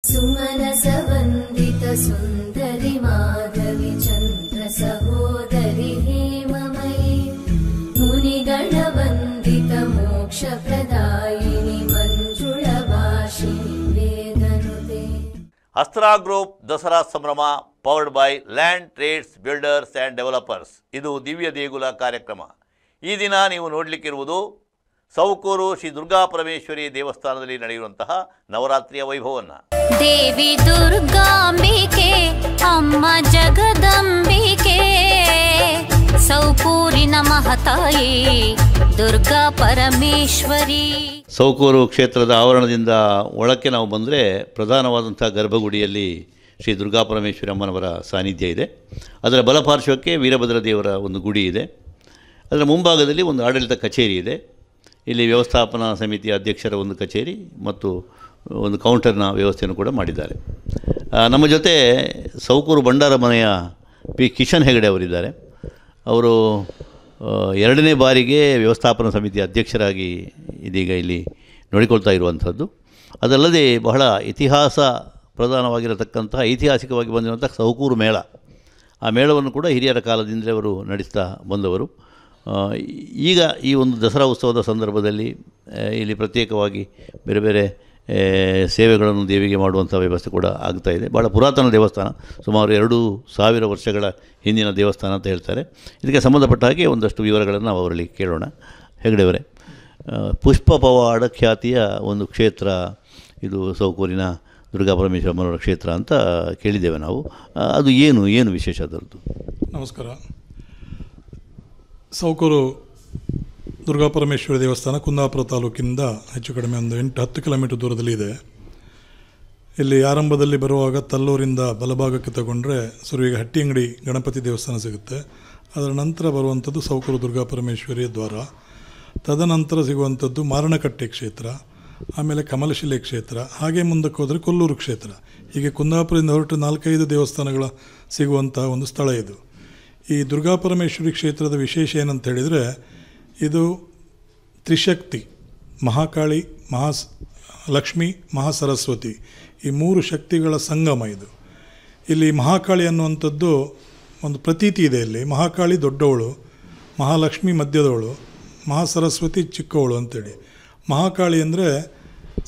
ಸುಮನಸವಂದಿತ ಸುಂದರಿ ಮಾಧವಿ ಚಂದ್ರ ಸಹೋದರಿ ಹೇಮಮಯಿ ಮುನಿಗಣ ವಂದಿತ ಮೋಕ್ಷ ಪ್ರದಾಯಿನಿ ಮಂಜುಳ ಭಾಷಿಣಿ ವೇದನುತೆ. ಅಸ್ತ್ರಾ ಗ್ರೂಪ್ ದಸರಾ ಸಂಭ್ರಮ powered by Land Trades builders and developers. ಇದು ದಿವ್ಯ ದೇಗುಲ ಕಾರ್ಯಕ್ರಮ. ಈ ದಿನ ನೀವು ನೋಡಲಿಕ್ಕಿರುವುದು ಸೌಕೂರು ಶ್ರೀ ದುರ್ಗಾ ಪರಮೇಶ್ವರಿ ದೇವಸ್ಥಾನದಲ್ಲಿ ನಡೆಯುವಂತಹ ನವರಾತ್ರಿಯ ವೈಭವವನ್ನು. ದೇವಿ ದುರ್ಗಾಂಬಿಕೆ ಅಮ್ಮ ಜಗದಂಬಿಕೆ ಸೌಕೂರಿನ ಮಹತಾಯಿ ದುರ್ಗಾ ಪರಮೇಶ್ವರಿ. ಸೌಕೂರು ಕ್ಷೇತ್ರದ ಆವರಣದಿಂದ ಒಳಕ್ಕೆ ನಾವು ಬಂದರೆ ಪ್ರಧಾನವಾದಂಥ ಗರ್ಭಗುಡಿಯಲ್ಲಿ ಶ್ರೀ ದುರ್ಗಾ ಪರಮೇಶ್ವರಿ ಅಮ್ಮನವರ ಸಾನ್ನಿಧ್ಯ ಇದೆ. ಅದರ ಬಲಪಾರ್ಶ್ವಕ್ಕೆ ವೀರಭದ್ರ ದೇವರ ಒಂದು ಗುಡಿ ಇದೆ. ಅದರ ಮುಂಭಾಗದಲ್ಲಿ ಒಂದು ಆಡಳಿತ ಕಚೇರಿ ಇದೆ. ಇಲ್ಲಿ ವ್ಯವಸ್ಥಾಪನಾ ಸಮಿತಿಯ ಅಧ್ಯಕ್ಷರ ಒಂದು ಕಚೇರಿ ಮತ್ತು ಒಂದು ಕೌಂಟರ್ನ ವ್ಯವಸ್ಥೆಯನ್ನು ಕೂಡ ಮಾಡಿದ್ದಾರೆ. ನಮ್ಮ ಜೊತೆ ಸೌಕೂರು ಭಂಡಾರ ಮನೆಯ ಪಿ ಕಿಶನ್ ಹೆಗಡೆ ಅವರಿದ್ದಾರೆ. ಅವರು ಎರಡನೇ ಬಾರಿಗೆ ವ್ಯವಸ್ಥಾಪನಾ ಸಮಿತಿಯ ಅಧ್ಯಕ್ಷರಾಗಿ ಇದೀಗ ಇಲ್ಲಿ ನೋಡಿಕೊಳ್ತಾ ಇರುವಂಥದ್ದು. ಅದಲ್ಲದೆ ಬಹಳ ಇತಿಹಾಸ ಪ್ರಧಾನವಾಗಿರತಕ್ಕಂತಹ ಐತಿಹಾಸಿಕವಾಗಿ ಬಂದಿರುವಂಥ ಸೌಕೂರು ಮೇಳ, ಆ ಮೇಳವನ್ನು ಕೂಡ ಹಿರಿಯರ ಕಾಲದಿಂದಲೇ ಅವರು ನಡೆಸ್ತಾ ಬಂದವರು. ಈಗ ಈ ಒಂದು ದಸರಾ ಉತ್ಸವದ ಸಂದರ್ಭದಲ್ಲಿ ಇಲ್ಲಿ ಪ್ರತ್ಯೇಕವಾಗಿ ಬೇರೆ ಬೇರೆ ಸೇವೆಗಳನ್ನು ದೇವಿಗೆ ಮಾಡುವಂಥ ವ್ಯವಸ್ಥೆ ಕೂಡ ಆಗ್ತಾಯಿದೆ. ಭಾಳ ಪುರಾತನ ದೇವಸ್ಥಾನ, ಸುಮಾರು 2000 ವರ್ಷಗಳ ಹಿಂದಿನ ದೇವಸ್ಥಾನ ಅಂತ ಹೇಳ್ತಾರೆ. ಇದಕ್ಕೆ ಸಂಬಂಧಪಟ್ಟ ಹಾಗೆ ಒಂದಷ್ಟು ವಿವರಗಳನ್ನು ನಾವು ಅವರಲ್ಲಿ ಕೇಳೋಣ. ಹೆಗಡೆಯವರೇ, ಪುಷ್ಪ ಪವಾಡ ಖ್ಯಾತಿಯ ಒಂದು ಕ್ಷೇತ್ರ ಇದು ಸೌಕೂರಿನ ದುರ್ಗಾ ಪರಮೇಶ್ವರಿ ಅಮ್ಮನವರ ಕ್ಷೇತ್ರ ಅಂತ ಕೇಳಿದ್ದೇವೆ ನಾವು. ಅದು ಏನು ವಿಶೇಷ ಅದರದ್ದು? ನಮಸ್ಕಾರ. ಸೌಕೂರು ದುರ್ಗಾ ಪರಮೇಶ್ವರಿ ದೇವಸ್ಥಾನ ಕುಂದಾಪುರ ತಾಲೂಕಿನಿಂದ ಹೆಚ್ಚು ಕಡಿಮೆ ಒಂದು 8-10 ಕಿಲೋಮೀಟರ್ ದೂರದಲ್ಲಿ ಇದೆ. ಇಲ್ಲಿ ಆರಂಭದಲ್ಲಿ ಬರುವಾಗ ತಲ್ಲೂರಿಂದ ಬಲಭಾಗಕ್ಕೆ ತಗೊಂಡ್ರೆ ಸುರುವಿಗೆ ಹಟ್ಟಿಯಂಗಡಿ ಗಣಪತಿ ದೇವಸ್ಥಾನ ಸಿಗುತ್ತೆ. ಅದರ ನಂತರ ಬರುವಂಥದ್ದು ಸೌಕೂರು ದುರ್ಗಾ ಪರಮೇಶ್ವರಿಯ ದ್ವಾರ. ತದನಂತರ ಸಿಗುವಂಥದ್ದು ಮಾರಣಕಟ್ಟೆ ಕ್ಷೇತ್ರ, ಆಮೇಲೆ ಕಮಲಶಿಲೆ ಕ್ಷೇತ್ರ, ಹಾಗೆ ಮುಂದಕ್ಕೆ ಹೋದರೆ ಕೊಲ್ಲೂರು ಕ್ಷೇತ್ರ. ಹೀಗೆ ಕುಂದಾಪುರದಿಂದ ಹೊರಟು 4-5 ದೇವಸ್ಥಾನಗಳ ಸಿಗುವಂತಹ ಒಂದು ಸ್ಥಳ ಇದು. ಈ ದುರ್ಗಾ ಪರಮೇಶ್ವರಿ ಕ್ಷೇತ್ರದ ವಿಶೇಷ ಏನಂತ ಹೇಳಿದರೆ, ಇದು ತ್ರಿಶಕ್ತಿ, ಮಹಾಕಾಳಿ, ಲಕ್ಷ್ಮಿ, ಮಹಾಸರಸ್ವತಿ, ಈ 3 ಶಕ್ತಿಗಳ ಸಂಗಮ ಇದು. ಇಲ್ಲಿ ಮಹಾಕಾಳಿ ಅನ್ನುವಂಥದ್ದು ಒಂದು ಪ್ರತೀತಿ ಇದೆ. ಇಲ್ಲಿ ಮಹಾಕಾಳಿ ದೊಡ್ಡವಳು, ಮಹಾಲಕ್ಷ್ಮಿ ಮಧ್ಯದವಳು, ಮಹಾಸರಸ್ವತಿ ಚಿಕ್ಕವಳು ಅಂತೇಳಿ. ಮಹಾಕಾಳಿ ಅಂದರೆ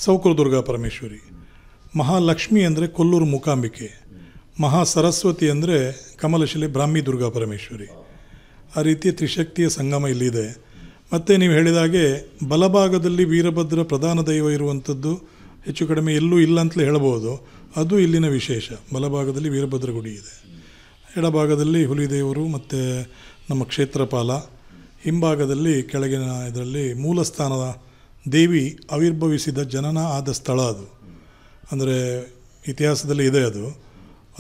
ಸೌಕೂರು ದುರ್ಗಾ ಪರಮೇಶ್ವರಿ, ಮಹಾಲಕ್ಷ್ಮಿ ಅಂದರೆ ಕೊಲ್ಲೂರು ಮೂಕಾಂಬಿಕೆ, ಮಹಾಸರಸ್ವತಿ ಅಂದರೆ ಕಮಲಶಿಲೆ ಬ್ರಾಹ್ಮಿ ದುರ್ಗಾ ಪರಮೇಶ್ವರಿ. ಆ ರೀತಿಯ ತ್ರಿಶಕ್ತಿಯ ಸಂಗಮ ಇಲ್ಲಿದೆ. ಮತ್ತು ನೀವು ಹೇಳಿದಾಗೆ ಬಲಭಾಗದಲ್ಲಿ ವೀರಭದ್ರ ಪ್ರಧಾನ ದೈವ ಇರುವಂಥದ್ದು ಹೆಚ್ಚು ಕಡಿಮೆ ಎಲ್ಲೂ ಇಲ್ಲ ಅಂತಲೇ ಹೇಳ್ಬೋದು. ಅದು ಇಲ್ಲಿನ ವಿಶೇಷ. ಬಲಭಾಗದಲ್ಲಿ ವೀರಭದ್ರ ಗುಡಿ ಇದೆ, ಎಡಭಾಗದಲ್ಲಿ ಹುಲಿದೇವರು ಮತ್ತು ನಮ್ಮ ಕ್ಷೇತ್ರಪಾಲ, ಹಿಂಭಾಗದಲ್ಲಿ ಕೆಳಗಿನ ಇದರಲ್ಲಿ ಮೂಲಸ್ಥಾನದ ದೇವಿ ಆವಿರ್ಭವಿಸಿದ ಜನನ ಆದ ಸ್ಥಳ ಅದು. ಅಂದರೆ ಇತಿಹಾಸದಲ್ಲಿ ಇದೆ. ಅದು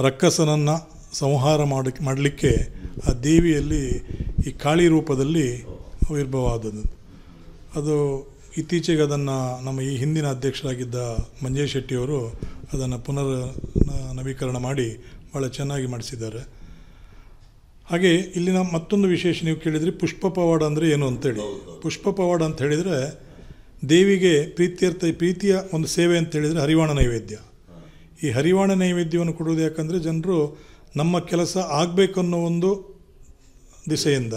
ರಕ್ಕಸನನ್ನು ಸಂಹಾರ ಮಾಡಲಿಕ್ಕೆ ಆ ದೇವಿಯಲ್ಲಿ ಈ ಕಾಳಿ ರೂಪದಲ್ಲಿ ಆವಿರ್ಭವ ಆದದ್ದು. ಅದು ಇತ್ತೀಚೆಗೆ ಅದನ್ನು ನಮ್ಮ ಈ ಹಿಂದಿನ ಅಧ್ಯಕ್ಷರಾಗಿದ್ದ ಮಂಜೇಶ್ ಶೆಟ್ಟಿಯವರು ಅದನ್ನು ನವೀಕರಣ ಮಾಡಿ ಭಾಳ ಚೆನ್ನಾಗಿ ಮಾಡಿಸಿದ್ದಾರೆ. ಹಾಗೆ ಇಲ್ಲಿನ ಮತ್ತೊಂದು ವಿಶೇಷ ನೀವು ಕೇಳಿದರೆ ಪುಷ್ಪ ಪವಾಡ ಅಂದರೆ ಏನು ಅಂತೇಳಿ. ಪುಷ್ಪ ಪವಾಡ ಅಂತ ಹೇಳಿದರೆ ದೇವಿಗೆ ಪ್ರೀತಿಯ ಒಂದು ಸೇವೆ ಅಂತ ಹೇಳಿದರೆ ಹರಿವಾಣ ನೈವೇದ್ಯ. ಈ ಹರಿವಾಣ ನೈವೇದ್ಯವನ್ನು ಕೊಡುವುದು ಯಾಕಂದರೆ ಜನರು ನಮ್ಮ ಕೆಲಸ ಆಗಬೇಕನ್ನೋ ಒಂದು ದಿಸೆಯಿಂದ,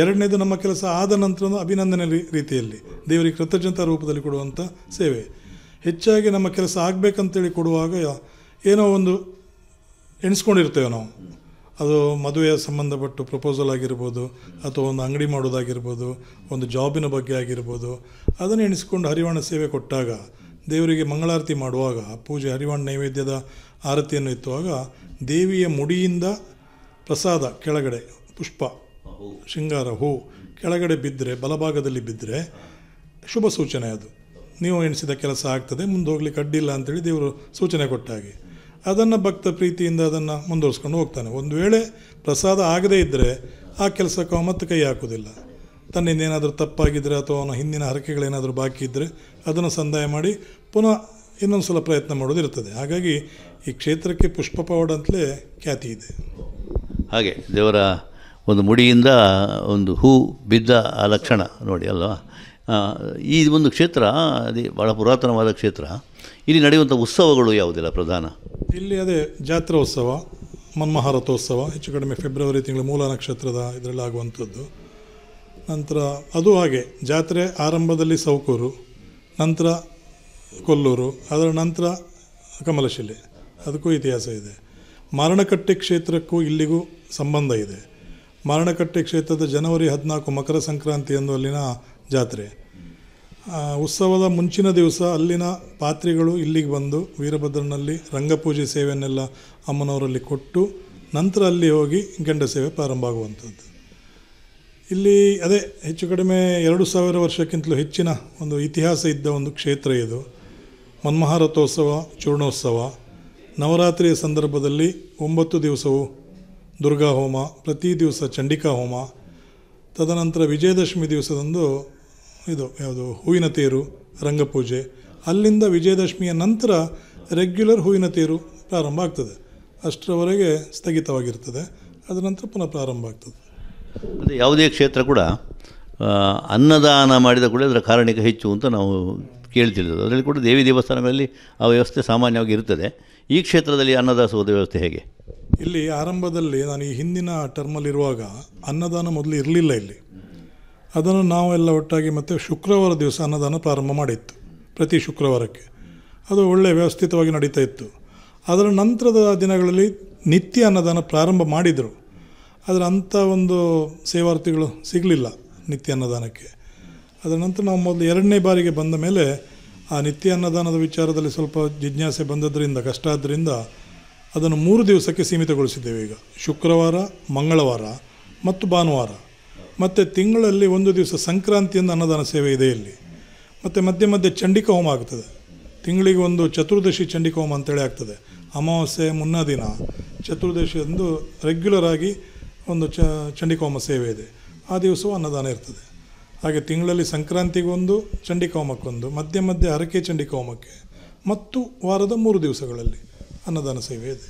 ಎರಡನೇದು ನಮ್ಮ ಕೆಲಸ ಆದ ನಂತರ ಅಭಿನಂದನೆ ರೀತಿಯಲ್ಲಿ ದೇವರಿಗೆ ಕೃತಜ್ಞತಾ ರೂಪದಲ್ಲಿ ಕೊಡುವಂಥ ಸೇವೆ. ಹೆಚ್ಚಾಗಿ ನಮ್ಮ ಕೆಲಸ ಆಗಬೇಕಂತೇಳಿ ಕೊಡುವಾಗ ಏನೋ ಒಂದು ಎಣಿಸ್ಕೊಂಡಿರ್ತೇವೆ ನಾವು. ಅದು ಮದುವೆಯ ಸಂಬಂಧಪಟ್ಟು ಪ್ರಪೋಸಲ್ ಆಗಿರ್ಬೋದು, ಅಥವಾ ಒಂದು ಅಂಗಡಿ ಮಾಡೋದಾಗಿರ್ಬೋದು, ಒಂದು ಜಾಬಿನ ಬಗ್ಗೆ ಆಗಿರ್ಬೋದು, ಅದನ್ನು ಎಣಿಸ್ಕೊಂಡು ಹರಿವಾಣ ಸೇವೆ ಕೊಟ್ಟಾಗ, ದೇವರಿಗೆ ಮಂಗಳಾರತಿ ಮಾಡುವಾಗ, ಪೂಜೆ ಹರಿವಾಣ ನೈವೇದ್ಯದ ಆರತಿಯನ್ನು ಎತ್ತುವಾಗ ದೇವಿಯ ಮುಡಿಯಿಂದ ಪ್ರಸಾದ ಕೆಳಗಡೆ ಪುಷ್ಪ, ಶೃಂಗಾರ, ಹೂ ಕೆಳಗಡೆ ಬಿದ್ದರೆ, ಬಲಭಾಗದಲ್ಲಿ ಬಿದ್ದರೆ ಶುಭ ಸೂಚನೆ. ಅದು ನೀವು ಎಣಿಸಿದ ಕೆಲಸ ಆಗ್ತದೆ, ಮುಂದೆ ಹೋಗ್ಲಿಕ್ಕೆ ಅಡ್ಡಿಲ್ಲ ಅಂತೇಳಿ ದೇವರು ಸೂಚನೆ ಕೊಟ್ಟ ಹಾಗೆ. ಅದನ್ನು ಭಕ್ತ ಪ್ರೀತಿಯಿಂದ ಅದನ್ನು ಮುಂದುವರಿಸ್ಕೊಂಡು ಹೋಗ್ತಾನೆ. ಒಂದು ವೇಳೆ ಪ್ರಸಾದ ಆಗದೇ ಇದ್ದರೆ ಆ ಕೆಲಸಕ್ಕೆ ಮತ್ತೆ ಕೈ ಹಾಕೋದಿಲ್ಲ. ತನ್ನಿಂದ ಏನಾದರೂ ತಪ್ಪಾಗಿದ್ದರೆ ಅಥವಾ ಅವನ ಹಿಂದಿನ ಹರಕೆಗಳೇನಾದರೂ ಬಾಕಿ ಇದ್ದರೆ ಅದನ್ನು ಸಂದಾಯ ಮಾಡಿ ಪುನಃ ಇನ್ನೊಂದು ಸಲ ಪ್ರಯತ್ನ ಮಾಡೋದಿರ್ತದೆ. ಹಾಗಾಗಿ ಈ ಕ್ಷೇತ್ರಕ್ಕೆ ಪುಷ್ಪ ಪವಾಡ ಅಂತಲೇ ಖ್ಯಾತಿ ಇದೆ. ಹಾಗೆ ದೇವರ ಒಂದು ಮುಡಿಯಿಂದ ಒಂದು ಹೂ ಬಿದ್ದ ಆ ಲಕ್ಷಣ ನೋಡಿ ಅಲ್ವಾ. ಈ ಒಂದು ಕ್ಷೇತ್ರ ಅದೇ ಭಾಳ ಪುರಾತನವಾದ ಕ್ಷೇತ್ರ. ಇಲ್ಲಿ ನಡೆಯುವಂಥ ಉತ್ಸವಗಳು ಯಾವುದಿಲ್ಲ ಪ್ರಧಾನ? ಇಲ್ಲಿ ಅದೇ ಜಾತ್ರಾ ಉತ್ಸವ, ಮನ್ಮಹಾರಥೋತ್ಸವ, ಹೆಚ್ಚು ಕಡಿಮೆ ಫೆಬ್ರವರಿ ತಿಂಗಳು ಮೂಲ ನಕ್ಷತ್ರದ ಇದರಲ್ಲಿ ಆಗುವಂಥದ್ದು. ನಂತರ ಅದು ಹಾಗೆ ಜಾತ್ರೆ ಆರಂಭದಲ್ಲಿ ಸೌಕೂರು, ನಂತರ ಕೊಲ್ಲೂರು, ಅದರ ನಂತರ ಕಮಲಶಿಲೆ, ಅದಕ್ಕೂ ಇತಿಹಾಸ ಇದೆ. ಮಾರಣಕಟ್ಟೆ ಕ್ಷೇತ್ರಕ್ಕೂ ಇಲ್ಲಿಗೂ ಸಂಬಂಧ ಇದೆ. ಮಾರಣಕಟ್ಟೆ ಕ್ಷೇತ್ರದ ಜನವರಿ 14 ಮಕರ ಸಂಕ್ರಾಂತಿಯಂದು ಅಲ್ಲಿನ ಜಾತ್ರೆ. ಉತ್ಸವದ ಮುಂಚಿನ ದಿವಸ ಅಲ್ಲಿನ ಪಾತ್ರಿಗಳು ಇಲ್ಲಿಗೆ ಬಂದು ವೀರಭದ್ರನಲ್ಲಿ ರಂಗಪೂಜೆ ಸೇವೆಯನ್ನೆಲ್ಲ ಅಮ್ಮನವರಲ್ಲಿ ಕೊಟ್ಟು ನಂತರ ಅಲ್ಲಿ ಹೋಗಿ ಗಂಡ ಸೇವೆ ಪ್ರಾರಂಭ ಆಗುವಂಥದ್ದು. ಇಲ್ಲಿ ಅದೇ ಹೆಚ್ಚು ಕಡಿಮೆ 2000 ವರ್ಷಕ್ಕಿಂತಲೂ ಹೆಚ್ಚಿನ ಒಂದು ಇತಿಹಾಸ ಇದ್ದ ಒಂದು ಕ್ಷೇತ್ರ ಇದು. ಮನ್ಮಹಾರಥೋತ್ಸವ, ಚೂರ್ಣೋತ್ಸವ, ನವರಾತ್ರಿಯ ಸಂದರ್ಭದಲ್ಲಿ 9 ದಿವಸವೂ ದುರ್ಗಾ ಹೋಮ, ಪ್ರತಿ ದಿವಸ ಚಂಡಿಕಾ ಹೋಮ, ತದನಂತರ ವಿಜಯದಶಮಿ ದಿವಸದಂದು ಇದು ಯಾವುದು ಹೂವಿನ ತೇರು, ರಂಗಪೂಜೆ. ಅಲ್ಲಿಂದ ವಿಜಯದಶಮಿಯ ನಂತರ ರೆಗ್ಯುಲರ್ ಹೂವಿನ ತೇರು ಪ್ರಾರಂಭ ಆಗ್ತದೆ. ಅಷ್ಟರವರೆಗೆ ಸ್ಥಗಿತವಾಗಿರ್ತದೆ, ಅದರ ನಂತರ ಪುನಃ ಪ್ರಾರಂಭ ಆಗ್ತದೆ. ಅದೇ ಯಾವುದೇ ಕ್ಷೇತ್ರ ಕೂಡ ಅನ್ನದಾನ ಮಾಡಿದ ಕೂಡ ಅದರ ಕಾರಣಿಕ ಹೆಚ್ಚು ಅಂತ ನಾವು ಕೇಳ್ತಿರೋದು. ಅದರಲ್ಲಿ ಕೂಡ ದೇವಿ ದೇವಸ್ಥಾನಗಳಲ್ಲಿ ಆ ವ್ಯವಸ್ಥೆ ಸಾಮಾನ್ಯವಾಗಿ ಇರ್ತದೆ. ಈ ಕ್ಷೇತ್ರದಲ್ಲಿ ಅನ್ನದಾಸೋಹದ ವ್ಯವಸ್ಥೆ ಹೇಗೆ? ಇಲ್ಲಿ ಆರಂಭದಲ್ಲಿ ನಾನು ಈ ಹಿಂದಿನ ಟರ್ಮಲ್ಲಿರುವಾಗ ಅನ್ನದಾನ ಮೊದಲು ಇರಲಿಲ್ಲ ಇಲ್ಲಿ. ಅದನ್ನು ನಾವೆಲ್ಲ ಒಟ್ಟಾಗಿ ಮತ್ತು ಶುಕ್ರವಾರ ದಿವಸ ಅನ್ನದಾನ ಪ್ರಾರಂಭ ಮಾಡಿತ್ತು, ಪ್ರತಿ ಶುಕ್ರವಾರಕ್ಕೆ. ಅದು ಒಳ್ಳೆಯ ವ್ಯವಸ್ಥಿತವಾಗಿ ನಡೀತಾ ಇತ್ತು. ಅದರ ನಂತರದ ದಿನಗಳಲ್ಲಿ ನಿತ್ಯ ಅನ್ನದಾನ ಪ್ರಾರಂಭ ಮಾಡಿದರು. ಅದರ ಅಂಥ ಒಂದು ಸೇವಾರ್ಥಿಗಳು ಸಿಗಲಿಲ್ಲ ನಿತ್ಯ ಅನ್ನದಾನಕ್ಕೆ. ಅದರ ನಂತರ ನಾವು ಮೊದಲು 2ನೇ ಬಾರಿಗೆ ಬಂದ ಮೇಲೆ ಆ ನಿತ್ಯ ಅನ್ನದಾನದ ವಿಚಾರದಲ್ಲಿ ಸ್ವಲ್ಪ ಜಿಜ್ಞಾಸೆ ಬಂದದ್ರಿಂದ, ಕಷ್ಟ ಆದ್ದರಿಂದ ಅದನ್ನು 3 ದಿವಸಕ್ಕೆ ಸೀಮಿತಗೊಳಿಸಿದ್ದೇವೆ. ಈಗ ಶುಕ್ರವಾರ, ಮಂಗಳವಾರ ಮತ್ತು ಭಾನುವಾರ, ಮತ್ತು ತಿಂಗಳಲ್ಲಿ 1 ದಿವಸ ಸಂಕ್ರಾಂತಿಯಿಂದ ಅನ್ನದಾನ ಸೇವೆ ಇದೆ ಇಲ್ಲಿ. ಮತ್ತು ಮಧ್ಯೆ ಮಧ್ಯೆ ಚಂಡಿಕಾ ಹೋಮ ಆಗ್ತದೆ. ತಿಂಗಳಿಗೆ ಒಂದು ಚತುರ್ದಶಿ ಚಂಡಿಕಾ ಹೋಮ ಅಂತೇಳಿ ಆಗ್ತದೆ. ಅಮಾವಾಸ್ಯೆ ಮುನ್ನ ದಿನ ಚತುರ್ದಶಿಯಂದು ರೆಗ್ಯುಲರ್ ಆಗಿ ಒಂದು ಚಂಡಿಕಾ ಹೋಮ ಸೇವೆ ಇದೆ. ಆ ದಿವಸವೂ ಅನ್ನದಾನ ಇರ್ತದೆ. ಹಾಗೆ ತಿಂಗಳಲ್ಲಿ ಸಂಕ್ರಾಂತಿಗೊಂದು, ಚಂಡಿಕಾ ಹೋಮಕ್ಕೊಂದು, ಮಧ್ಯೆ ಮಧ್ಯೆ ಹರಕೆ ಚಂಡಿಕಾ ಹೋಮಕ್ಕೆ, ಮತ್ತು ವಾರದ 3 ದಿವಸಗಳಲ್ಲಿ ಅನ್ನದಾನ ಸೇವೆ ಇದೆ.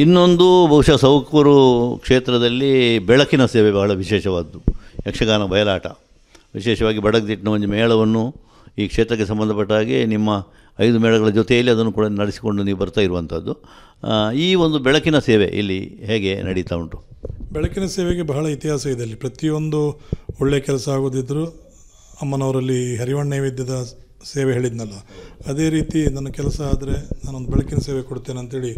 ಇನ್ನೊಂದು ಬಹುಶಃ ಸೌಕೂರು ಕ್ಷೇತ್ರದಲ್ಲಿ ಬೆಳಕಿನ ಸೇವೆ ಬಹಳ ವಿಶೇಷವಾದ್ದು. ಯಕ್ಷಗಾನ ಬಯಲಾಟ, ವಿಶೇಷವಾಗಿ ಬಡಗ್ದಿಟ್ಟಿನ ಒಂದು ಮೇಳವನ್ನು ಈ ಕ್ಷೇತ್ರಕ್ಕೆ ಸಂಬಂಧಪಟ್ಟ ಹಾಗೆ ನಿಮ್ಮ 5 ಮೇಳಗಳ ಜೊತೆಯಲ್ಲಿ ಅದನ್ನು ಕೂಡ ನಡೆಸಿಕೊಂಡು ನೀವು ಬರ್ತಾ ಇರುವಂಥದ್ದು. ಈ ಒಂದು ಬೆಳಕಿನ ಸೇವೆ ಇಲ್ಲಿ ಹೇಗೆ ನಡೀತಾ ಉಂಟು? ಬೆಳಕಿನ ಸೇವೆಗೆ ಬಹಳ ಇತಿಹಾಸ ಇದೆ. ಇಲ್ಲಿ ಪ್ರತಿಯೊಂದು ಒಳ್ಳೆಯ ಕೆಲಸ ಆಗೋದಿದ್ದರೂ ಅಮ್ಮನವರಲ್ಲಿ ಹರಿವಣ್ಣ ನೈವೇದ್ಯದ ಸೇವೆ ಹೇಳಿದ್ನಲ್ಲ, ಅದೇ ರೀತಿ ನನ್ನ ಕೆಲಸ ಆದರೆ ನಾನೊಂದು ಬೆಳಕಿನ ಸೇವೆ ಕೊಡ್ತೇನೆ ಅಂಥೇಳಿ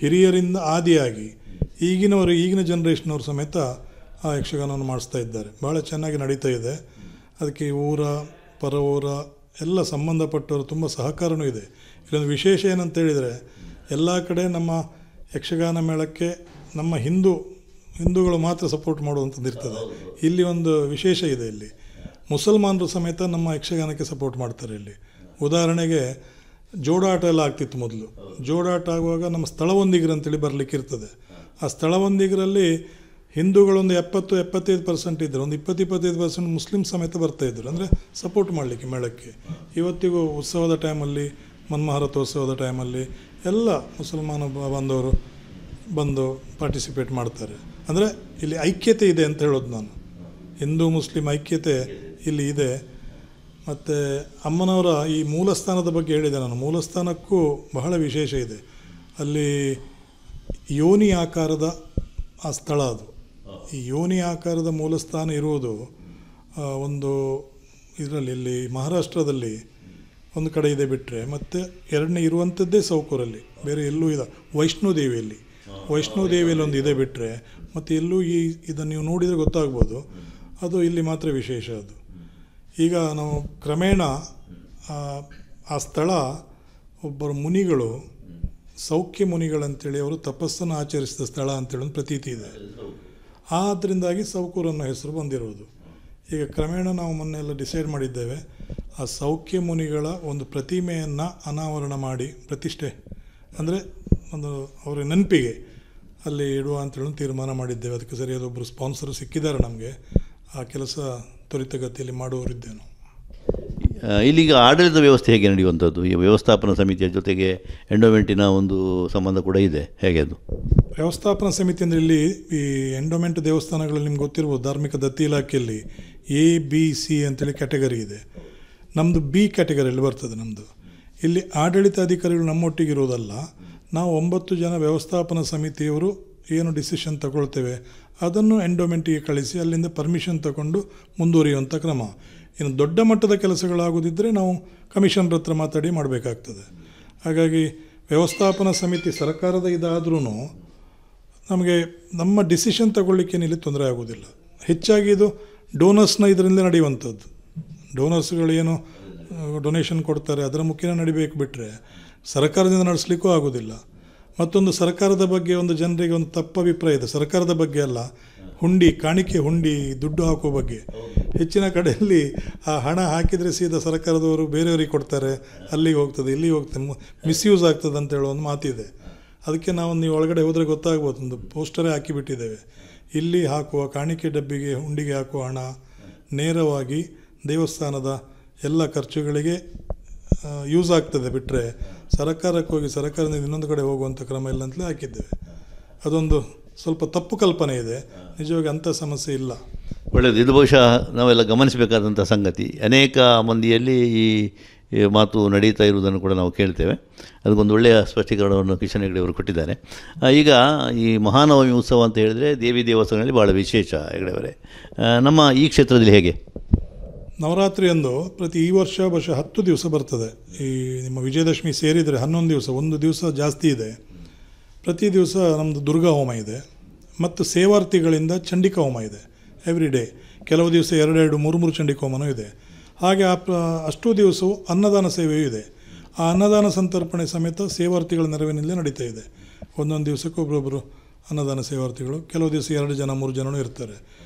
ಹಿರಿಯರಿಂದ ಆದಿಯಾಗಿ ಈಗಿನ ಜನ್ರೇಷನವರು ಸಮೇತ ಆ ಯಕ್ಷಗಾನವನ್ನು ಮಾಡಿಸ್ತಾ ಇದ್ದಾರೆ. ಭಾಳ ಚೆನ್ನಾಗಿ ನಡೀತಾ ಇದೆ. ಅದಕ್ಕೆ ಊರ ಪರ ಊರ ಎಲ್ಲ ಸಂಬಂಧಪಟ್ಟವರು ತುಂಬ ಸಹಕಾರವೂ ಇದೆ. ಇಲ್ಲೊಂದು ವಿಶೇಷ ಏನಂತೇಳಿದರೆ, ಎಲ್ಲ ಕಡೆ ನಮ್ಮ ಯಕ್ಷಗಾನ ಮೇಳಕ್ಕೆ ನಮ್ಮ ಹಿಂದೂಗಳು ಮಾತ್ರ ಸಪೋರ್ಟ್ ಮಾಡುವಂಥದ್ದು ಇರ್ತದೆ. ಇಲ್ಲಿ ಒಂದು ವಿಶೇಷ ಇದೆ. ಇಲ್ಲಿ ಮುಸಲ್ಮಾನರು ಸಮೇತ ನಮ್ಮ ಯಕ್ಷಗಾನಕ್ಕೆ ಸಪೋರ್ಟ್ ಮಾಡ್ತಾರೆ. ಇಲ್ಲಿ ಉದಾಹರಣೆಗೆ ಜೋಡಾಟ ಎಲ್ಲ ಆಗ್ತಿತ್ತು ಮೊದಲು. ಜೋಡಾಟ ಆಗುವಾಗ ನಮ್ಮ ಸ್ಥಳವೊಂದಿಗರು ಅಂತೇಳಿ ಬರಲಿಕ್ಕಿರ್ತದೆ. ಆ ಸ್ಥಳವೊಂದಿಗರಲ್ಲಿ ಹಿಂದೂಗಳೊಂದು 70-75% ಇದ್ದರು, ಒಂದು 20-25% ಮುಸ್ಲಿಮ್ ಸಮೇತ ಬರ್ತಾಯಿದ್ರು, ಅಂದರೆ ಸಪೋರ್ಟ್ ಮಾಡಲಿಕ್ಕೆ ಮೇಳಕ್ಕೆ. ಇವತ್ತಿಗೂ ಉತ್ಸವದ ಟೈಮಲ್ಲಿ, ಮನ್ಮಹಾರಥೋತ್ಸವದ ಟೈಮಲ್ಲಿ ಎಲ್ಲ ಮುಸಲ್ಮಾನ ಬಾಂಧವರು ಬಂದು ಪಾರ್ಟಿಸಿಪೇಟ್ ಮಾಡ್ತಾರೆ. ಅಂದರೆ ಇಲ್ಲಿ ಐಕ್ಯತೆ ಇದೆ ಅಂತ ಹೇಳೋದು ನಾನು. ಹಿಂದೂ ಮುಸ್ಲಿಂ ಐಕ್ಯತೆ ಇಲ್ಲಿ ಇದೆ. ಮತ್ತು ಅಮ್ಮನವರ ಈ ಮೂಲಸ್ಥಾನದ ಬಗ್ಗೆ ಹೇಳಿದೆ ನಾನು. ಮೂಲಸ್ಥಾನಕ್ಕೂ ಬಹಳ ವಿಶೇಷ ಇದೆ. ಅಲ್ಲಿ ಯೋನಿ ಆಕಾರದ ಆ ಸ್ಥಳ ಅದು. ಈ ಯೋನಿ ಆಕಾರದ ಮೂಲಸ್ಥಾನ ಇರುವುದು ಒಂದು ಇದರಲ್ಲಿ, ಇಲ್ಲಿ ಮಹಾರಾಷ್ಟ್ರದಲ್ಲಿ ಒಂದು ಕಡೆ ಇದೆ ಬಿಟ್ಟರೆ, ಮತ್ತು ಎರಡನೇ ಇರುವಂಥದ್ದೇ ಸೌಕೂರಲ್ಲಿ, ಬೇರೆ ಎಲ್ಲೂ ಇದೆ. ವೈಷ್ಣೋದೇವಿಯಲ್ಲಿ ಒಂದು ಇದೆ ಬಿಟ್ಟರೆ ಮತ್ತು ಎಲ್ಲೂ ಇದನ್ನು ನೀವು ನೋಡಿದರೆ ಗೊತ್ತಾಗ್ಬೋದು, ಅದು ಇಲ್ಲಿ ಮಾತ್ರ ವಿಶೇಷ ಅದು. ಈಗ ನಾವು ಕ್ರಮೇಣ ಆ ಸ್ಥಳ ಒಬ್ಬರು ಮುನಿಗಳು, ಸೌಖ್ಯ ಮುನಿಗಳಂತೇಳಿ ಅವರು ತಪಸ್ಸನ್ನು ಆಚರಿಸಿದ ಸ್ಥಳ ಅಂತೇಳಿ ಒಂದು ಪ್ರತೀತಿ ಇದೆ. ಆದ್ದರಿಂದಾಗಿ ಸೌಕೂರು ಅನ್ನೋ ಹೆಸರು ಬಂದಿರುವುದು. ಈಗ ಕ್ರಮೇಣ ನಾವು ಮೊನ್ನೆಲ್ಲ ಡಿಸೈಡ್ ಮಾಡಿದ್ದೇವೆ, ಆ ಸೌಖ್ಯ ಮುನಿಗಳ ಒಂದು ಪ್ರತಿಮೆಯನ್ನು ಅನಾವರಣ ಮಾಡಿ ಪ್ರತಿಷ್ಠೆ, ಅಂದರೆ ಒಂದು ಅವರ ನೆನಪಿಗೆ ಅಲ್ಲಿ ಇಡುವ ಅಂತೇಳಿ ತೀರ್ಮಾನ ಮಾಡಿದ್ದೇವೆ. ಅದಕ್ಕೆ ಸರಿಯಾದ ಒಬ್ಬರು ಸ್ಪಾನ್ಸರು ಸಿಕ್ಕಿದ್ದಾರೆ ನಮಗೆ. ಆ ಕೆಲಸ ತ್ವರಿತಗತಿಯಲ್ಲಿ ಮಾಡುವವರಿದ್ದೇವೆ. ಇಲ್ಲಿಗ ಆಡಳಿತ ವ್ಯವಸ್ಥೆ ಹೇಗೆ ನಡೆಯುವಂಥದ್ದು? ಈ ವ್ಯವಸ್ಥಾಪನಾ ಸಮಿತಿಯ ಜೊತೆಗೆ ಎಂಡೋಮೆಂಟಿನ ಒಂದು ಸಂಬಂಧ ಕೂಡ ಇದೆ, ಹೇಗೆ ಅದು? ವ್ಯವಸ್ಥಾಪನಾ ಸಮಿತಿ ಅಂದರೆ ಇಲ್ಲಿ ಈ ಎಂಡೋಮೆಂಟ್ ದೇವಸ್ಥಾನಗಳಲ್ಲಿ ನಿಮ್ಗೆ ಗೊತ್ತಿರ್ಬೋದು, ಧಾರ್ಮಿಕ ದತ್ತಿ ಇಲಾಖೆಯಲ್ಲಿ A, B, C ಅಂತೇಳಿ ಕ್ಯಾಟಗರಿ ಇದೆ. ನಮ್ಮದು B ಕ್ಯಾಟಗರಿಯಲ್ಲಿ ಬರ್ತದೆ ನಮ್ಮದು. ಇಲ್ಲಿ ಆಡಳಿತಾಧಿಕಾರಿಗಳು ನಮ್ಮೊಟ್ಟಿಗಿರುವುದಲ್ಲ, ನಾವು 9 ಜನ ವ್ಯವಸ್ಥಾಪನಾ ಸಮಿತಿಯವರು ಏನು ಡಿಸಿಷನ್ ತಗೊಳ್ತೇವೆ ಅದನ್ನು ಎಂಡೋಮೆಂಟಿಗೆ ಕಳಿಸಿ ಅಲ್ಲಿಂದ ಪರ್ಮಿಷನ್ ತಗೊಂಡು ಮುಂದುವರಿಯುವಂಥ ಕ್ರಮ. ಇನ್ನು ದೊಡ್ಡ ಮಟ್ಟದ ಕೆಲಸಗಳಾಗೋದಿದ್ದರೆ ನಾವು ಕಮಿಷನರ್ ಹತ್ರ ಮಾತಾಡಿ ಮಾಡಬೇಕಾಗ್ತದೆ. ಹಾಗಾಗಿ ವ್ಯವಸ್ಥಾಪನಾ ಸಮಿತಿ ಸರ್ಕಾರದ ಇದಾದ್ರೂ ನಮಗೆ ನಮ್ಮ ಡಿಸಿಷನ್ ತಗೊಳ್ಳಿಕ್ಕೇನಿಲ್ಲಿ ತೊಂದರೆ ಆಗೋದಿಲ್ಲ. ಹೆಚ್ಚಾಗಿ ಇದು ಡೋನರ್ಸ್ನ ಇದರಿಂದ ನಡೆಯುವಂಥದ್ದು. ಡೋನರ್ಸ್ಗಳೇನು ಡೊನೇಷನ್ ಕೊಡ್ತಾರೆ ಅದರ ಮುಖೇನ ನಡಿಬೇಕು, ಬಿಟ್ಟರೆ ಸರ್ಕಾರದಿಂದ ನಡೆಸಲಿಕ್ಕೂ ಆಗೋದಿಲ್ಲ. ಮತ್ತೊಂದು, ಸರ್ಕಾರದ ಬಗ್ಗೆ ಒಂದು ಜನರಿಗೆ ಒಂದು ತಪ್ಪು ಅಭಿಪ್ರಾಯ ಇದೆ. ಸರ್ಕಾರದ ಬಗ್ಗೆ ಅಲ್ಲ, ಹುಂಡಿ, ಕಾಣಿಕೆ ಹುಂಡಿ, ದುಡ್ಡು ಹಾಕೋ ಬಗ್ಗೆ. ಹೆಚ್ಚಿನ ಕಡೆಯಲ್ಲಿ ಆ ಹಣ ಹಾಕಿದರೆ ಸೀದಾ ಸರ್ಕಾರದವರು ಬೇರೆಯವರಿಗೆ ಕೊಡ್ತಾರೆ, ಅಲ್ಲಿಗೆ ಹೋಗ್ತದೆ, ಇಲ್ಲಿಗೆ ಹೋಗ್ತದೆ, ಮಿಸ್ಯೂಸ್ ಆಗ್ತದೆ ಅಂತ ಹೇಳೋ ಒಂದು ಮಾತಿದೆ. ಅದಕ್ಕೆ ನಾವು ನೀವು ಒಳಗಡೆ ಹೋದರೆ ಗೊತ್ತಾಗ್ಬೋದು, ಒಂದು ಪೋಸ್ಟರೇ ಹಾಕಿಬಿಟ್ಟಿದ್ದೇವೆ. ಇಲ್ಲಿ ಹಾಕುವ ಕಾಣಿಕೆ ಡಬ್ಬಿಗೆ, ಹುಂಡಿಗೆ ಹಾಕುವ ಹಣ ನೇರವಾಗಿ ದೇವಸ್ಥಾನದ ಎಲ್ಲ ಖರ್ಚುಗಳಿಗೆ ಯೂಸ್ ಆಗ್ತದೆ, ಬಿಟ್ಟರೆ ಸರ್ಕಾರಕ್ಕೆ ಹೋಗಿ ಸರ್ಕಾರದಿಂದ ಇನ್ನೊಂದು ಕಡೆ ಹೋಗುವಂಥ ಕ್ರಮ ಇಲ್ಲ ಅಂತಲೇ ಹಾಕಿದ್ದೇವೆ. ಅದೊಂದು ಸ್ವಲ್ಪ ತಪ್ಪು ಕಲ್ಪನೆ ಇದೆ, ನಿಜವಾಗಿ ಅಂಥ ಸಮಸ್ಯೆ ಇಲ್ಲ. ಒಳ್ಳೆಯದು. ಇದು ಬಹುಶಃ ನಾವೆಲ್ಲ ಗಮನಿಸಬೇಕಾದಂಥ ಸಂಗತಿ. ಅನೇಕ ಮಂದಿಯಲ್ಲಿ ಈ ಮಾತು ನಡೀತಾ ಇರುವುದನ್ನು ಕೂಡ ನಾವು ಕೇಳ್ತೇವೆ. ಅದಕ್ಕೊಂದು ಒಳ್ಳೆಯ ಸ್ಪಷ್ಟೀಕರಣವನ್ನು ಕಿಶನ್ ಹೆಗ್ಡೆ ಅವರು ಕೊಟ್ಟಿದ್ದಾರೆ. ಈಗ ಈ ಮಹಾನವಮಿ ಉತ್ಸವ ಅಂತ ಹೇಳಿದರೆ ದೇವಿ ದೇವಸ್ಥಾನಗಳಲ್ಲಿ ಭಾಳ ವಿಶೇಷ. ಹೆಗ್ಡೆ ಅವರೇ, ನಮ್ಮ ಈ ಕ್ಷೇತ್ರದಲ್ಲಿ ಹೇಗೆ ನವರಾತ್ರಿಯಂದು ಈ ವರ್ಷ 10 ದಿವಸ ಬರ್ತದೆ. ಈ ನಿಮ್ಮ ವಿಜಯದಶಮಿ ಸೇರಿದರೆ 11 ದಿವಸ, ಒಂದು ದಿವಸ ಜಾಸ್ತಿ ಇದೆ. ಪ್ರತಿ ದಿವಸ ನಮ್ಮದು ದುರ್ಗಾ ಹೋಮ ಇದೆ ಮತ್ತು ಸೇವಾರ್ಥಿಗಳಿಂದ ಚಂಡಿಕಾ ಹೋಮ ಇದೆ ಎವ್ರಿ ಡೇ. ಕೆಲವು ದಿವಸ 2-2, 3-3 ಚಂಡಿಕಾ ಹೋಮನೂ ಇದೆ. ಹಾಗೆ ಅಷ್ಟೂ ದಿವಸವೂ ಅನ್ನದಾನ ಸೇವೆಯೂ ಇದೆ. ಆ ಅನ್ನದಾನ ಸಂತರ್ಪಣೆ ಸಮೇತ ಸೇವಾರ್ಥಿಗಳ ನೆರವಿನಲ್ಲೇ ನಡೀತಾ ಇದೆ. ಒಂದೊಂದು ದಿವಸಕ್ಕೆ ಒಬ್ಬರೊಬ್ಬರು ಅನ್ನದಾನ ಸೇವಾರ್ಥಿಗಳು, ಕೆಲವು ದಿವಸ 2 ಜನ 3 ಜನನೂ ಇರ್ತಾರೆ.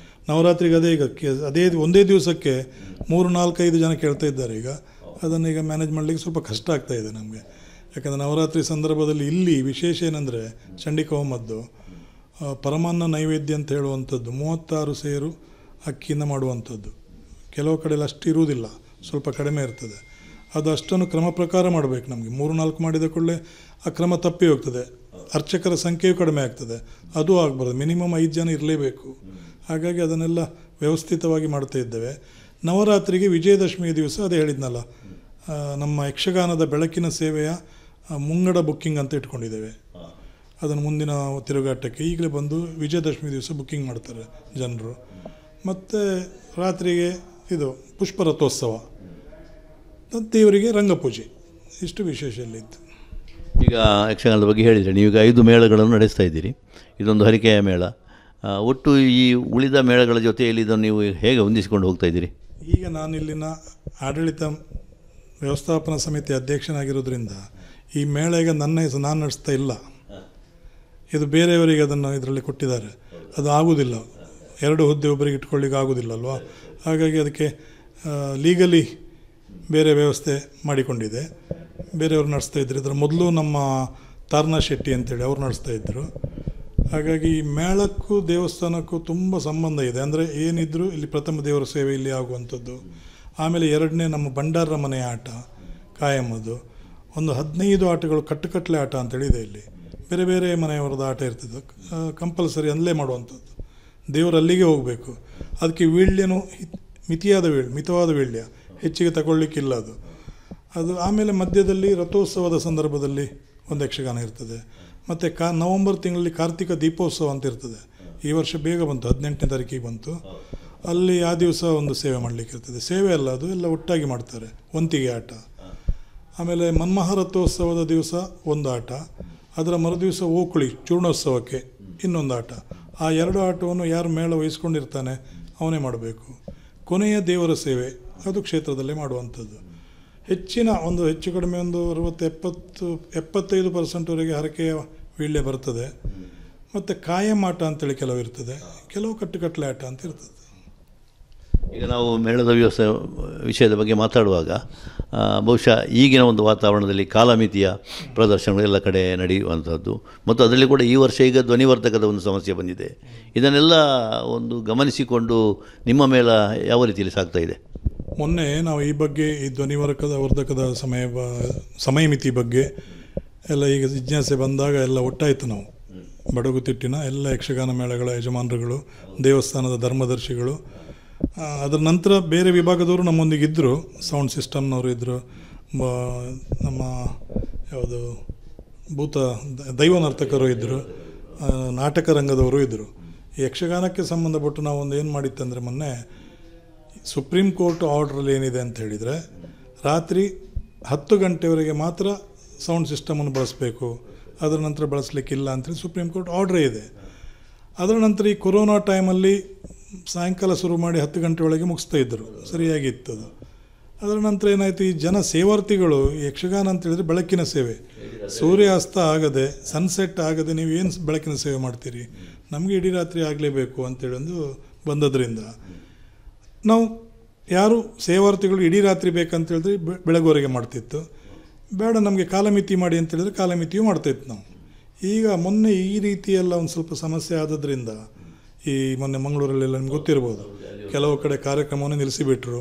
ನವರಾತ್ರಿಗೆ ಅದೇ ಒಂದೇ ದಿವಸಕ್ಕೆ 3-4-5 ಜನ ಕೇಳ್ತಾ ಇದ್ದಾರೆ. ಈಗ ಅದನ್ನು ಈಗ ಮ್ಯಾನೇಜ್ ಮಾಡಲಿಕ್ಕೆ ಸ್ವಲ್ಪ ಕಷ್ಟ ಆಗ್ತಾ ಇದೆ ನಮಗೆ. ಯಾಕಂದರೆ ನವರಾತ್ರಿ ಸಂದರ್ಭದಲ್ಲಿ ಇಲ್ಲಿ ವಿಶೇಷ ಏನಂದರೆ ಚಂಡಿಕಾ ಹೋಮದ್ದು ಪರಮಾನ್ನ ನೈವೇದ್ಯ ಅಂತ ಹೇಳುವಂಥದ್ದು 36 ಸೇರು ಅಕ್ಕಿಯಿಂದ ಮಾಡುವಂಥದ್ದು. ಕೆಲವು ಕಡೆಯಲ್ಲಿ ಅಷ್ಟು ಇರುವುದಿಲ್ಲ, ಸ್ವಲ್ಪ ಕಡಿಮೆ ಇರ್ತದೆ. ಅದು ಅಷ್ಟನ್ನು ಕ್ರಮ ಪ್ರಕಾರ ಮಾಡಬೇಕು. ನಮಗೆ 3-4 ಮಾಡಿದ ಕೂಡಲೇ ಆ ಕ್ರಮ ತಪ್ಪಿ ಹೋಗ್ತದೆ, ಅರ್ಚಕರ ಸಂಖ್ಯೆಯೂ ಕಡಿಮೆ ಆಗ್ತದೆ. ಅದು ಆಗಬಾರ್ದು, ಮಿನಿಮಮ್ 5 ಜನ ಇರಲೇಬೇಕು. ಹಾಗಾಗಿ ಅದನ್ನೆಲ್ಲ ವ್ಯವಸ್ಥಿತವಾಗಿ ಮಾಡ್ತಾ ಇದ್ದೇವೆ. ನವರಾತ್ರಿಗೆ ವಿಜಯದಶಮಿಯ ದಿವಸ ಅದೇ ಹೇಳಿದ್ನಲ್ಲ, ನಮ್ಮ ಯಕ್ಷಗಾನದ ಬೆಳಕಿನ ಸೇವೆಯ ಮುಂಗಡ ಬುಕ್ಕಿಂಗ್ ಅಂತ ಇಟ್ಕೊಂಡಿದ್ದೇವೆ. ಅದನ್ನು ಮುಂದಿನ ತಿರುಗಾಟಕ್ಕೆ ಈಗಲೇ ಬಂದು ವಿಜಯದಶಮಿ ದಿವಸ ಬುಕ್ಕಿಂಗ್ ಮಾಡ್ತಾರೆ ಜನರು. ಮತ್ತು ರಾತ್ರಿಗೆ ಇದು ಪುಷ್ಪರಥೋತ್ಸವ, ದೇವರಿಗೆ ರಂಗಪೂಜೆ, ಇಷ್ಟು ವಿಶೇಷ ಇಲ್ಲಿತ್ತು. ಈಗ ಯಕ್ಷಗಾನದ ಬಗ್ಗೆ ಹೇಳಿದರೆ, ನೀವೀಗ 5 ಮೇಳಗಳನ್ನು ನಡೆಸ್ತಾ ಇದ್ದೀರಿ. ಇದೊಂದು ಹರಿಕೆಯ ಮೇಳ. ಒಟ್ಟು ಈ ಉಳಿದ ಮೇಳಗಳ ಜೊತೆಯಲ್ಲಿ ಇದನ್ನು ನೀವು ಹೇಗೆ ಹೊಂದಿಸಿಕೊಂಡು ಹೋಗ್ತಾ ಇದ್ದೀರಿ? ಈಗ ನಾನು ಇಲ್ಲಿನ ಆಡಳಿತ ವ್ಯವಸ್ಥಾಪನಾ ಸಮಿತಿ ಅಧ್ಯಕ್ಷನಾಗಿರೋದ್ರಿಂದ ಈ ಮೇಳ ಈಗ ನನ್ನ ಹೆಸರು ನಾನು ನಡೆಸ್ತಾ ಇಲ್ಲ. ಇದು ಬೇರೆಯವರಿಗೆ ಅದನ್ನು ಇದರಲ್ಲಿ ಕೊಟ್ಟಿದ್ದಾರೆ. ಅದು ಆಗೋದಿಲ್ಲ, 2 ಹುದ್ದೆ ಒಬ್ಬರಿಗೆ ಇಟ್ಕೊಳ್ಳಿಕ್ಕೆ ಆಗೋದಿಲ್ಲ ಅಲ್ವಾ. ಹಾಗಾಗಿ ಅದಕ್ಕೆ ಲೀಗಲಿ ಬೇರೆ ವ್ಯವಸ್ಥೆ ಮಾಡಿಕೊಂಡಿದೆ, ಬೇರೆಯವರು ನಡೆಸ್ತಾ ಇದ್ರು. ಇದರ ಮೊದಲು ನಮ್ಮ ತಾರ್ನಾ ಶೆಟ್ಟಿ ಅಂತೇಳಿ ಅವ್ರು ನಡೆಸ್ತಾ ಇದ್ದರು. ಹಾಗಾಗಿ ಈ ಮೇಳಕ್ಕೂ ದೇವಸ್ಥಾನಕ್ಕೂ ತುಂಬ ಸಂಬಂಧ ಇದೆ. ಅಂದರೆ ಏನಿದ್ರು ಇಲ್ಲಿ ಪ್ರಥಮ ದೇವರ ಸೇವೆ ಇಲ್ಲಿ ಆಗುವಂಥದ್ದು. ಆಮೇಲೆ 2ನೇ ನಮ್ಮ ಭಂಡಾರ ಮನೆ ಆಟ ಕಾಯಮ್ಮದು, ಒಂದು 15 ಆಟಗಳು ಕಟ್ಟುಕಟ್ಟಲೆ ಆಟ ಅಂತೇಳಿದೆ. ಇಲ್ಲಿ ಬೇರೆ ಬೇರೆ ಮನೆಯವರದ್ದು ಆಟ ಇರ್ತದೆ, ಕಂಪಲ್ಸರಿ ಅಲ್ಲೇ ಮಾಡುವಂಥದ್ದು. ದೇವರು ಅಲ್ಲಿಗೆ ಹೋಗಬೇಕು. ಅದಕ್ಕೆ ವೀಳ್ಯನೂ ಮಿತವಾದ ವೀಳ್ಯ, ಹೆಚ್ಚಿಗೆ ತಗೊಳ್ಳಿಕ್ಕಿಲ್ಲ ಅದು. ಆಮೇಲೆ ಮಧ್ಯದಲ್ಲಿ ರಥೋತ್ಸವದ ಸಂದರ್ಭದಲ್ಲಿ ಒಂದು ಯಕ್ಷಗಾನ ಇರ್ತದೆ. ಮತ್ತು ನವಂಬರ್ ತಿಂಗಳಲ್ಲಿ ಕಾರ್ತಿಕ ದೀಪೋತ್ಸವ ಅಂತ ಇರ್ತದೆ. ಈ ವರ್ಷ ಬೇಗ ಬಂತು, 18ನೇ ತಾರೀಕಿಗೆ ಬಂತು. ಅಲ್ಲಿ ಆ ದಿವಸ ಒಂದು ಸೇವೆ ಮಾಡಲಿಕ್ಕೆ ಇರ್ತದೆ. ಸೇವೆ ಅಲ್ಲ, ಅದು ಎಲ್ಲ ಒಟ್ಟಾಗಿ ಮಾಡ್ತಾರೆ, ಒಂತಿಗೆ ಆಟ. ಆಮೇಲೆ ಮನ್ಮಹಾರಥೋತ್ಸವದ ದಿವಸ ಒಂದು ಆಟ, ಅದರ ಮರುದಿವಸ ಓಕುಳಿ ಚೂರ್ಣೋತ್ಸವಕ್ಕೆ ಇನ್ನೊಂದು ಆಟ. ಆ 2 ಆಟವನ್ನು ಯಾರು ಮೇಳ ವಹಿಸ್ಕೊಂಡಿರ್ತಾನೆ ಅವನೇ ಮಾಡಬೇಕು. ಕೊನೆಯ ದೇವರ ಸೇವೆ ಅದು ಕ್ಷೇತ್ರದಲ್ಲೇ ಮಾಡುವಂಥದ್ದು. ಹೆಚ್ಚು ಕಡಿಮೆ ಒಂದು 60-75% ಹರಕೆಯ ವೀಳ್ಯ ಬರ್ತದೆ. ಮತ್ತು ಕಾಯಂ ಆಟ ಅಂತೇಳಿ ಕೆಲವು ಇರ್ತದೆ, ಕೆಲವು ಕಟ್ಟುಕಟ್ಟಲೆ ಆಟ ಅಂತ ಇರ್ತದೆ. ಈಗ ನಾವು ಮೇಳದ ವಿಷಯದ ಬಗ್ಗೆ ಮಾತಾಡುವಾಗ ಬಹುಶಃ ಈಗಿನ ಒಂದು ವಾತಾವರಣದಲ್ಲಿ ಕಾಲಮಿತಿಯ ಪ್ರದರ್ಶನಗಳು ಎಲ್ಲ ಕಡೆ ನಡೆಯುವಂಥದ್ದು, ಮತ್ತು ಅದರಲ್ಲಿ ಕೂಡ ಈ ವರ್ಷ ಈಗ ಧ್ವನಿವರ್ಧಕದ ಒಂದು ಸಮಸ್ಯೆ ಬಂದಿದೆ. ಇದನ್ನೆಲ್ಲ ಒಂದು ಗಮನಿಸಿಕೊಂಡು ನಿಮ್ಮ ಮೇಳ ಯಾವ ರೀತಿಯಲ್ಲಿ ಸಾಗ್ತಾ ಇದೆ? ಮೊನ್ನೆ ನಾವು ಈ ಬಗ್ಗೆ, ಈ ಧ್ವನಿವರ್ಧಕದ ಸಮಯ ಮಿತಿ ಬಗ್ಗೆ ಎಲ್ಲ ಈಗ ಜಿಜ್ಞಾಸೆ ಬಂದಾಗ ಎಲ್ಲ ಒಟ್ಟಾಯಿತು. ನಾವು ಬಡಗುತಿಟ್ಟಿನ ಎಲ್ಲ ಯಕ್ಷಗಾನ ಮೇಳಗಳ ಯಜಮಾನರುಗಳು, ದೇವಸ್ಥಾನದ ಧರ್ಮದರ್ಶಿಗಳು, ಅದರ ನಂತರ ಬೇರೆ ವಿಭಾಗದವರು ನಮ್ಮೊಂದಿಗೆ ಇದ್ದರು, ಸೌಂಡ್ ಸಿಸ್ಟಮ್ನವರು ಇದ್ದರು, ನಮ್ಮ ಯಾವುದು ಭೂತ ದೈವ ನರ್ತಕರು ಇದ್ದರು, ನಾಟಕ ರಂಗದವರು ಇದ್ದರು. ಈ ಯಕ್ಷಗಾನಕ್ಕೆ ಸಂಬಂಧಪಟ್ಟು ನಾವು ಒಂದು ಏನು ಮಾಡಿತ್ತಂದರೆ ಮೊನ್ನೆ ಸುಪ್ರೀಂ ಕೋರ್ಟ್ ಆರ್ಡ್ರಲ್ಲಿ ಏನಿದೆ ಅಂತ ಹೇಳಿದರೆ ರಾತ್ರಿ 10 ಗಂಟೆವರೆಗೆ ಮಾತ್ರ ಸೌಂಡ್ ಸಿಸ್ಟಮನ್ನು ಬಳಸಬೇಕು, ಅದರ ನಂತರ ಬಳಸಲಿಕ್ಕಿಲ್ಲ ಅಂತೇಳಿ ಸುಪ್ರೀಂ ಕೋರ್ಟ್ ಆರ್ಡ್ರೇ ಇದೆ. ಅದರ ನಂತರ ಈ ಕೊರೋನಾ ಟೈಮಲ್ಲಿ ಸಾಯಂಕಾಲ ಶುರು ಮಾಡಿ 10 ಗಂಟೆ ಒಳಗೆ ಮುಗಿಸ್ತಾ ಇದ್ದರು, ಸರಿಯಾಗಿತ್ತದು. ಅದರ ನಂತರ ಏನಾಯಿತು, ಈ ಜನ ಸೇವಾರ್ಥಿಗಳು ಯಕ್ಷಗಾನ ಅಂತ ಹೇಳಿದರೆ ಬೆಳಕಿನ ಸೇವೆ, ಸೂರ್ಯಾಸ್ತ ಆಗದೆ ಸನ್ಸೆಟ್ ಆಗದೆ ನೀವು ಏನು ಬೆಳಕಿನ ಸೇವೆ ಮಾಡ್ತೀರಿ, ನಮಗೆ ಇಡೀ ರಾತ್ರಿ ಆಗಲೇಬೇಕು ಅಂತೇಳಿ ಒಂದು ಬಂದದ್ರಿಂದ ನಾವು ಯಾರು ಸೇವಾರ್ಥಿಗಳು ಇಡೀ ರಾತ್ರಿ ಬೇಕಂತ ಹೇಳಿದ್ರೆ ಬೆಳಗುವರೆಗೆ ಮಾಡ್ತಿತ್ತು. ಬೇಡ ನಮಗೆ ಕಾಲಮಿತಿ ಮಾಡಿ ಅಂತೇಳಿದ್ರೆ ಕಾಲಮಿತಿಯೂ ಮಾಡ್ತಾಯಿತ್ತು ನಾವು. ಈಗ ಮೊನ್ನೆ ಈ ರೀತಿಯೆಲ್ಲ ಒಂದು ಸ್ವಲ್ಪ ಸಮಸ್ಯೆ ಆದದ್ರಿಂದ ಈ ಮೊನ್ನೆ ಮಂಗಳೂರಲ್ಲೆಲ್ಲ ನಿಮ್ಗೆ ಗೊತ್ತಿರ್ಬೋದು, ಕೆಲವು ಕಡೆ ಕಾರ್ಯಕ್ರಮವನ್ನು ನಿಲ್ಲಿಸಿಬಿಟ್ರು,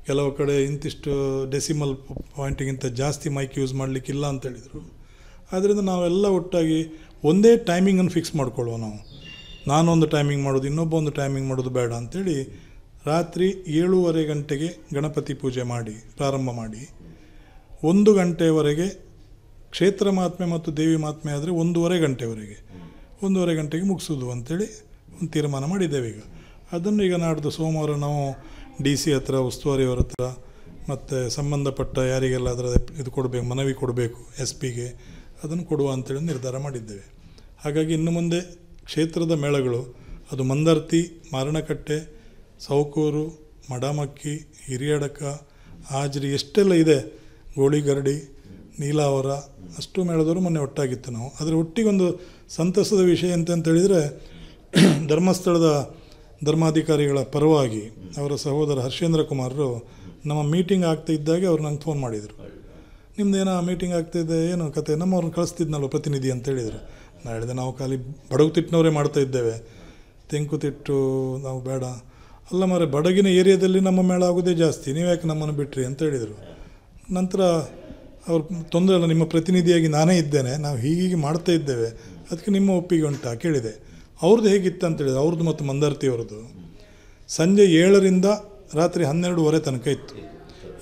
ಕೆಲವು ಕಡೆ ಇಂತಿಷ್ಟು ಡೆಸಿಮಲ್ ಪಾಯಿಂಟಿಗಿಂತ ಜಾಸ್ತಿ ಮೈಕ್ ಯೂಸ್ ಮಾಡಲಿಕ್ಕಿಲ್ಲ ಅಂತ ಹೇಳಿದರು. ಆದ್ದರಿಂದ ನಾವೆಲ್ಲ ಒಟ್ಟಾಗಿ ಒಂದೇ ಟೈಮಿಂಗನ್ನು ಫಿಕ್ಸ್ ಮಾಡ್ಕೊಳ್ಳುವ. ನಾನೊಂದು ಟೈಮಿಂಗ್ ಮಾಡೋದು, ಇನ್ನೊಬ್ಬ ಒಂದು ಟೈಮಿಂಗ್ ಮಾಡೋದು ಬೇಡ ಅಂಥೇಳಿ ರಾತ್ರಿ 7:30 ಗಂಟೆಗೆ ಗಣಪತಿ ಪೂಜೆ ಮಾಡಿ ಪ್ರಾರಂಭ ಮಾಡಿ 1 ಗಂಟೆವರೆಗೆ ಕ್ಷೇತ್ರ ಮಹಾತ್ಮೆ ಮತ್ತು ದೇವಿ ಮಹಾತ್ಮೆ ಆದರೆ 1:30 ಗಂಟೆವರೆಗೆ 1:30 ಗಂಟೆಗೆ ಮುಗಿಸೋದು ಅಂಥೇಳಿ ಒಂದು ತೀರ್ಮಾನ ಮಾಡಿದ್ದೇವೆ. ಈಗ ಅದನ್ನು ಈಗ ನಾಡ್ದು ಸೋಮವಾರ ನಾವು DC ಹತ್ರ, ಉಸ್ತುವಾರಿಯವರ ಹತ್ರ ಮತ್ತು ಸಂಬಂಧಪಟ್ಟ ಯಾರಿಗೆಲ್ಲ ಅದರ ಇದು ಕೊಡಬೇಕು, ಮನವಿ ಕೊಡಬೇಕು SPಗೆ, ಅದನ್ನು ಕೊಡುವ ಅಂತೇಳಿ ನಿರ್ಧಾರ ಮಾಡಿದ್ದೇವೆ. ಹಾಗಾಗಿ ಇನ್ನು ಮುಂದೆ ಕ್ಷೇತ್ರದ ಮೇಳಗಳು ಅದು ಮಂದರ್ತಿ, ಮಾರಣಕಟ್ಟೆ, ಸೌಕೂರು, ಮಡಮಕ್ಕಿ, ಹಿರಿಯಡಕ, ಹಾಜ್ರಿ ಎಷ್ಟೆಲ್ಲ ಇದೆ, ಗೋಳಿಗರಡಿ, ನೀಲಾವರ, ಅಷ್ಟು ಮೇಳದವರು ಮೊನ್ನೆ ಒಟ್ಟಾಗಿತ್ತು ನಾವು. ಅದರ ಒಟ್ಟಿಗೊಂದು ಸಂತಸದ ವಿಷಯ ಅಂತ ಹೇಳಿದರೆ ಧರ್ಮಸ್ಥಳದ ಧರ್ಮಾಧಿಕಾರಿಗಳ ಪರವಾಗಿ ಅವರ ಸಹೋದರ ಹರ್ಷೇಂದ್ರ ಕುಮಾರರು ನಮ್ಮ ಮೀಟಿಂಗ್ ಆಗ್ತಾ ಇದ್ದಾಗೆ ಅವ್ರು ನಂಗೆ ಫೋನ್ ಮಾಡಿದರು. ನಿಮ್ಮದೇನೋ ಮೀಟಿಂಗ್ ಆಗ್ತಾಯಿದೆ, ಏನು ಕತೆ, ನಮ್ಮವ್ರನ್ನ ಕಳಿಸ್ತಿದ್ನಲ್ವ ಪ್ರತಿನಿಧಿ ಅಂತ ಹೇಳಿದರು. ನಾನು ಹೇಳಿದೆ ನಾವು ಖಾಲಿ ಬಡಗುತಿಟ್ಟಿನವರೇ ಮಾಡ್ತಾ ಇದ್ದೇವೆ, ತೆಂಕುತಿಟ್ಟು ನಾವು ಬೇಡ. ಅಲ್ಲ ಮಾರೆ, ಬಡಗಿನ ಏರಿಯಾದಲ್ಲಿ ನಮ್ಮ ಮೇಳ ಆಗೋದೇ ಜಾಸ್ತಿ, ನೀವ್ಯಾಕೆ ನಮ್ಮನ್ನು ಬಿಟ್ರಿ ಅಂತ ಹೇಳಿದರು. ನಂತರ ಅವ್ರು ತೊಂದರೆ ಇಲ್ಲ, ನಿಮ್ಮ ಪ್ರತಿನಿಧಿಯಾಗಿ ನಾನೇ ಇದ್ದೇನೆ, ನಾವು ಹೀಗೆ ಮಾಡ್ತಾ ಇದ್ದೇವೆ, ಅದಕ್ಕೆ ನಿಮ್ಮ ಒಪ್ಪಿಗೆ ಉಂಟಾ ಕೇಳಿದೆ. ಅವ್ರದ್ದು ಹೇಗಿತ್ತು ಅಂತೇಳಿದೆ, ಅವ್ರದ್ದು ಮತ್ತು ಮಂದರ್ತಿಯವ್ರದ್ದು ಸಂಜೆ 7ರಿಂದ ರಾತ್ರಿ 12:30 ತನಕ ಇತ್ತು.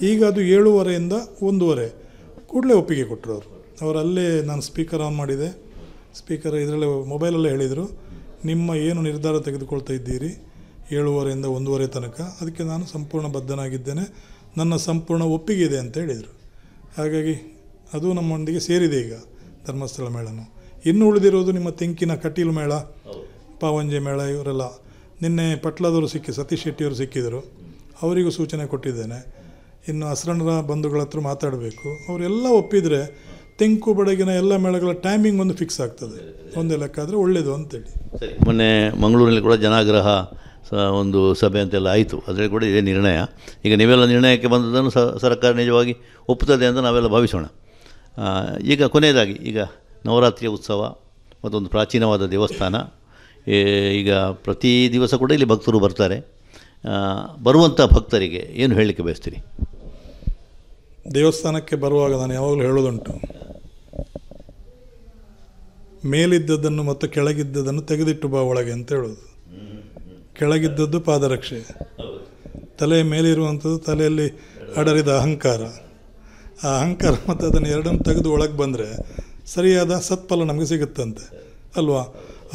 ಈಗ ಅದು 7:30ಯಿಂದ 1:30 ಕೂಡಲೇ ಒಪ್ಪಿಗೆ ಕೊಟ್ಟರು ಅವರು. ಅವರಲ್ಲೇ ನಾನು ಸ್ಪೀಕರ್ ಆನ್ ಮಾಡಿದೆ, ಸ್ಪೀಕರ್ ಇದರಲ್ಲೇ ಮೊಬೈಲಲ್ಲೇ ಹೇಳಿದರು, ನಿಮ್ಮ ಏನು ನಿರ್ಧಾರ ತೆಗೆದುಕೊಳ್ತಾ ಇದ್ದೀರಿ 7:30ರಿಂದ 1:30 ತನಕ, ಅದಕ್ಕೆ ನಾನು ಸಂಪೂರ್ಣ ಬದ್ಧನಾಗಿದ್ದೇನೆ, ನನ್ನ ಸಂಪೂರ್ಣ ಒಪ್ಪಿಗೆ ಇದೆ ಅಂತ ಹೇಳಿದರು. ಹಾಗಾಗಿ ಅದು ನಮ್ಮೊಂದಿಗೆ ಸೇರಿದೆ ಈಗ ಧರ್ಮಸ್ಥಳ ಮೇಳನು. ಇನ್ನು ಉಳಿದಿರೋದು ನಿಮ್ಮ ತೆಂಕಿನ ಕಟೀಲು ಮೇಳ, ಪಾವಂಜೆ ಮೇಳ, ಇವರೆಲ್ಲ ನಿನ್ನೆ ಪಟ್ಲದವರು ಸತೀಶ್ ಶೆಟ್ಟಿಯವರು ಸಿಕ್ಕಿದರು, ಅವರಿಗೂ ಸೂಚನೆ ಕೊಟ್ಟಿದ್ದೇನೆ. ಇನ್ನು ಹಸ್ರಣರ ಬಂಧುಗಳ ಹತ್ರ ಮಾತಾಡಬೇಕು, ಅವರೆಲ್ಲ ಒಪ್ಪಿದರೆ ತೆಂಕು ಬಡಗಿನ ಎಲ್ಲ ಮೇಳಗಳ ಟೈಮಿಂಗ್ ಒಂದು ಫಿಕ್ಸ್ ಆಗ್ತದೆ, ಒಂದೇ ಲೆಕ್ಕ ಆದರೆ ಒಳ್ಳೆಯದು ಅಂತೇಳಿ. ಸರಿ, ಮೊನ್ನೆ ಮಂಗಳೂರಿನಲ್ಲಿ ಕೂಡ ಜನಾಗ್ರಹ ಒಂದು ಸಭೆ ಅಂತೆಲ್ಲ ಆಯಿತು, ಅದರಲ್ಲಿ ಕೂಡ ಇದೇ ನಿರ್ಣಯ. ಈಗ ನೀವೆಲ್ಲ ನಿರ್ಣಯಕ್ಕೆ ಬಂದದನ್ನು ಸರ್ಕಾರ ನಿಜವಾಗಿ ಒಪ್ಪುತ್ತದೆ ಅಂತ ನಾವೆಲ್ಲ ಭಾವಿಸೋಣ. ಈಗ ಕೊನೆಯದಾಗಿ, ಈಗ ನವರಾತ್ರಿಯ ಉತ್ಸವ ಮತ್ತೊಂದು ಪ್ರಾಚೀನವಾದ ದೇವಸ್ಥಾನ, ಈಗ ಪ್ರತಿ ದಿವಸ ಕೂಡ ಇಲ್ಲಿ ಭಕ್ತರು ಬರ್ತಾರೆ. ಬರುವಂಥ ಭಕ್ತರಿಗೆ ಏನು ಹೇಳಲಿಕ್ಕೆ ಬಯಸ್ತೀರಿ? ದೇವಸ್ಥಾನಕ್ಕೆ ಬರುವಾಗ ನಾನು ಯಾವಾಗಲೂ ಹೇಳೋದುಂಟು, ಮೇಲಿದ್ದದನ್ನು ಮತ್ತು ಕೆಳಗಿದ್ದದನ್ನು ತೆಗೆದಿಟ್ಟು ಬಾ ಒಳಗೆ ಅಂತ ಹೇಳೋದು. ಕೆಳಗಿದ್ದದ್ದು ಪಾದರಕ್ಷೆ, ತಲೆಯ ಮೇಲಿರುವಂಥದ್ದು ತಲೆಯಲ್ಲಿ ಅಡರಿದ ಅಹಂಕಾರ. ಆ ಅಹಂಕಾರ ಮತ್ತು ಅದನ್ನು ಎರಡನ್ನು ತೆಗೆದು ಒಳಗೆ ಬಂದರೆ ಸರಿಯಾದ ಸತ್ಫಲ ನಮಗೆ ಸಿಗುತ್ತಂತೆ ಅಲ್ವಾ.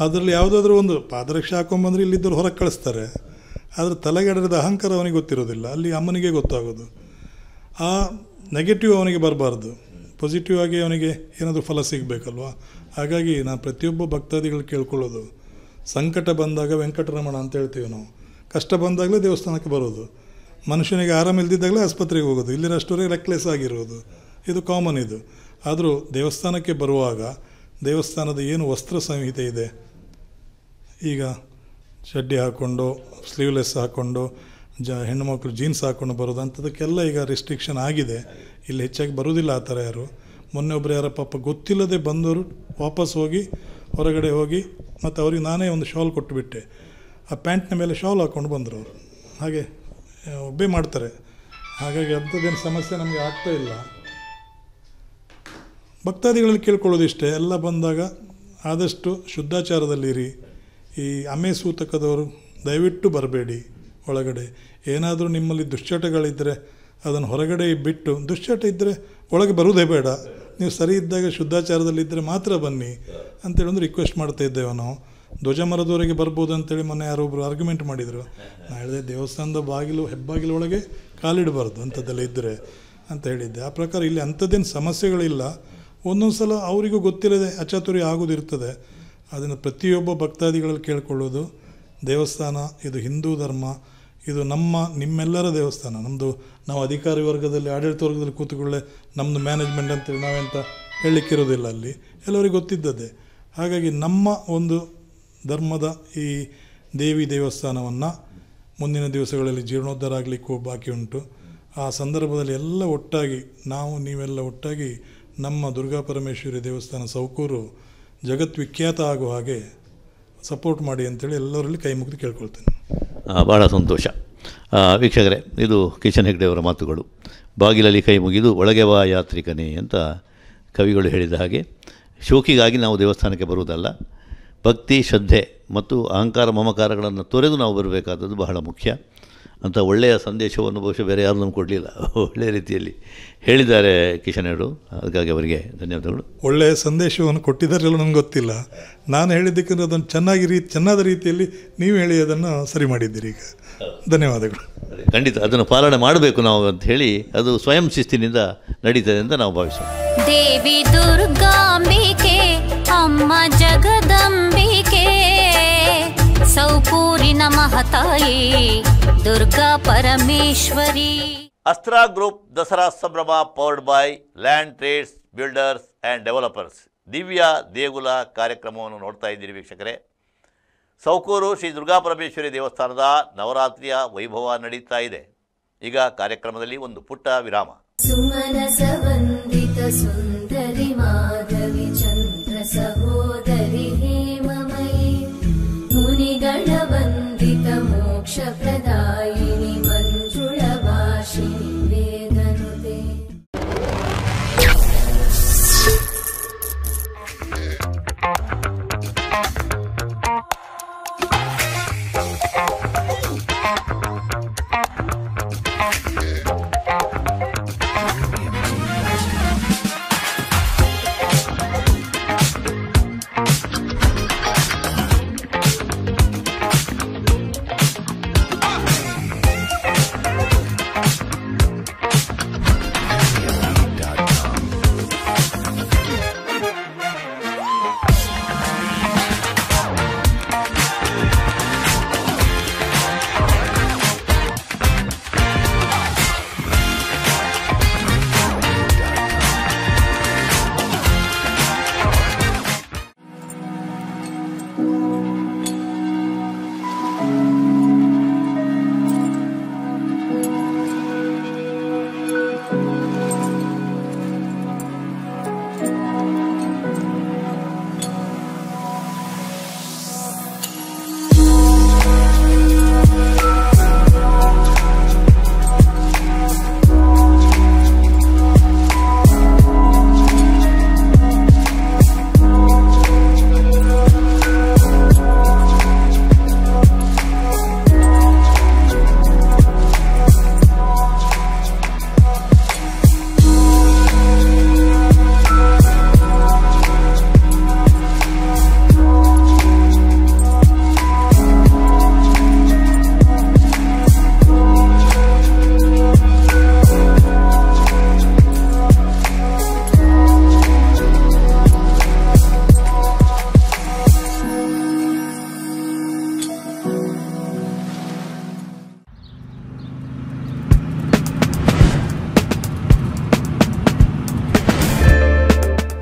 ಅದರಲ್ಲಿ ಯಾವುದಾದ್ರೂ ಒಂದು ಪಾದರಕ್ಷೆ ಹಾಕೊಂಡ್ಬಂದರೆ ಇಲ್ಲಿದ್ದವ್ರು ಹೊರಗೆ ಕಳಿಸ್ತಾರೆ, ಆದರೆ ತಲೆಗಡರಿದ ಅಹಂಕಾರ ಅವನಿಗೆ ಗೊತ್ತಿರೋದಿಲ್ಲ, ಅಲ್ಲಿ ಅಮ್ಮನಿಗೆ ಗೊತ್ತಾಗೋದು. ಆ ನೆಗೆಟಿವ್ ಅವನಿಗೆ ಬರಬಾರ್ದು, ಪಾಸಿಟಿವ್ ಆಗಿ ಅವನಿಗೆ ಏನಾದರೂ ಫಲ ಸಿಗಬೇಕಲ್ವ. ಹಾಗಾಗಿ ನಾನು ಪ್ರತಿಯೊಬ್ಬ ಭಕ್ತಾದಿಗಳು ಕೇಳ್ಕೊಳ್ಳೋದು, ಸಂಕಟ ಬಂದಾಗ ವೆಂಕಟರಮಣ ಅಂತ ಹೇಳ್ತೀವಿ ನಾವು, ಕಷ್ಟ ಬಂದಾಗಲೇ ದೇವಸ್ಥಾನಕ್ಕೆ ಬರೋದು, ಮನುಷ್ಯನಿಗೆ ಆರಾಮಿಲ್ದಿದ್ದಾಗಲೇ ಆಸ್ಪತ್ರೆಗೆ ಹೋಗೋದು, ಇಲ್ಲಿರಷ್ಟವರೆಗೆ ರೆಕ್ಲೆಸ್ ಆಗಿರೋದು, ಇದು ಕಾಮನ್ ಇದು. ಆದರೂ ದೇವಸ್ಥಾನಕ್ಕೆ ಬರುವಾಗ ದೇವಸ್ಥಾನದ ಏನು ವಸ್ತ್ರ ಸಂಹಿತೆ ಇದೆ, ಈಗ ಚಡ್ಡಿ ಹಾಕ್ಕೊಂಡು ಸ್ಲೀವ್ಲೆಸ್ ಹಾಕ್ಕೊಂಡು ಹೆಣ್ಣುಮಕ್ಕಳು ಜೀನ್ಸ್ ಹಾಕ್ಕೊಂಡು ಬರೋದು ಅಂಥದಕ್ಕೆಲ್ಲ ಈಗ ರಿಸ್ಟ್ರಿಕ್ಷನ್ ಆಗಿದೆ. ಇಲ್ಲಿ ಹೆಚ್ಚಾಗಿ ಬರೋದಿಲ್ಲ ಆ ಥರ ಯಾರು. ಮೊನ್ನೆ ಒಬ್ಬರು ಯಾರ ಪಾಪ ಗೊತ್ತಿಲ್ಲದೆ ಬಂದವರು ವಾಪಸ್ ಹೋಗಿ ಹೊರಗಡೆ ಹೋಗಿ ಮತ್ತು ಅವ್ರಿಗೆ ನಾನೇ ಒಂದು ಶಾಲ್ ಕೊಟ್ಟುಬಿಟ್ಟೆ, ಆ ಪ್ಯಾಂಟ್ನ ಮೇಲೆ ಶಾಲ್ ಹಾಕ್ಕೊಂಡು ಬಂದರು ಅವರು. ಹಾಗೆ ಒಬ್ಬೇ ಮಾಡ್ತಾರೆ. ಹಾಗಾಗಿ ಅಂಥದ್ದೇನು ಸಮಸ್ಯೆ ನಮಗೆ ಆಗ್ತಾ ಇಲ್ಲ. ಭಕ್ತಾದಿಗಳಲ್ಲಿ ಕೇಳ್ಕೊಳ್ಳೋದು ಇಷ್ಟೇ, ಎಲ್ಲ ಬಂದಾಗ ಆದಷ್ಟು ಶುದ್ಧಾಚಾರದಲ್ಲಿರಿ. ಈ ಅಮೆ ಸೂತಕದವರು ದಯವಿಟ್ಟು ಬರಬೇಡಿ ಒಳಗಡೆ. ಏನಾದರೂ ನಿಮ್ಮಲ್ಲಿ ದುಶ್ಚಟಗಳಿದ್ದರೆ ಅದನ್ನು ಹೊರಗಡೆ ಬಿಟ್ಟು ದುಶ್ಚಟ ಇದ್ದರೆ ಒಳಗೆ ಬರುವುದೇ ಬೇಡ, ನೀವು ಸರಿ ಇದ್ದಾಗ ಶುದ್ಧಾಚಾರದಲ್ಲಿದ್ದರೆ ಮಾತ್ರ ಬನ್ನಿ ಅಂತೇಳಿ ಒಂದು ರಿಕ್ವೆಸ್ಟ್ ಮಾಡ್ತಾ ಇದ್ದೇವೆ ನಾವು. ಧ್ವಜ ಮರದವರೆಗೆ ಬರ್ಬೋದು ಅಂತೇಳಿ ಮೊನ್ನೆ ಯಾರೊಬ್ಬರು ಆರ್ಗ್ಯುಮೆಂಟ್ ಮಾಡಿದರು. ನಾನು ಹೇಳಿದೆ ದೇವಸ್ಥಾನದ ಹೆಬ್ಬಾಗಿಲು ಒಳಗೆ ಕಾಲಿಡಬಾರ್ದು ಅಂಥದ್ದೆಲ್ಲ ಇದ್ದರೆ ಅಂತ ಹೇಳಿದ್ದೆ. ಆ ಪ್ರಕಾರ ಇಲ್ಲಿ ಅಂಥದ್ದೇನು ಸಮಸ್ಯೆಗಳಿಲ್ಲ. ಒಂದೊಂದು ಸಲ ಅವರಿಗೂ ಗೊತ್ತಿಲ್ಲದೆ ಅಚಾತುರ್ಯ ಆಗೋದಿರ್ತದೆ. ಅದನ್ನು ಪ್ರತಿಯೊಬ್ಬ ಭಕ್ತಾದಿಗಳಲ್ಲಿ ಕೇಳ್ಕೊಳ್ಳೋದು, ದೇವಸ್ಥಾನ ಇದು ಹಿಂದೂ ಧರ್ಮ, ಇದು ನಿಮ್ಮೆಲ್ಲರ ದೇವಸ್ಥಾನ. ನಾವು ಅಧಿಕಾರಿ ವರ್ಗದಲ್ಲಿ ಆಡಳಿತ ವರ್ಗದಲ್ಲಿ ಕೂತುಕೊಳ್ಳೆ ನಮ್ಮದು ಮ್ಯಾನೇಜ್ಮೆಂಟ್ ಅಂತೇಳಿ ನಾವೆಂತ ಹೇಳಲಿಕ್ಕಿರೋದಿಲ್ಲ. ಅಲ್ಲಿ ಎಲ್ಲರಿಗೂ ಗೊತ್ತಿದ್ದದ್ದೇ. ಹಾಗಾಗಿ ನಮ್ಮ ಒಂದು ಧರ್ಮದ ಈ ದೇವಿ ದೇವಸ್ಥಾನವನ್ನು ಮುಂದಿನ ದಿವಸಗಳಲ್ಲಿ ಜೀರ್ಣೋದ್ಧಾರ ಆಗಲಿಕ್ಕೂ ಬಾಕಿ ಉಂಟು. ಆ ಸಂದರ್ಭದಲ್ಲಿ ಎಲ್ಲ ಒಟ್ಟಾಗಿ ನೀವೆಲ್ಲ ಒಟ್ಟಾಗಿ ನಮ್ಮ ದುರ್ಗಾ ಪರಮೇಶ್ವರಿ ದೇವಸ್ಥಾನ ಸೌಕೂರು ಜಗದ್ವಿಖ್ಯಾತ ಆಗುವ ಹಾಗೆ ಸಪೋರ್ಟ್ ಮಾಡಿ ಅಂತೇಳಿ ಎಲ್ಲರಲ್ಲಿ ಕೈ ಮುಗಿದು ಕೇಳ್ಕೊಳ್ತೇನೆ. ಭಾಳ ಸಂತೋಷ. ವೀಕ್ಷಕರೇ, ಇದು ಕಿಶನ್ ಹೆಗ್ಡೆ ಅವರ ಮಾತುಗಳು. ಬಾಗಿಲಲ್ಲಿ ಕೈ ಮುಗಿದು ಒಳಗೆ ಬಾ ಯಾತ್ರಿಕನೇ ಅಂತ ಕವಿಗಳು ಹೇಳಿದ ಹಾಗೆ ಶೋಕಿಗಾಗಿ ನಾವು ದೇವಸ್ಥಾನಕ್ಕೆ ಬರುವುದಲ್ಲ, ಭಕ್ತಿ ಶ್ರದ್ಧೆ ಮತ್ತು ಅಹಂಕಾರ ಮಮಕಾರಗಳನ್ನು ತೊರೆದು ನಾವು ಬರಬೇಕಾದದ್ದು ಬಹಳ ಮುಖ್ಯ ಅಂತ ಒಳ್ಳೆಯ ಸಂದೇಶವನ್ನು ಬಹುಶಃ ಬೇರೆ ಯಾರು ನಮ್ಗೆ ಕೊಡಲಿಲ್ಲ. ಒಳ್ಳೆಯ ರೀತಿಯಲ್ಲಿ ಹೇಳಿದ್ದಾರೆ ಕಿಶನ್ ಹೆಗ್ಡೆ, ಅದಕ್ಕಾಗಿ ಅವರಿಗೆ ಧನ್ಯವಾದಗಳು. ಒಳ್ಳೆಯ ಸಂದೇಶವನ್ನು ಕೊಟ್ಟಿದ್ದಾರೆಲ್ಲ ನನಗೆ ಗೊತ್ತಿಲ್ಲ. ನಾನು ಹೇಳಿದ್ದಕ್ಕೆ ಅದನ್ನು ಚೆನ್ನಾದ ರೀತಿಯಲ್ಲಿ ನೀವು ಹೇಳಿ ಅದನ್ನು ಸರಿ ಮಾಡಿದ್ದೀರಿ. ಈಗ ಧನ್ಯವಾದಗಳು. ಖಂಡಿತ ಅದನ್ನು ಪಾಲನೆ ಮಾಡಬೇಕು ನಾವು ಅಂತ ಹೇಳಿ ಅದು ಸ್ವಯಂ ಶಿಸ್ತಿನಿಂದ ನಡೀತದೆ ಅಂತ ನಾವು ಭಾವಿಸೋಣ. ದೇವಿ ದುರ್ಗಾಂಬಿಕೆ ಅಮ್ಮ ಜಗದಂಬಿಕೆ ಸೌಕೂರಿನ ಮಹತಾಯಿ ದುರ್ಗಾ ಪರಮೇಶ್ವರಿ. ಅಸ್ತ್ರಾ ಗ್ರೂಪ್ ದಸರಾ ಸಂಭ್ರಮ powered by Land Trades builders and developers ದಿವ್ಯ ದೇಗುಲ ಕಾರ್ಯಕ್ರಮವನ್ನು ನೋಡ್ತಾ ಇದ್ದೀರಿ ವೀಕ್ಷಕರೇ. ಸೌಕೂರು ಶ್ರೀ ದುರ್ಗಾ ಪರಮೇಶ್ವರಿ ದೇವಸ್ಥಾನದ ನವರಾತ್ರಿಯ ವೈಭವ ನಡೀತಾ ಇದೆ. ಈಗ ಕಾರ್ಯಕ್ರಮದಲ್ಲಿ ಒಂದು ಪುಟ್ಟ ವಿರಾಮ. ಸುಮನಸ ವಂದಿತ ಸುಂದರಿ ಮಾಧವಿ ಚಂದ್ರ ಸಹೋದರಿ ಹೇಮಮಯಿ ಮುನಿಗಣ ವಂದಿತ ಮೋಕ್ಷ ಪ್ರದಾಯಿನಿ ಮಂಜುಳ Bhashini ವೇದನುತೆ.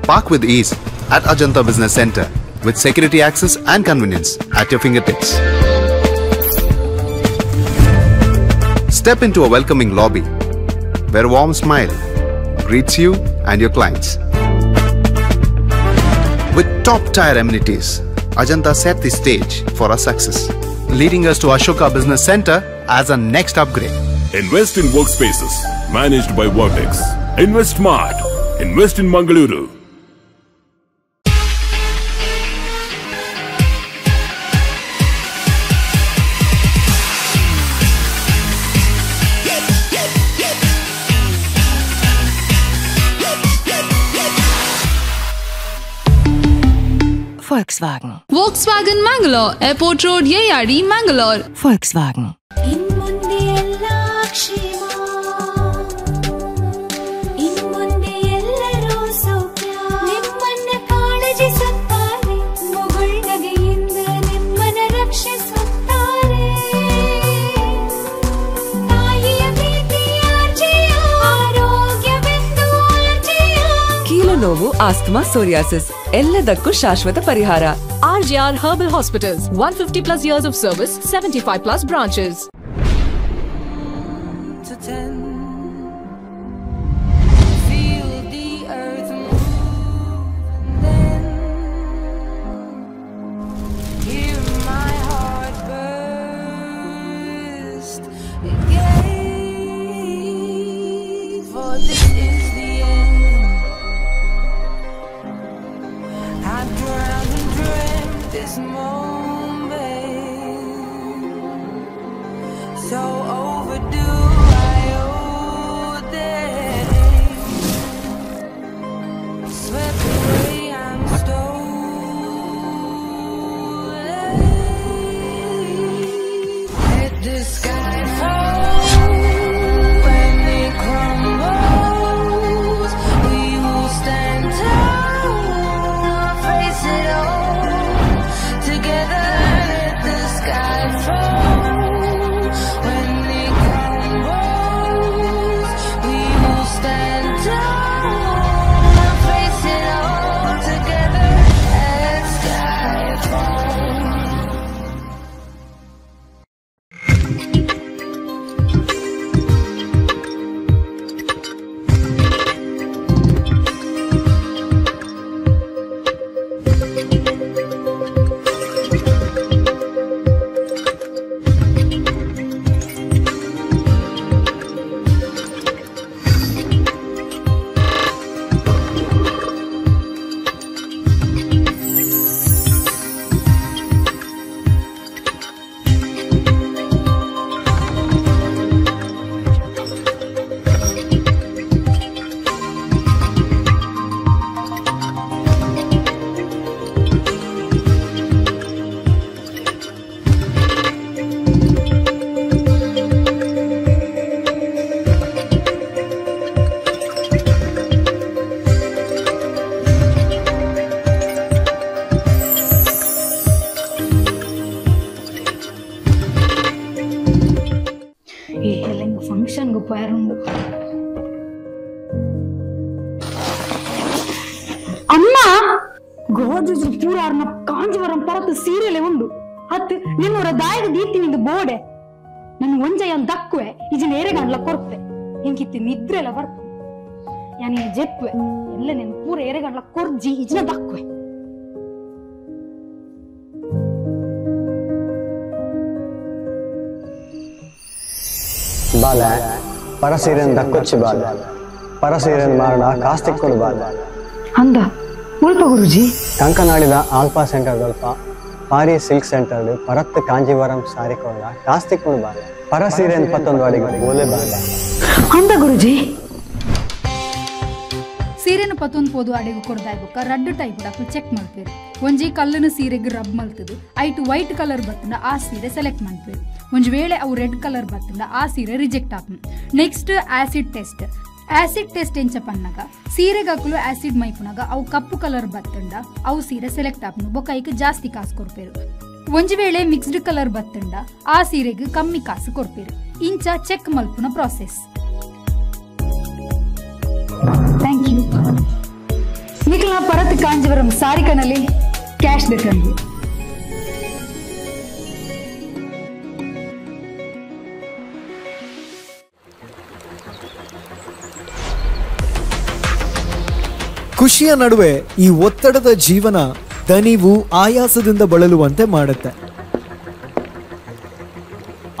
Park with ease at Ajanta Business Center with security access and convenience at your fingertips. Step into a welcoming lobby where a warm smile greets you and your clients. With top-tier amenities, Ajanta set the stage for our success, leading us to Ashoka Business Center as a next upgrade. Invest in workspaces managed by Vertex. Invest smart. Invest in Mangaluru. Volkswagen. Volkswagen Mangalore, Airport Road, Yeyadi, Mangalore. Volkswagen. ನೋವು, asthma, psoriasis ಎಲ್ಲದಕ್ಕೂ ಶಾಶ್ವತ ಪರಿಹಾರ. RJR Herbal Hospitals, 150+ years of service, 75+ branches. ಅಮ್ಮ ಗೋಜು ಪೂರಾರ್ನ ಕಾಂಜೀವರಂ ಪರತ್ತು ಸೀರೆಲೆ ಉಂಡು ಹತ್ತು ನಿನ್ನೂರ ದಾಯದ ದೀಪ್ತಿನಿಂದ ಬೋಡೆ ನನ್ ಒಂಜಯನ್ ದಕ್ಕುವೆ ಇಜಿನ ಏರೆಗಂಡ್ಲ ಕೊರ್ಪೆ ಎಂಕಿತ್ತು ನಿದ್ರೆಲ್ಲ ಬರ್ತು ಯಾನಿ ಜೆಪ್ಪೆ ಎಲ್ಲ ನೆನ್ ಪೂರ ಏರೆಗಂಡ್ಲ ಕೊರ್ಜಿ ಇಜಿನ ದಕ್ಕುವೆ ಬಾಲ ಪರಸೀರೆನ್ ದಕ್ಕೊಚ್ಚಿ ಬಾಲ ಪರಸೀರೆನ್ ಮಾರಣ ಕಾಸ್ತಿಕ್ಕೊಡು ಬಾಲ ಅಂದ ಉಲ್ಪ ಗುರುಜಿ ಕಂಕನಾಡಿದ ಆಲ್ಫಾ ಸೆಂಟರ್ ದಲ್ಪ ಪಾರಿ ಸಿಲ್ಕ್ ಸೆಂಟರ್ ಪರತ್ ಕಾಂಜೀವರಂ ಸಾರಿಕೊಂಡ ಕಾಸ್ತಿಕ್ಕೊಡು ಬಾಲ ಪರಸೀರೆನ್ ಪತ್ತೊಂದು ಅಡಿಗೆ ಬೋಲೆ ಬಾಲ ಅಂದ ಗುರುಜಿ ಸೀರೆನ ಪತ್ತೊಂದು ಪೋದು ಅಡೆಗು ಕೊಡ್ದಾಯ್ಬುಕ್ಕ ರಡ್ಡು ಟೈಪ್ ಡಾಕ್ಟರ್ ಚೆಕ್ ಮಾಡ್ತೀರಿ ಒಂಜಿ ಕಲ್ಲನ ಸೀರೆಗೆ ರಬ್ ಮಲ್ತದು ಐಟು ವೈಟ್ ಕಲರ್ ಬತ್ತಂಡ ಆ ಸೀರೆ ಸೆಲೆಕ್ಟ್ ಮಾಡ್ತೀರಿ ಒಂಜ್ ವೇಳೆ ಅವು ರೆಡ್ ಕಲರ್ ಬತ್ತಂಡ ಆ ಸೀರೆ reject open next acid test ಎಂಚ ಪನ್ನಾಗ ಸೀರೆಗಾಕಲು ಆಸಿಡ್ ಮೈಪುನಾಗ ಅವು ಕಪ್ಪು ಕಲರ್ ಬತ್ತಂಡ ಅವು ಸೀರೆ ಸೆಲೆಕ್ಟ್ ಆಪನು ಬೊಕೈಕ್ ಜಾಸ್ತಿ ಕಾಸು ಕೊಡ್ಪೇರು ಒಂಜಿ ವೇಳೆ ಮಿಕ್ಸ್ಡ್ ಕಲರ್ ಬತ್ತಂಡ ಆ ಸೀರೆಗೆ ಕಮ್ಮಿ ಕಾಸು ಕೊಡ್ಪೇರು ಇಂಚ ಚೆಕ್ ಮಲ್ಪುನ ಪ್ರಾಸೆಸ್. Thank you. ನಿಖಿಲ ಪರತ್ ಕಾಂಜೀವರಂ ಸಾರಿಕನಲ್ಲಿ ಕ್ಯಾಶ್ ಬೇಕಂದು ಖುಷಿಯ ನಡುವೆ ಈ ಒತ್ತಡದ ಜೀವನ ದಣಿವು ಆಯಾಸದಿಂದ ಬಳಲುವಂತೆ ಮಾಡುತ್ತೆ.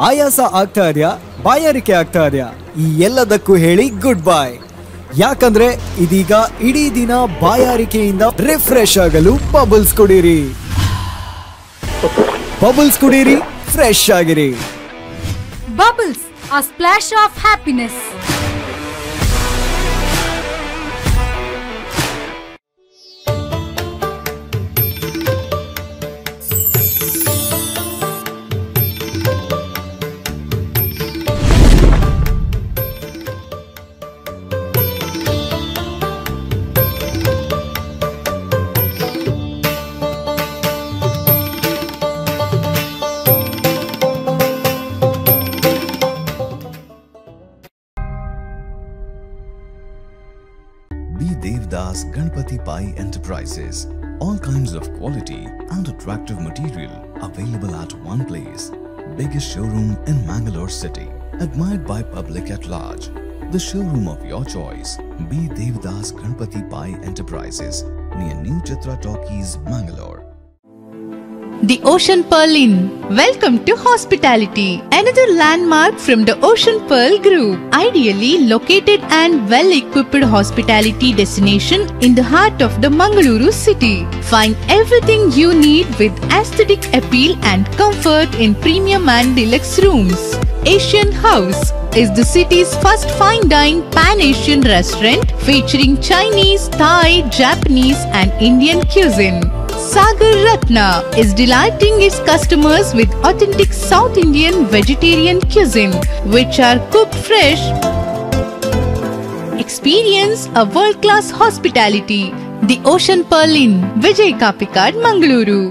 ಆಯಾಸ ಆಗ್ತಾ ಇದೆಯಾ, ಬಾಯಾರಿಕೆ ಆಗ್ತಾ ಇದೆಯಾ, ಈ ಎಲ್ಲದಕ್ಕೂ ಹೇಳಿ ಗುಡ್ ಬೈ. ಯಾಕಂದ್ರೆ ಇದೀಗ ಇಡೀ ದಿನ ಬಾಯಾರಿಕೆಯಿಂದ ರಿಫ್ರೆಶ್ ಆಗಲು ಬಬಲ್ಸ್ ಕುಡೀರಿ. ಬಬಲ್ಸ್ ಕುಡೀರಿ, ಫ್ರೆಶ್ ಆಗಿರಿ. Bubbles, a splash of happiness. Ganpati Pai Enterprises. All kinds of quality and attractive material available at one place. Biggest showroom in Mangalore city. Admired by public at large. The showroom of your choice. B. Devdas Ganpati Pai Enterprises. Near New Chitra Talkies, Mangalore. The Ocean Pearl Inn. Welcome to hospitality. Another landmark from the Ocean Pearl Group. Ideally located and well-equipped hospitality destination in the heart of the Mangaluru city. Find everything you need with aesthetic appeal and comfort in premium and deluxe rooms. Asian House is the city's first fine dine pan-Asian restaurant featuring Chinese, Thai, Japanese and Indian cuisine. Sagar Ratna is delighting its customers with authentic South Indian vegetarian cuisine, which are cooked fresh. Experience a world-class hospitality. The Ocean Pearl Inn, Vijay Kapikad, Mangaluru.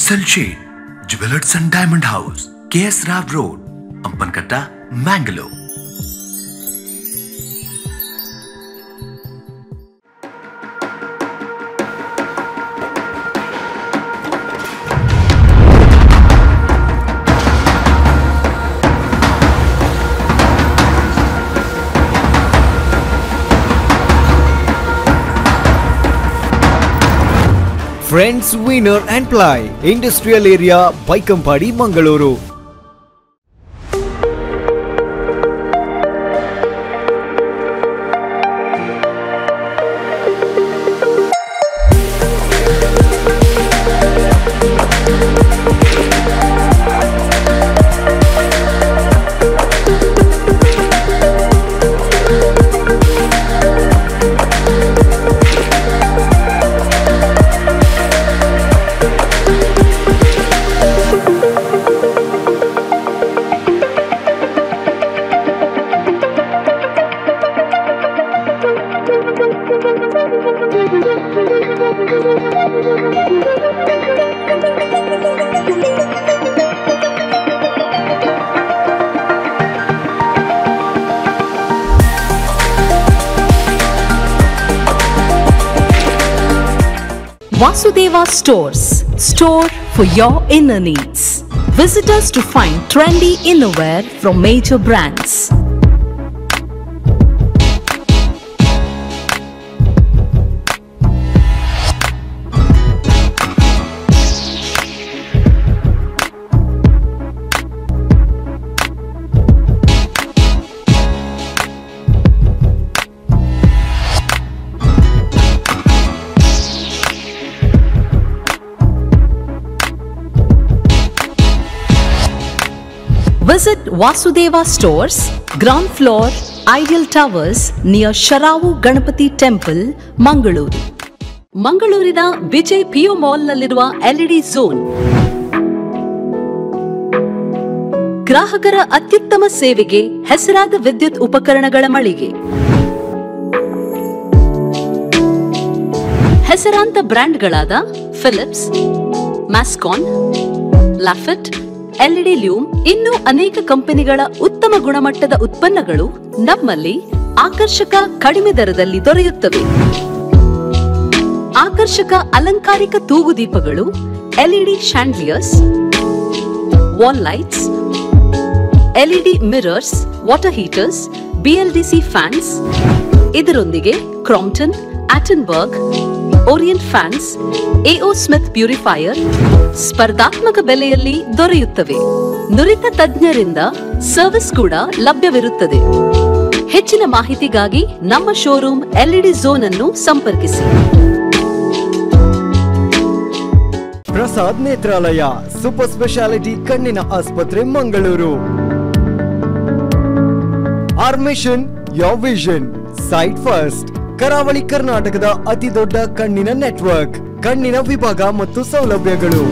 Sunshade Jewelers and Diamond House, KS Rao Road, Ampankatta, Mangalore. Friends Winner and Ply, Industrial Area, Baikampadi, Mangaluru. Vasudeva Stores, store for your inner needs. Visit us to find trendy innerwear from major brands. Visit Vasudeva Stores, ground floor, Ideal Towers near Sharavu Ganapati Temple, Mangaluru. ಮಂಗಳೂರಿನ Vijay PU ಮಾಲ್ನಲ್ಲಿರುವ LED zone ಗ್ರಾಹಕರ ಅತ್ಯುತ್ತಮ ಸೇವೆಗೆ ಹೆಸರಾದ ವಿದ್ಯುತ್ ಉಪಕರಣಗಳ ಮಳಿಗೆ. ಹೆಸರಾಂತ ಬ್ರ್ಯಾಂಡ್ಗಳಾದ Philips, ಮ್ಯಾಸ್ಕಾನ್, ಲಾಫೆಟ್, LED ಲ್ಯೂಮ್ ಇನ್ನೂ ಅನೇಕ ಕಂಪನಿಗಳ ಉತ್ತಮ ಗುಣಮಟ್ಟದ ಉತ್ಪನ್ನಗಳು ನಮ್ಮಲ್ಲಿ ಆಕರ್ಷಕ ಕಡಿಮೆ ದರದಲ್ಲಿ ದೊರೆಯುತ್ತವೆ. ಆಕರ್ಷಕ ಅಲಂಕಾರಿಕ ತೂಗುದೀಪಗಳು, LED chandeliers, wall lights, LED mirrors, water heaters, BLDC fans, ಇದರೊಂದಿಗೆ Crompton, Atomberg, Orient fans, AO Smith purifier ಸ್ಪರ್ಧಾತ್ಮಕ ಬೆಲೆಯಲ್ಲಿ ದೊರೆಯುತ್ತವೆ. ನುರಿತ ತಜ್ಞರಿಂದ ಸರ್ವಿಸ್ ಕೂಡ ಲಭ್ಯವಿರುತ್ತದೆ. ಹೆಚ್ಚಿನ ಮಾಹಿತಿಗಾಗಿ ನಮ್ಮ ಶೋರೂಮ್ LED ಝೋನ್ ಅನ್ನು ಸಂಪರ್ಕಿಸಿ. ಪ್ರಸಾದ್ ನೇತ್ರಾಲಯ, ಸೂಪರ್ ಸ್ಪೆಷಾಲಿಟಿ ಕಣ್ಣಿನ ಆಸ್ಪತ್ರೆ, Mangaluru. Our mission your vision sight first. ಕರಾವಳಿ ಕರ್ನಾಟಕದ ಅತಿ ದೊಡ್ಡ ಕಣ್ಣಿನ ನೆಟ್ವರ್ಕ್, ಕಣ್ಣಿನ ವಿಭಾಗ ಮತ್ತು ಸೌಲಭ್ಯಗಳು.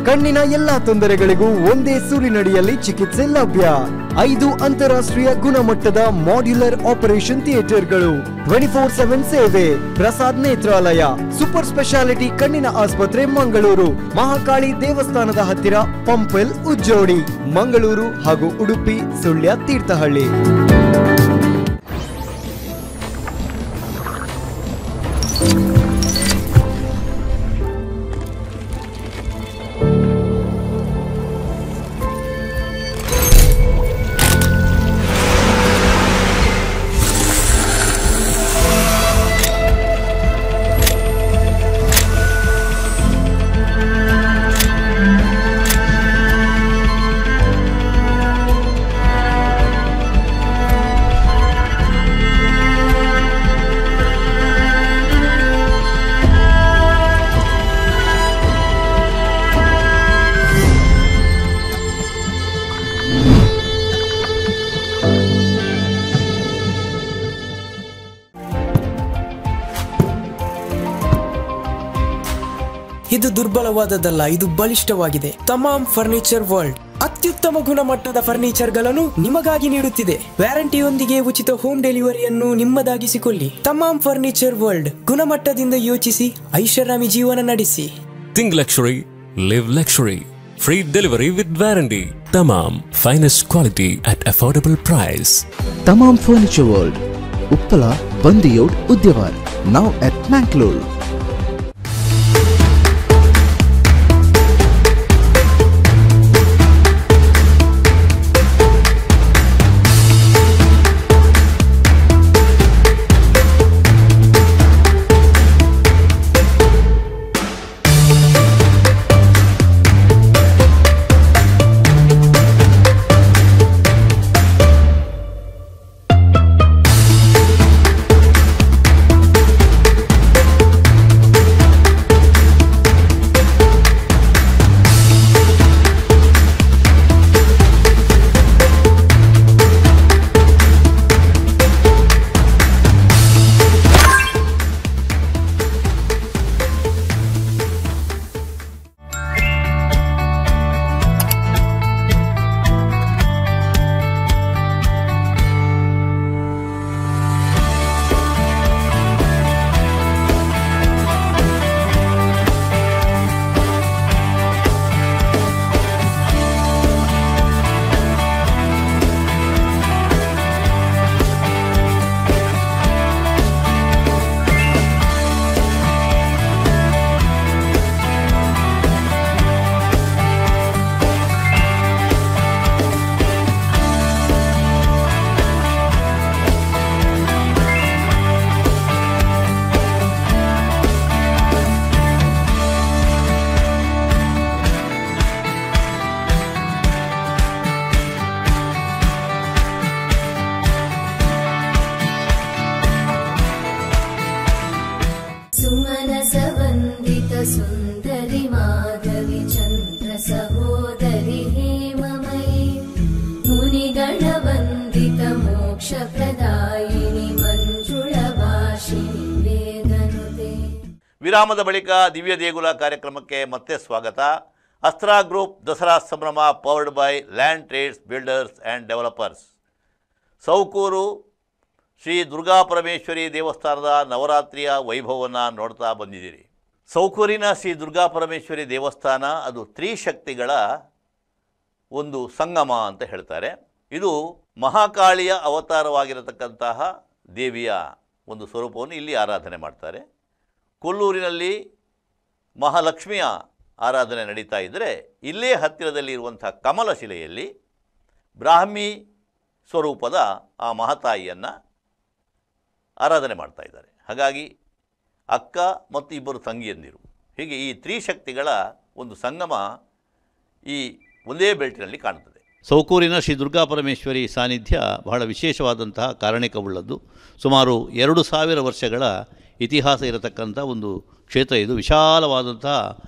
ಕಣ್ಣಿನ ಎಲ್ಲಾ ತೊಂದರೆಗಳಿಗೂ ಒಂದೇ ಸೂರಿನಡಿಯಲ್ಲಿ ಚಿಕಿತ್ಸೆ ಲಭ್ಯ. 5 ಅಂತಾರಾಷ್ಟ್ರೀಯ ಗುಣಮಟ್ಟದ ಮಾಡ್ಯುಲರ್ ಆಪರೇಷನ್ ಥಿಯೇಟರ್ಗಳು, 24/7 ಸೇವೆ. ಪ್ರಸಾದ್ ನೇತ್ರಾಲಯ, ಸೂಪರ್ ಸ್ಪೆಷಾಲಿಟಿ ಕಣ್ಣಿನ ಆಸ್ಪತ್ರೆ ಮಂಗಳೂರು, ಮಹಾಕಾಳಿ ದೇವಸ್ಥಾನದ ಹತ್ತಿರ ಪಂಪೆಲ್ ಉಜ್ಜೋಡಿ, ಮಂಗಳೂರು ಹಾಗೂ ಉಡುಪಿ ಸುಳ್ಯ ತೀರ್ಥಹಳ್ಳಿ. ಇದು ದುರ್ಬಲವಾದದ್ದಲ್ಲ, ಇದು ಬಲಿಷ್ಠವಾಗಿದೆ. ತಮಾಮ್ ಫರ್ನಿಚರ್ ವರ್ಲ್ಡ್ ಅತ್ಯುತ್ತಮ ಗುಣಮಟ್ಟದ ಫರ್ನಿಚರ್ ಗಳನ್ನು ನಿಮಗಾಗಿ ನೀಡುತ್ತಿದೆ. ವ್ಯಾರಂಟಿಯೊಂದಿಗೆ ಉಚಿತ ಹೋಮ್ ಡೆಲಿವರಿಯನ್ನು ನಿಮ್ಮದಾಗಿಸಿಕೊಳ್ಳಿ. ತಮಾಮ್ ಫರ್ನಿಚರ್ ವರ್ಲ್ಡ್, ಗುಣಮಟ್ಟದಿಂದ ಯೋಚಿಸಿ, ಐಷಾರಾಮಿ ಜೀವನ ನಡೆಸಿ. Think luxury, live luxury. Free delivery with warranty. Tamam, finest quality at affordable price. Tamam Furniture World, Uppala, Bandiyod, Udyavar. Now at Mangalore. सुन्दरि माधवि चन्द्र सहोदरि हेममयि मुनिगणवन्दित मोक्षप्रदायिनि मञ्जुळभाषिणि वेदनुते. ವಿರಾಮದ ಬಳಿಕ ದಿವ್ಯ ದೇಗುಲ ಕಾರ್ಯಕ್ರಮಕ್ಕೆ ಮತ್ತೆ ಸ್ವಾಗತ. ಅಸ್ತ್ರಾ ಗ್ರೂಪ್ ದಸರಾ ಸಂಭ್ರಮ powered by Land Trades builders and developers. Saukur Shri Durga Parameshwari ದೇವಸ್ಥಾನದ ನವರಾತ್ರಿಯ ವೈಭವವನ್ನು ನೋಡ್ತಾ ಬಂದಿದ್ದೀರಿ. ಸೌಕೂರಿನ ಶ್ರೀ ದುರ್ಗಾ ಪರಮೇಶ್ವರಿ ದೇವಸ್ಥಾನ ಅದು ತ್ರಿಶಕ್ತಿಗಳ ಒಂದು ಸಂಗಮ ಅಂತ ಹೇಳ್ತಾರೆ. ಇದು ಮಹಾಕಾಳಿಯ ಅವತಾರವಾಗಿರತಕ್ಕಂತಹ ದೇವಿಯ ಒಂದು ಸ್ವರೂಪವನ್ನು ಇಲ್ಲಿ ಆರಾಧನೆ ಮಾಡ್ತಾರೆ. ಕೊಲ್ಲೂರಿನಲ್ಲಿ ಮಹಾಲಕ್ಷ್ಮಿಯ ಆರಾಧನೆ ನಡೀತಾ ಇದ್ದರೆ ಇಲ್ಲೇ ಹತ್ತಿರದಲ್ಲಿ ಇರುವಂಥ ಕಮಲಶಿಲೆಯಲ್ಲಿ ಬ್ರಾಹ್ಮಿ ಸ್ವರೂಪದ ಆ ಮಹಾತಾಯಿಯನ್ನು ಆರಾಧನೆ ಮಾಡ್ತಾ ಇದ್ದಾರೆ. ಹಾಗಾಗಿ ಅಕ್ಕ ಮತ್ತು ಇಬ್ಬರು ತಂಗಿಯಂದಿರು, ಹೀಗೆ ಈ ತ್ರಿಶಕ್ತಿಗಳ ಒಂದು ಸಂಗಮ ಈ ಒಂದೇ ಬೆಲ್ಟಿನಲ್ಲಿ ಕಾಣುತ್ತದೆ. ಸೌಕೂರಿನ ಶ್ರೀ ದುರ್ಗಾಪರಮೇಶ್ವರಿ ಸಾನ್ನಿಧ್ಯ ಬಹಳ ವಿಶೇಷವಾದಂತಹ ಕಾರಣಿಕವುಳ್ಳದ್ದು. ಸುಮಾರು 2000 ವರ್ಷಗಳ ಇತಿಹಾಸ ಇರತಕ್ಕಂಥ ಒಂದು ಕ್ಷೇತ್ರ ಇದು. ವಿಶಾಲವಾದಂತಹ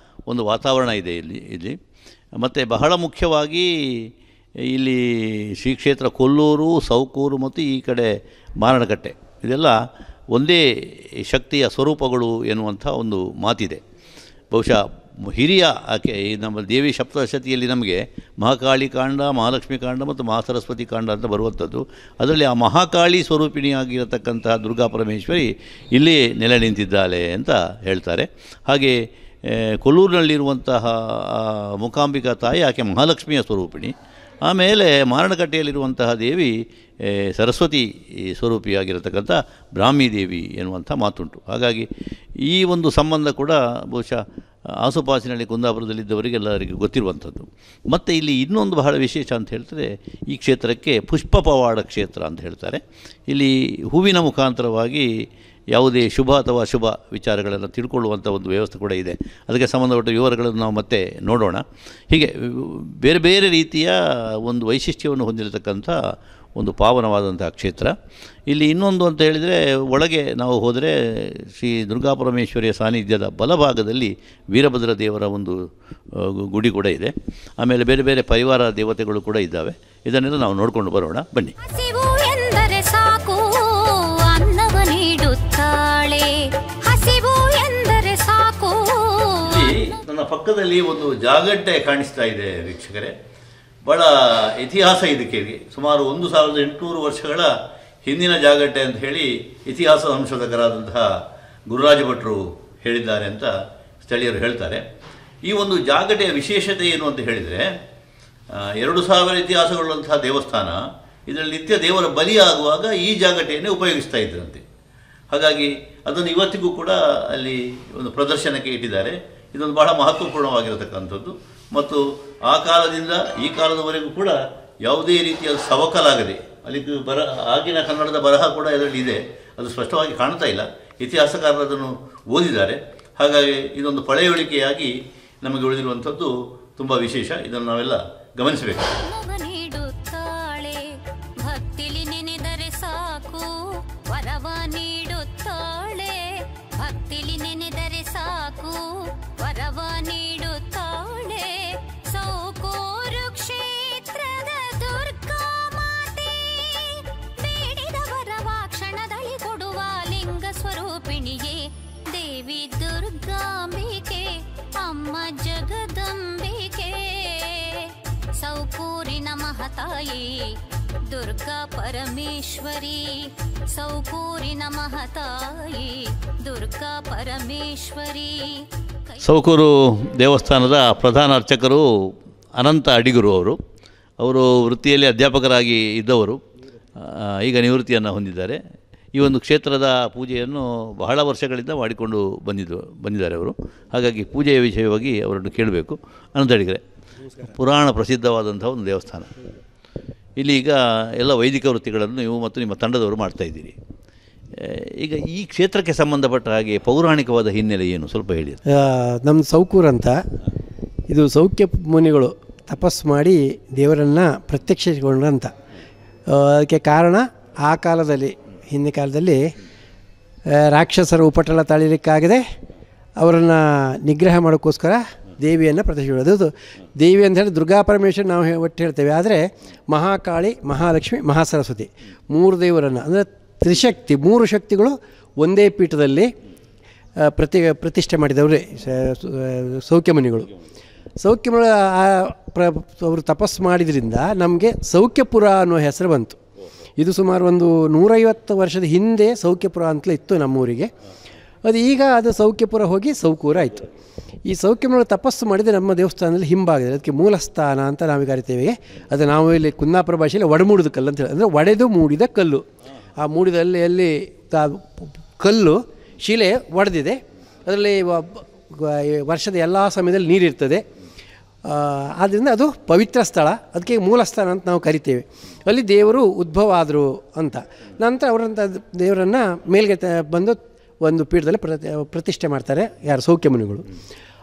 ಒಂದು ವಾತಾವರಣ ಇದೆ ಇಲ್ಲಿ. ಮತ್ತು ಬಹಳ ಮುಖ್ಯವಾಗಿ ಇಲ್ಲಿ ಶ್ರೀ ಕ್ಷೇತ್ರ ಕೊಲ್ಲೂರು, ಸೌಕೂರು ಮತ್ತು ಈ ಕಡೆ ಮಾರಣಕಟ್ಟೆ ಇದೆಲ್ಲ ಒಂದೇ ಶಕ್ತಿಯ ಸ್ವರೂಪಗಳು ಎನ್ನುವಂಥ ಒಂದು ಮಾತಿದೆ. ಬಹುಶಃ ಹಿರಿಯ ಆಕೆ ನಮ್ಮ ದೇವಿ ಸಪ್ತಶತಿಯಲ್ಲಿ ನಮಗೆ ಮಹಾಕಾಳಿ ಕಾಂಡ, ಮಹಾಲಕ್ಷ್ಮಿ ಕಾಂಡ ಮತ್ತು ಮಹಾಸರಸ್ವತಿ ಕಾಂಡ ಅಂತ ಬರುವಂಥದ್ದು. ಅದರಲ್ಲಿ ಆ ಮಹಾಕಾಳಿ ಸ್ವರೂಪಿಣಿಯಾಗಿರತಕ್ಕಂತಹ ದುರ್ಗಾಪರಮೇಶ್ವರಿ ಇಲ್ಲಿ ನೆಲೆ ನಿಂತಿದ್ದಾಳೆ ಅಂತ ಹೇಳ್ತಾರೆ. ಹಾಗೆ ಕೊಲ್ಲೂರಿನಲ್ಲಿರುವಂತಹ ಮೂಕಾಂಬಿಕಾ ತಾಯಿ ಆಕೆ ಮಹಾಲಕ್ಷ್ಮಿಯ ಸ್ವರೂಪಿಣಿ. ಆಮೇಲೆ ಮಾರಣಕಟ್ಟೆಯಲ್ಲಿರುವಂತಹ ದೇವಿ ಸರಸ್ವತಿ ಸ್ವರೂಪಿಯಾಗಿರತಕ್ಕಂಥ ಬ್ರಾಹ್ಮಿ ದೇವಿ ಎನ್ನುವಂಥ ಮಾತುಂಟು. ಹಾಗಾಗಿ ಈ ಒಂದು ಸಂಬಂಧ ಕೂಡ ಬಹುಶಃ ಆಸುಪಾಸಿನಲ್ಲಿ ಕುಂದಾಪುರದಲ್ಲಿದ್ದವರಿಗೆಲ್ಲರಿಗೂ ಗೊತ್ತಿರುವಂಥದ್ದು. ಮತ್ತು ಇಲ್ಲಿ ಇನ್ನೊಂದು ಬಹಳ ವಿಶೇಷ ಅಂತ ಹೇಳ್ತಾರೆ, ಈ ಕ್ಷೇತ್ರಕ್ಕೆ ಪುಷ್ಪ ಪವಾಡ ಕ್ಷೇತ್ರ ಅಂತ ಹೇಳ್ತಾರೆ. ಇಲ್ಲಿ ಹೂವಿನ ಮುಖಾಂತರವಾಗಿ ಯಾವುದೇ ಶುಭ ಅಥವಾ ಅಶುಭ ವಿಚಾರಗಳನ್ನು ತಿಳ್ಕೊಳ್ಳುವಂಥ ಒಂದು ವ್ಯವಸ್ಥೆ ಕೂಡ ಇದೆ. ಅದಕ್ಕೆ ಸಂಬಂಧಪಟ್ಟ ವಿವರಗಳನ್ನು ನಾವು ಮತ್ತೆ ನೋಡೋಣ. ಹೀಗೆ ಬೇರೆ ಬೇರೆ ರೀತಿಯ ಒಂದು ವೈಶಿಷ್ಟ್ಯವನ್ನು ಹೊಂದಿರತಕ್ಕಂಥ ಒಂದು ಪಾವನವಾದಂಥ ಕ್ಷೇತ್ರ. ಇಲ್ಲಿ ಇನ್ನೊಂದು ಅಂತ ಹೇಳಿದರೆ, ಒಳಗೆ ನಾವು ಹೋದರೆ ಶ್ರೀ ದುರ್ಗಾಪರಮೇಶ್ವರಿಯ ಸಾನ್ನಿಧ್ಯದ ಬಲಭಾಗದಲ್ಲಿ ವೀರಭದ್ರ ದೇವರ ಒಂದು ಗುಡಿ ಕೂಡ ಇದೆ. ಆಮೇಲೆ ಬೇರೆ ಬೇರೆ ಪರಿವಾರ ದೇವತೆಗಳು ಕೂಡ ಇದ್ದಾವೆ. ಇದನ್ನೆಲ್ಲ ನಾವು ನೋಡಿಕೊಂಡು ಬರೋಣ, ಬನ್ನಿ. ಹಸಿವು ಎಂದರೆ ಸಾಕು ಅನ್ನವ ನೀಡುತ್ತಾಳೆ, ಹಸಿವು ಎಂದರೆ ಸಾಕು. ನನ್ನ ಪಕ್ಕದಲ್ಲಿ ಒಂದು ಜಾಗಟ್ಟೆ ಕಾಣಿಸ್ತಾ ಇದೆ ವೀಕ್ಷಕರೇ. ಭಾಳ ಇತಿಹಾಸ ಇದಕ್ಕೆ. ಸುಮಾರು 1800 ವರ್ಷಗಳ ಹಿಂದಿನ ಜಾಗಟ್ಟೆ ಅಂತ ಹೇಳಿ ಇತಿಹಾಸ ಸಂಶೋಧಕರಾದಂತಹ ಗುರುರಾಜ ಭಟ್ರು ಹೇಳಿದ್ದಾರೆ ಅಂತ ಸ್ಥಳೀಯರು ಹೇಳ್ತಾರೆ. ಈ ಒಂದು ಜಾಗಟೆಯ ವಿಶೇಷತೆ ಏನು ಅಂತ ಹೇಳಿದರೆ, 2000 ಇತಿಹಾಸಗಳುಳ್ಳಂತಹ ದೇವಸ್ಥಾನ. ಇದರಲ್ಲಿ ನಿತ್ಯ ದೇವರ ಬಲಿಯಾಗುವಾಗ ಈ ಜಾಗಟೆಯನ್ನೇ ಉಪಯೋಗಿಸ್ತಾ ಇದ್ದರಂತೆ. ಹಾಗಾಗಿ ಅದನ್ನು ಇವತ್ತಿಗೂ ಕೂಡ ಅಲ್ಲಿ ಒಂದು ಪ್ರದರ್ಶನಕ್ಕೆ ಇಟ್ಟಿದ್ದಾರೆ. ಇದೊಂದು ಬಹಳ ಮಹತ್ವಪೂರ್ಣವಾಗಿರತಕ್ಕಂಥದ್ದು. ಮತ್ತು ಆ ಕಾಲದಿಂದ ಈ ಕಾಲದವರೆಗೂ ಕೂಡ ಯಾವುದೇ ರೀತಿಯ ಸವಕಲಾಗದೆ ಅಲ್ಲಿ ಆಗಿನ ಕನ್ನಡದ ಬರಹ ಕೂಡ ಇದರಲ್ಲಿ ಇದೆ. ಅದು ಸ್ಪಷ್ಟವಾಗಿ ಕಾಣ್ತಾ ಇಲ್ಲ, ಇತಿಹಾಸಕಾರರು ಅದನ್ನು ಓದಿದ್ದಾರೆ. ಹಾಗಾಗಿ ಇದೊಂದು ಪಳೆಯುಳಿಕೆಯಾಗಿ ನಮಗೆ ಉಳಿದಿರುವಂಥದ್ದು ತುಂಬ ವಿಶೇಷ. ಇದನ್ನು ನಾವೆಲ್ಲ ಗಮನಿಸಬೇಕು. ನೀಡುತ್ತಾಳೆ ಭಕ್ತಿಲಿ ನೆನೆದರೆ ಸಾಕು ವರವ ನೀಡುತ್ತಾಳೆ, ಭಕ್ತಿಲಿ ನೆನೆದರೆ ಸಾಕು ವರವ ನೀಡುತ್ತಾಳೆ. ಸೌಕೂರು ಕ್ಷೇತ್ರದ ದುರ್ಗಾ ಮಾತೆ ಬೇಡಿದ ವರವ ಕ್ಷಣದಲ್ಲಿ ಕೊಡುವ ಲಿಂಗ ಸ್ವರೂಪಿಣಿಯೇ ದೇವಿ ದುರ್ಗಾಂಬಿಕೆ ಅಮ್ಮ ಜಗದಂಬಿಕೆ. ಸೌಕೂರಿನ ಮಹತಾಯಿ ದುರ್ಗಾ ಪರಮೇಶ್ವರಿ, ಸೌಕೂರಿನ ಮಹತಾಯಿ ದುರ್ಗಾ ಪರಮೇಶ್ವರಿ. ಸೌಕೂರು ದೇವಸ್ಥಾನದ ಪ್ರಧಾನ ಅರ್ಚಕರು ಅನಂತ ಅಡಿಗರು. ಅವರು ವೃತ್ತಿಯಲ್ಲಿ ಅಧ್ಯಾಪಕರಾಗಿ ಇದ್ದವರು, ಈಗ ನಿವೃತ್ತಿಯನ್ನು ಹೊಂದಿದ್ದಾರೆ. ಈ ಒಂದು ಕ್ಷೇತ್ರದ ಪೂಜೆಯನ್ನು ಬಹಳ ವರ್ಷಗಳಿಂದ ಮಾಡಿಕೊಂಡು ಬಂದಿದ್ದಾರೆ ಅವರು. ಹಾಗಾಗಿ ಪೂಜೆಯ ವಿಷಯವಾಗಿ ಅವರನ್ನು ಕೇಳಬೇಕು. ಅನಂತ ಅಡಿಗರೇ, ಪುರಾಣ ಪ್ರಸಿದ್ಧವಾದಂಥ ಒಂದು ದೇವಸ್ಥಾನ. ಇಲ್ಲಿ ಈಗ ಎಲ್ಲ ವೈದಿಕ ವೃತ್ತಿಗಳನ್ನು ನೀವು ಮತ್ತು ನಿಮ್ಮ ತಂಡದವರು ಮಾಡ್ತಾಯಿದ್ದೀರಿ. ಈಗ ಈ ಕ್ಷೇತ್ರಕ್ಕೆ ಸಂಬಂಧಪಟ್ಟ ಹಾಗೆ ಪೌರಾಣಿಕವಾದ ಹಿನ್ನೆಲೆ ಏನು ಸ್ವಲ್ಪ ಹೇಳಿ. ನಮ್ಮ ಸೌಕೂರು ಅಂತ, ಇದು ಸೌಖ್ಯ ಮುನಿಗಳು ತಪಸ್ಸು ಮಾಡಿ ದೇವರನ್ನು ಪ್ರತ್ಯಕ್ಷಿಸಿಕೊಂಡ್ರಂತ. ಅದಕ್ಕೆ ಕಾರಣ ಆ ಕಾಲದಲ್ಲಿ, ಹಿಂದಿನ ಕಾಲದಲ್ಲಿ ರಾಕ್ಷಸರ ಉಪಟಳ ತಳಿಲಿಕ್ಕಾಗದೆ ಅವರನ್ನು ನಿಗ್ರಹ ಮಾಡೋಕ್ಕೋಸ್ಕರ ದೇವಿಯನ್ನು ಪ್ರತಿಷ್ಠಿಸೋದು. ಅದು ದೇವಿ ಅಂತ ಹೇಳಿ ದುರ್ಗಾ ಪರಮೇಶ್ವರಿ ನಾವು ಒಟ್ಟು ಹೇಳ್ತೇವೆ. ಆದರೆ ಮಹಾಕಾಳಿ, ಮಹಾಲಕ್ಷ್ಮಿ, ಮಹಾಸರಸ್ವತಿ 3 ದೇವರನ್ನು, ಅಂದರೆ ತ್ರಿಶಕ್ತಿ, 3 ಶಕ್ತಿಗಳು ಒಂದೇ ಪೀಠದಲ್ಲಿ ಪ್ರತಿಷ್ಠೆ ಮಾಡಿದವರೇ ಸೌಖ್ಯಮುನಿಗಳು. ಸೌಖ್ಯಮುನಿಗಳು ಅವರು ತಪಸ್ಸು ಮಾಡಿದ್ರಿಂದ ನಮಗೆ ಸೌಖ್ಯಪುರ ಅನ್ನೋ ಹೆಸರು ಬಂತು. ಇದು ಸುಮಾರು ಒಂದು 150 ವರ್ಷದ ಹಿಂದೆ ಸೌಖ್ಯಪುರ ಅಂತಲೇ ಇತ್ತು ನಮ್ಮೂರಿಗೆ. ಅದು ಈಗ ಅದು ಸೌಖ್ಯಪುರ ಹೋಗಿ ಸೌಕೂರ ಆಯಿತು. ಈ ಸೌಖ್ಯಮುನಿಗಳು ತಪಸ್ಸು ಮಾಡಿದರೆ ನಮ್ಮ ದೇವಸ್ಥಾನದಲ್ಲಿ ಹಿಂಭಾಗದಲ್ಲಿ, ಅದಕ್ಕೆ ಮೂಲಸ್ಥಾನ ಅಂತ ನಾವು ಕರಿತೇವೆ. ಅದು ನಾವು ಇಲ್ಲಿ ಕುಂದಾಪುರ ಭಾಷೆಯಲ್ಲಿ ಒಡಮೂಡಿದ ಕಲ್ಲು ಅಂತ ಹೇಳಿ, ಅಂದರೆ ಒಡೆದು ಮೂಡಿದ ಕಲ್ಲು. ಆ ಮೂಡಿದಲ್ಲಿ ಅಲ್ಲಿ ಕಲ್ಲು ಶಿಲೆ ಒಡೆದಿದೆ. ಅದರಲ್ಲಿ ವರ್ಷದ ಎಲ್ಲ ಸಮಯದಲ್ಲಿ ನೀರಿರ್ತದೆ. ಆದ್ದರಿಂದ ಅದು ಪವಿತ್ರ ಸ್ಥಳ, ಅದಕ್ಕೆ ಮೂಲಸ್ಥಾನ ಅಂತ ನಾವು ಕರಿತೇವೆ. ಅಲ್ಲಿ ದೇವರು ಉದ್ಭವ ಆದರು ಅಂತ. ನಂತರ ಅವರಂಥ ದೇವರನ್ನು ಮೇಲ್ಗೆ ಬಂದು ಒಂದು ಪೀಠದಲ್ಲಿ ಪ್ರತಿಷ್ಠೆ ಮಾಡ್ತಾರೆ, ಯಾರು ಸೌಖ್ಯಮುನಿಗಳು.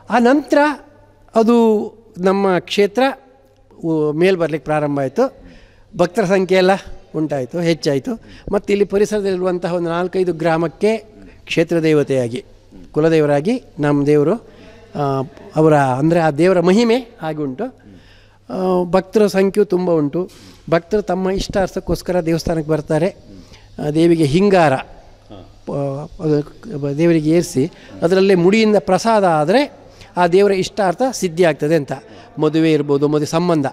ಆ ನಂತರ ಅದು ನಮ್ಮ ಕ್ಷೇತ್ರ ಮೇಲೆ ಬರಲಿಕ್ಕೆ ಪ್ರಾರಂಭ ಆಯಿತು. ಭಕ್ತರ ಸಂಖ್ಯೆ ಎಲ್ಲ ಉಂಟಾಯಿತು, ಹೆಚ್ಚಾಯಿತು. ಮತ್ತು ಇಲ್ಲಿ ಪರಿಸರದಲ್ಲಿರುವಂತಹ ಒಂದು 4-5 ಗ್ರಾಮಕ್ಕೆ ಕ್ಷೇತ್ರ ದೇವತೆಯಾಗಿ, ಕುಲದೇವರಾಗಿ ನಮ್ಮ ದೇವರು ಅವರ ಅಂದರೆ ಆ ದೇವರ ಮಹಿಮೆ ಹಾಗೆ ಉಂಟು. ಭಕ್ತರ ಸಂಖ್ಯೆಯು ತುಂಬ ಉಂಟು. ಭಕ್ತರು ತಮ್ಮ ಇಷ್ಟಾರ್ಥಕ್ಕೋಸ್ಕರ ದೇವಸ್ಥಾನಕ್ಕೆ ಬರ್ತಾರೆ. ದೇವಿಗೆ ಹಿಂಗಾರ ದೇವರಿಗೆ ಏರಿಸಿ ಅದರಲ್ಲೇ ಮುಡಿಯಿಂದ ಪ್ರಸಾದ ಆದರೆ ಆ ದೇವರ ಇಷ್ಟಾರ್ಥ ಸಿದ್ಧಿ ಆಗ್ತದೆ ಅಂತ. ಮದುವೆ ಇರ್ಬೋದು, ಮದುವೆ ಸಂಬಂಧ,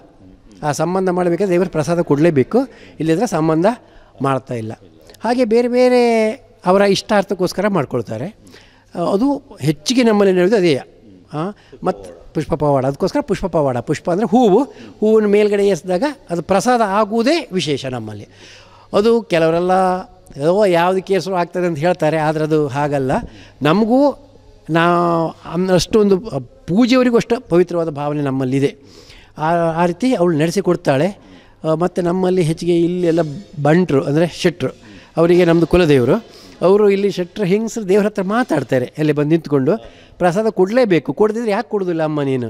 ಆ ಸಂಬಂಧ ಮಾಡಬೇಕಾದ್ರೆ ದೇವರ ಪ್ರಸಾದ ಕೊಡಲೇಬೇಕು, ಇಲ್ಲದ್ರೆ ಸಂಬಂಧ ಮಾಡ್ತಾ ಇಲ್ಲ. ಹಾಗೆ ಬೇರೆ ಬೇರೆ ಅವರ ಇಷ್ಟಾರ್ಥಕ್ಕೋಸ್ಕರ ಮಾಡ್ಕೊಳ್ತಾರೆ. ಅದು ಹೆಚ್ಚಿಗೆ ನಮ್ಮಲ್ಲಿ ನಡೆಯೋದು ಅದೇ. ಮತ್ತು ಪುಷ್ಪ ಪವಾಡ, ಅದಕ್ಕೋಸ್ಕರ ಪುಷ್ಪ ಪವಾಡ. ಪುಷ್ಪ ಅಂದರೆ ಹೂವನ್ನು ಮೇಲ್ಗಡೆ ಏರಿಸಿದಾಗ ಅದು ಪ್ರಸಾದ ಆಗುವುದೇ ವಿಶೇಷ ನಮ್ಮಲ್ಲಿ. ಅದು ಕೆಲವರೆಲ್ಲ ಯಾವುದಕ್ಕೆ ಏರಿಸಲು ಆಗ್ತದೆ ಅಂತ ಹೇಳ್ತಾರೆ, ಆದರೆ ಅದು ಹಾಗಲ್ಲ. ನಮಗೂ ಅಷ್ಟೊಂದು ಪೂಜೆಯವರಿಗೂ ಅಷ್ಟು ಪವಿತ್ರವಾದ ಭಾವನೆ ನಮ್ಮಲ್ಲಿದೆ. ಆ ರೀತಿ ಅವಳು ನಡೆಸಿಕೊಡ್ತಾಳೆ. ಮತ್ತು ನಮ್ಮಲ್ಲಿ ಹೆಚ್ಚಿಗೆ ಇಲ್ಲೆಲ್ಲ ಬಂಟರು ಅಂದರೆ ಶೆಟ್ರು, ಅವರಿಗೆ ನಮ್ಮದು ಕುಲದೇವರು. ಅವರು ಇಲ್ಲಿ ಶೆಟ್ರು ಹೆಂಗಸರು ದೇವ್ರ ಹತ್ರ ಮಾತಾಡ್ತಾರೆ, ಅಲ್ಲಿ ಬಂದು ನಿಂತ್ಕೊಂಡು ಪ್ರಸಾದ ಕೊಡಲೇಬೇಕು, ಕೊಡದಿದ್ರೆ ಯಾಕೆ ಕೊಡೋದಿಲ್ಲ ಅಮ್ಮ ನೀನು,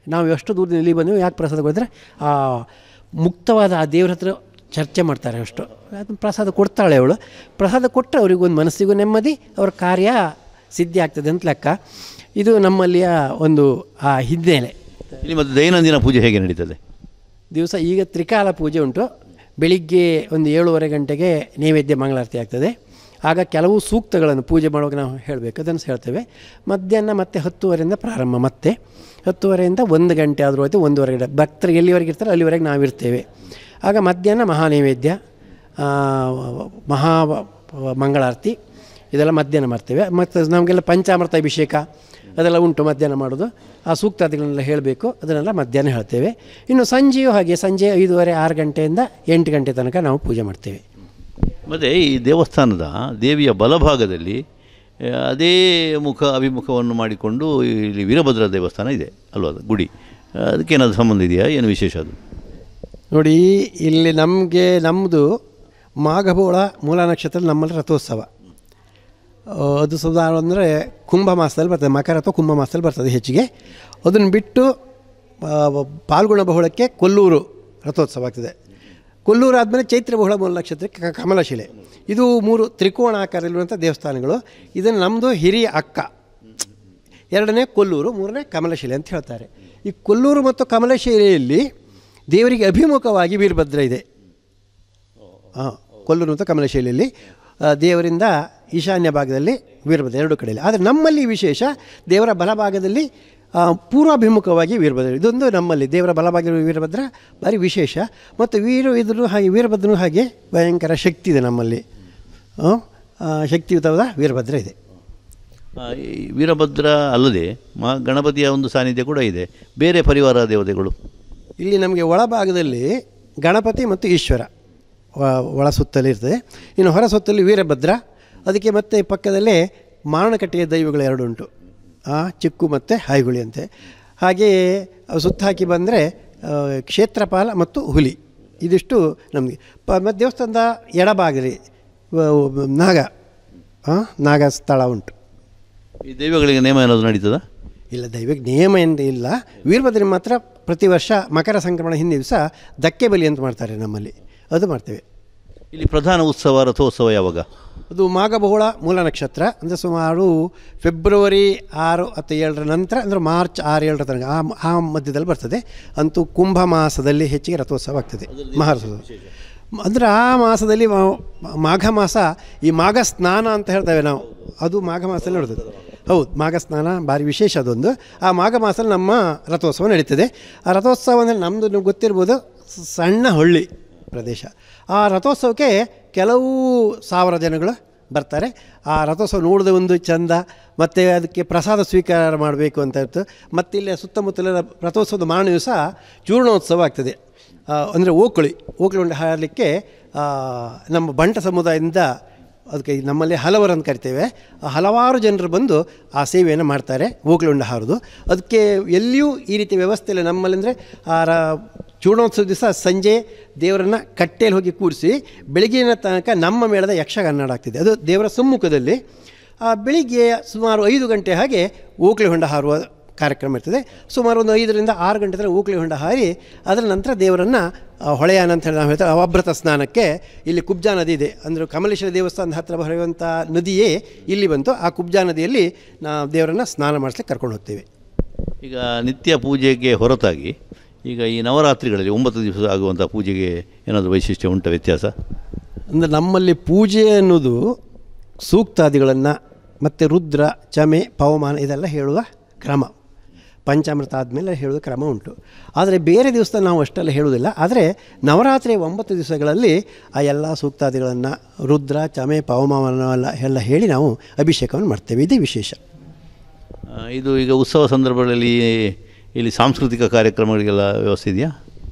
ನಾವು ಎಷ್ಟು ದೂರದಿಂದ ಇಲ್ಲಿ ಬಂದು ಯಾಕೆ ಪ್ರಸಾದ ಕೊಡಿದ್ರೆ ಆ ಮುಕ್ತವಾದ ಆ ದೇವ್ರ ಹತ್ರ ಚರ್ಚೆ ಮಾಡ್ತಾರೆ. ಅಷ್ಟು ಅದನ್ನು ಪ್ರಸಾದ ಕೊಡ್ತಾಳೆ ಅವಳು. ಪ್ರಸಾದ ಕೊಟ್ಟರೆ ಅವ್ರಿಗೊಂದು ಮನಸ್ಸಿಗೂ ನೆಮ್ಮದಿ, ಅವ್ರ ಕಾರ್ಯ ಸಿದ್ಧಿ ಆಗ್ತದೆ ಅಂತ ಲೆಕ್ಕ. ಇದು ನಮ್ಮಲ್ಲಿಯ ಒಂದು ಆ ಹಿನ್ನೆಲೆ. ಇಲ್ಲಿ ಮತ್ತು ದೈನಂದಿನ ಪೂಜೆ ಹೇಗೆ ನಡೀತದೆ? ದಿವಸ ಈಗ ತ್ರಿಕಾಲ ಪೂಜೆ ಉಂಟು. ಬೆಳಿಗ್ಗೆ ಒಂದು 7:30 ಗಂಟೆಗೆ ನೈವೇದ್ಯ ಮಂಗಳಾರತಿ ಆಗ್ತದೆ. ಆಗ ಕೆಲವು ಸೂಕ್ತಗಳನ್ನು ಪೂಜೆ ಮಾಡುವಾಗ ನಾವು ಹೇಳಬೇಕು, ಅದನ್ನು ಹೇಳ್ತೇವೆ. ಮಧ್ಯಾಹ್ನ ಮತ್ತೆ 10:30ಯಿಂದ ಪ್ರಾರಂಭ, ಮತ್ತೆ 10:30ಯಿಂದ 1 ಗಂಟೆ ಆದರೂ ಆಯಿತು, 1:30 ಗಂಟೆ ಭಕ್ತರಿಗೆ ಎಲ್ಲಿವರೆಗೆ ಇರ್ತಾರೆ ಅಲ್ಲಿವರೆಗೆ ನಾವಿರ್ತೇವೆ. ಆಗ ಮಧ್ಯಾಹ್ನ ಮಹಾನೈವೇದ್ಯ, ಮಹಾ ಮಂಗಳಾರತಿ ಇದೆಲ್ಲ ಮಧ್ಯಾಹ್ನ ಮಾಡ್ತೇವೆ. ಮತ್ತು ನಮಗೆಲ್ಲ ಪಂಚಾಮೃತ ಅಭಿಷೇಕ ಅದೆಲ್ಲ ಉಂಟು ಮಧ್ಯಾಹ್ನ ಮಾಡೋದು. ಆ ಸೂಕ್ತಾದಿಗಳನ್ನೆಲ್ಲ ಹೇಳಬೇಕು, ಅದನ್ನೆಲ್ಲ ಮಧ್ಯಾಹ್ನ ಹೇಳ್ತೇವೆ. ಇನ್ನು ಸಂಜೆಯೂ ಹಾಗೆ, ಸಂಜೆ 5:30, 6 ಗಂಟೆಯಿಂದ 8 ಗಂಟೆ ತನಕ ನಾವು ಪೂಜೆ ಮಾಡ್ತೇವೆ. ಮತ್ತು ಈ ದೇವಸ್ಥಾನದ ದೇವಿಯ ಬಲಭಾಗದಲ್ಲಿ ಅದೇ ಅಭಿಮುಖವನ್ನು ಮಾಡಿಕೊಂಡು ಇಲ್ಲಿ ವೀರಭದ್ರ ದೇವಸ್ಥಾನ ಇದೆ ಅಲ್ವಾ, ಅದು ಗುಡಿ, ಅದಕ್ಕೇನಾದರೂ ಸಂಬಂಧ ಇದೆಯಾ, ಏನು ವಿಶೇಷ ಅದು? ನೋಡಿ, ಇಲ್ಲಿ ನಮ್ಮದು ಮಾಘಬೋಳ ಮೂಲ ನಕ್ಷತ್ರ ನಮ್ಮಲ್ಲಿ ರಥೋತ್ಸವ. ಅದು ಸಾಧಾರಣ ಅಂದರೆ ಕುಂಭ ಮಾಸದಲ್ಲಿ ಬರ್ತದೆ, ಮಕರ ಅಥವಾ ಕುಂಭ ಮಾಸದಲ್ಲಿ ಬರ್ತದೆ ಹೆಚ್ಚಿಗೆ. ಅದನ್ನು ಬಿಟ್ಟು ಪಾಲ್ಗುಣ ಬಹುಳಕ್ಕೆ ಕೊಲ್ಲೂರು ರಥೋತ್ಸವ ಆಗ್ತದೆ. ಕೊಲ್ಲೂರು ಆದಮೇಲೆ ಚೈತ್ರ ಬಹುಳ ಮೂಲ ನಕ್ಷತ್ರಕ್ಕೆ ಕಮಲಶಿಲೆ. ಇದು 3 ತ್ರಿಕೋಣಾಕಾರದಲ್ಲಿರುವಂಥ ದೇವಸ್ಥಾನಗಳು. ಇದನ್ನು ನಮ್ಮದು ಹಿರಿಯ ಅಕ್ಕ, 2ನೇ ಕೊಲ್ಲೂರು, 3ನೇ ಕಮಲಶಿಲೆ ಅಂತ ಹೇಳ್ತಾರೆ. ಈ ಕೊಲ್ಲೂರು ಮತ್ತು ಕಮಲಶಿಲೆಯಲ್ಲಿ ದೇವರಿಗೆ ಅಭಿಮುಖವಾಗಿ ವೀರಭದ್ರ ಇದೆ. ಕೊಲ್ಲೂರು ಮತ್ತು ಕಮಲಶಿಲೆಯಲ್ಲಿ ದೇವರಿಂದ ಈಶಾನ್ಯ ಭಾಗದಲ್ಲಿ ವೀರಭದ್ರ, 2 ಕಡೆಯಲ್ಲಿ. ಆದರೆ ನಮ್ಮಲ್ಲಿ ವಿಶೇಷ ದೇವರ ಬಲಭಾಗದಲ್ಲಿ ಪೂರ್ವಾಭಿಮುಖವಾಗಿ ವೀರಭದ್ರ. ಇದೊಂದು ನಮ್ಮಲ್ಲಿ ದೇವರ ಬಲಭಾಗದಲ್ಲಿ ವೀರಭದ್ರ ಭಾರಿ ವಿಶೇಷ. ಮತ್ತು ವೀರಭದ್ರನೂ ಹಾಗೆ ಭಯಂಕರ ಶಕ್ತಿ ಇದೆ ನಮ್ಮಲ್ಲಿ, ಶಕ್ತಿಯುತವಾದ ವೀರಭದ್ರ ಇದೆ. ವೀರಭದ್ರ ಅಲ್ಲದೆ ಗಣಪತಿಯ ಒಂದು ಸಾನ್ನಿಧ್ಯ ಕೂಡ ಇದೆ. ಬೇರೆ ಪರಿವಾರ ದೇವತೆಗಳು ಇಲ್ಲಿ ನಮಗೆ ಒಳಭಾಗದಲ್ಲಿ ಗಣಪತಿ ಮತ್ತು ಈಶ್ವರ ಒಳ ಸುತ್ತಲೇ ಇರ್ತದೆ. ಇನ್ನು ಹೊರ ಸುತ್ತಲೂ ವೀರಭದ್ರ, ಅದಕ್ಕೆ ಮತ್ತೆ ಪಕ್ಕದಲ್ಲೇ ಮಾರಣಕಟ್ಟೆಯ ದೈವಗಳು 2 ಉಂಟು, ಚಿಕ್ಕು ಮತ್ತು ಹಾಯ್ಗುಳಿ ಅಂತೆ. ಹಾಗೆಯೇ ಸುತ್ತ ಹಾಕಿ ಬಂದರೆ ಕ್ಷೇತ್ರಪಾಲ ಮತ್ತು ಹುಲಿ, ಇದಿಷ್ಟು ನಮಗೆ. ಮತ್ತು ದೇವಸ್ಥಾನದ ಎಡಭಾಗದಲ್ಲಿ ನಾಗ ಸ್ಥಳ ಉಂಟು. ಈ ದೈವಗಳಿಗೆ ನೇಮ ಏನಾದರೂ ನಡೀತದ? ಇಲ್ಲ, ದೈವಕ್ಕೆ ನೇಮ ಎಂದು ಇಲ್ಲ. ವೀರಭದ್ರನಿಗೆ ಮಾತ್ರ ಪ್ರತಿ ವರ್ಷ ಮಕರ ಸಂಕ್ರಮಣ ಹಿಂದಿನ ದಿವಸ ದಕ್ಕೆ ಬಲಿ ಅಂತ ಮಾಡ್ತಾರೆ ನಮ್ಮಲ್ಲಿ, ಅದು ಮಾಡ್ತೇವೆ. ಇಲ್ಲಿ ಪ್ರಧಾನ ಉತ್ಸವ ರಥೋತ್ಸವ ಯಾವಾಗ? ಅದು ಮಾಘಬಹುಳ ಮೂಲ ನಕ್ಷತ್ರ ಅಂದರೆ ಸುಮಾರು ಫೆಬ್ರವರಿ 6 ಅಥವಾ 7ರ ನಂತರ, ಅಂದರೆ ಮಾರ್ಚ್ 6-7ರ ತನಕ ಆ ಮಧ್ಯದಲ್ಲಿ ಬರ್ತದೆ. ಅಂತೂ ಕುಂಭ ಮಾಸದಲ್ಲಿ ಹೆಚ್ಚಿಗೆ ರಥೋತ್ಸವ ಆಗ್ತದೆ, ಮಹಾರಥೋತ್ಸವ. ಅಂದರೆ ಆ ಮಾಸದಲ್ಲಿ ಮಾಘ ಮಾಸ, ಈ ಮಾಘ ಸ್ನಾನ ಅಂತ ಹೇಳ್ತೇವೆ ನಾವು, ಅದು ಮಾಘ ಮಾಸದಲ್ಲಿ ನಡೆದದ್ದು. ಹೌದು, ಮಾಘ ಸ್ನಾನ ಭಾರಿ ವಿಶೇಷ ಅದೊಂದು. ಆ ಮಾಘ ಮಾಸದಲ್ಲಿ ನಮ್ಮ ರಥೋತ್ಸವ ನಡೀತದೆ. ಆ ರಥೋತ್ಸವ ಅಂದರೆ ನಮ್ಮದು ನಿಮ್ಗೆ ಗೊತ್ತಿರ್ಬೋದು, ಸಣ್ಣ ಹಳ್ಳಿ ಪ್ರದೇಶ. ಆ ರಥೋತ್ಸವಕ್ಕೆ ಕೆಲವು 1000 ಜನಗಳು ಬರ್ತಾರೆ. ಆ ರಥೋತ್ಸವ ನೋಡಿದ ಒಂದು ಚಂದ, ಮತ್ತು ಅದಕ್ಕೆ ಪ್ರಸಾದ ಸ್ವೀಕಾರ ಮಾಡಬೇಕು ಅಂತ ಇತ್ತು. ಮತ್ತು ಇಲ್ಲಿ ಸುತ್ತಮುತ್ತಲ ರಥೋತ್ಸವದ ಮಾರನೇ ದಿವಸ ಚೂರ್ಣೋತ್ಸವ ಆಗ್ತದೆ. ಅಂದರೆ ಓಕಳಿ ಉಂಡೆ ಹಾರಲಿಕ್ಕೆ ನಮ್ಮ ಬಂಟ ಸಮುದಾಯದಿಂದ, ಅದಕ್ಕೆ ನಮ್ಮಲ್ಲಿ ಹಲವರು ಅಂತ ಕರಿತೇವೆ, ಹಲವಾರು ಜನರು ಬಂದು ಆ ಸೇವೆಯನ್ನು ಮಾಡ್ತಾರೆ, ಓಕಳಿ ಉಂಡೆ ಹಾರೋದು. ಅದಕ್ಕೆ ಎಲ್ಲಿಯೂ ಈ ರೀತಿ ವ್ಯವಸ್ಥೆ ಇಲ್ಲ ನಮ್ಮಲ್ಲಿ. ಅಂದರೆ ಚೂರ್ಣೋತ್ಸವ ದಿವಸ ಸಂಜೆ ದೇವರನ್ನು ಕಟ್ಟೆಯಲ್ಲಿ ಹೋಗಿ ಕೂರಿಸಿ ಬೆಳಗಿನ ತನಕ ನಮ್ಮ ಮೇಳದ ಯಕ್ಷಗಾನ ಆಗ್ತಿದೆ. ಅದು ದೇವರ ಸಮ್ಮುಖದಲ್ಲಿ ಬೆಳಿಗ್ಗೆ ಸುಮಾರು 5 ಗಂಟೆ ಹಾಗೆ ಓಕಳಿ ಹೊಂಡ ಹಾರುವ ಕಾರ್ಯಕ್ರಮ ಇರ್ತದೆ. ಸುಮಾರು ಒಂದು 5ರಿಂದ 6 ಗಂಟೆ ತನಕ ಊಕಳಿ ಹೊಂಡ ಹಾರಿ ಅದರ ನಂತರ ದೇವರನ್ನು ಹೊಳೆಯಾನ ಅಂತ ಹೇಳಿ ನಾವು ಹೇಳ್ತೇವೆ, ಅವಭೃತ ಸ್ನಾನಕ್ಕೆ ಇಲ್ಲಿ ಕುಬ್ಜಾ ನದಿ ಇದೆ. ಅಂದರೆ ಕಮಲೇಶ್ವರ ದೇವಸ್ಥಾನದ ಹತ್ತಿರ ಹರಿಯುವಂಥ ನದಿಯೇ ಇಲ್ಲಿ ಬಂತು. ಆ ಕುಬ್ಜಾ ನದಿಯಲ್ಲಿ ನಾವು ದೇವರನ್ನು ಸ್ನಾನ ಮಾಡಿಸ್ಲಿಕ್ಕೆ ಕರ್ಕೊಂಡು ಹೋಗ್ತೇವೆ. ಈಗ ನಿತ್ಯ ಪೂಜೆಗೆ ಹೊರತಾಗಿ ಈಗ ಈ ನವರಾತ್ರಿಗಳಲ್ಲಿ 9 ದಿವಸ ಆಗುವಂಥ ಪೂಜೆಗೆ ಏನಾದರೂ ವೈಶಿಷ್ಟ್ಯ ಉಂಟ, ವ್ಯತ್ಯಾಸ? ಅಂದರೆ ನಮ್ಮಲ್ಲಿ ಪೂಜೆ ಅನ್ನೋದು ಸೂಕ್ತಾದಿಗಳನ್ನು ಮತ್ತು ರುದ್ರ, ಚಮೆ, ಪವಮಾನ ಇದೆಲ್ಲ ಹೇಳುವ ಕ್ರಮ, ಪಂಚಾಮೃತ ಆದಮೇಲೆ ಹೇಳುವ ಕ್ರಮ ಉಂಟು. ಆದರೆ ಬೇರೆ ದಿವಸ ನಾವು ಅಷ್ಟೆಲ್ಲ ಹೇಳುವುದಿಲ್ಲ. ಆದರೆ ನವರಾತ್ರಿ 9 ದಿವಸಗಳಲ್ಲಿ ಆ ಎಲ್ಲ ಸೂಕ್ತಾದಿಗಳನ್ನು ರುದ್ರ, ಚಮೆ, ಪವಮಾನ ಎಲ್ಲ ಹೇಳಿ ನಾವು ಅಭಿಷೇಕವನ್ನು ಮಾಡ್ತೇವೆ. ಇದೇ ವಿಶೇಷ. ಇದು ಈಗ ಉತ್ಸವ ಸಂದರ್ಭಗಳಲ್ಲಿ ಇಲ್ಲಿ ಸಾಂಸ್ಕೃತಿಕ ಕಾರ್ಯಕ್ರಮಗಳಿಗೆಲ್ಲ ವ್ಯವಸ್ಥೆ ಇದೆಯಾ?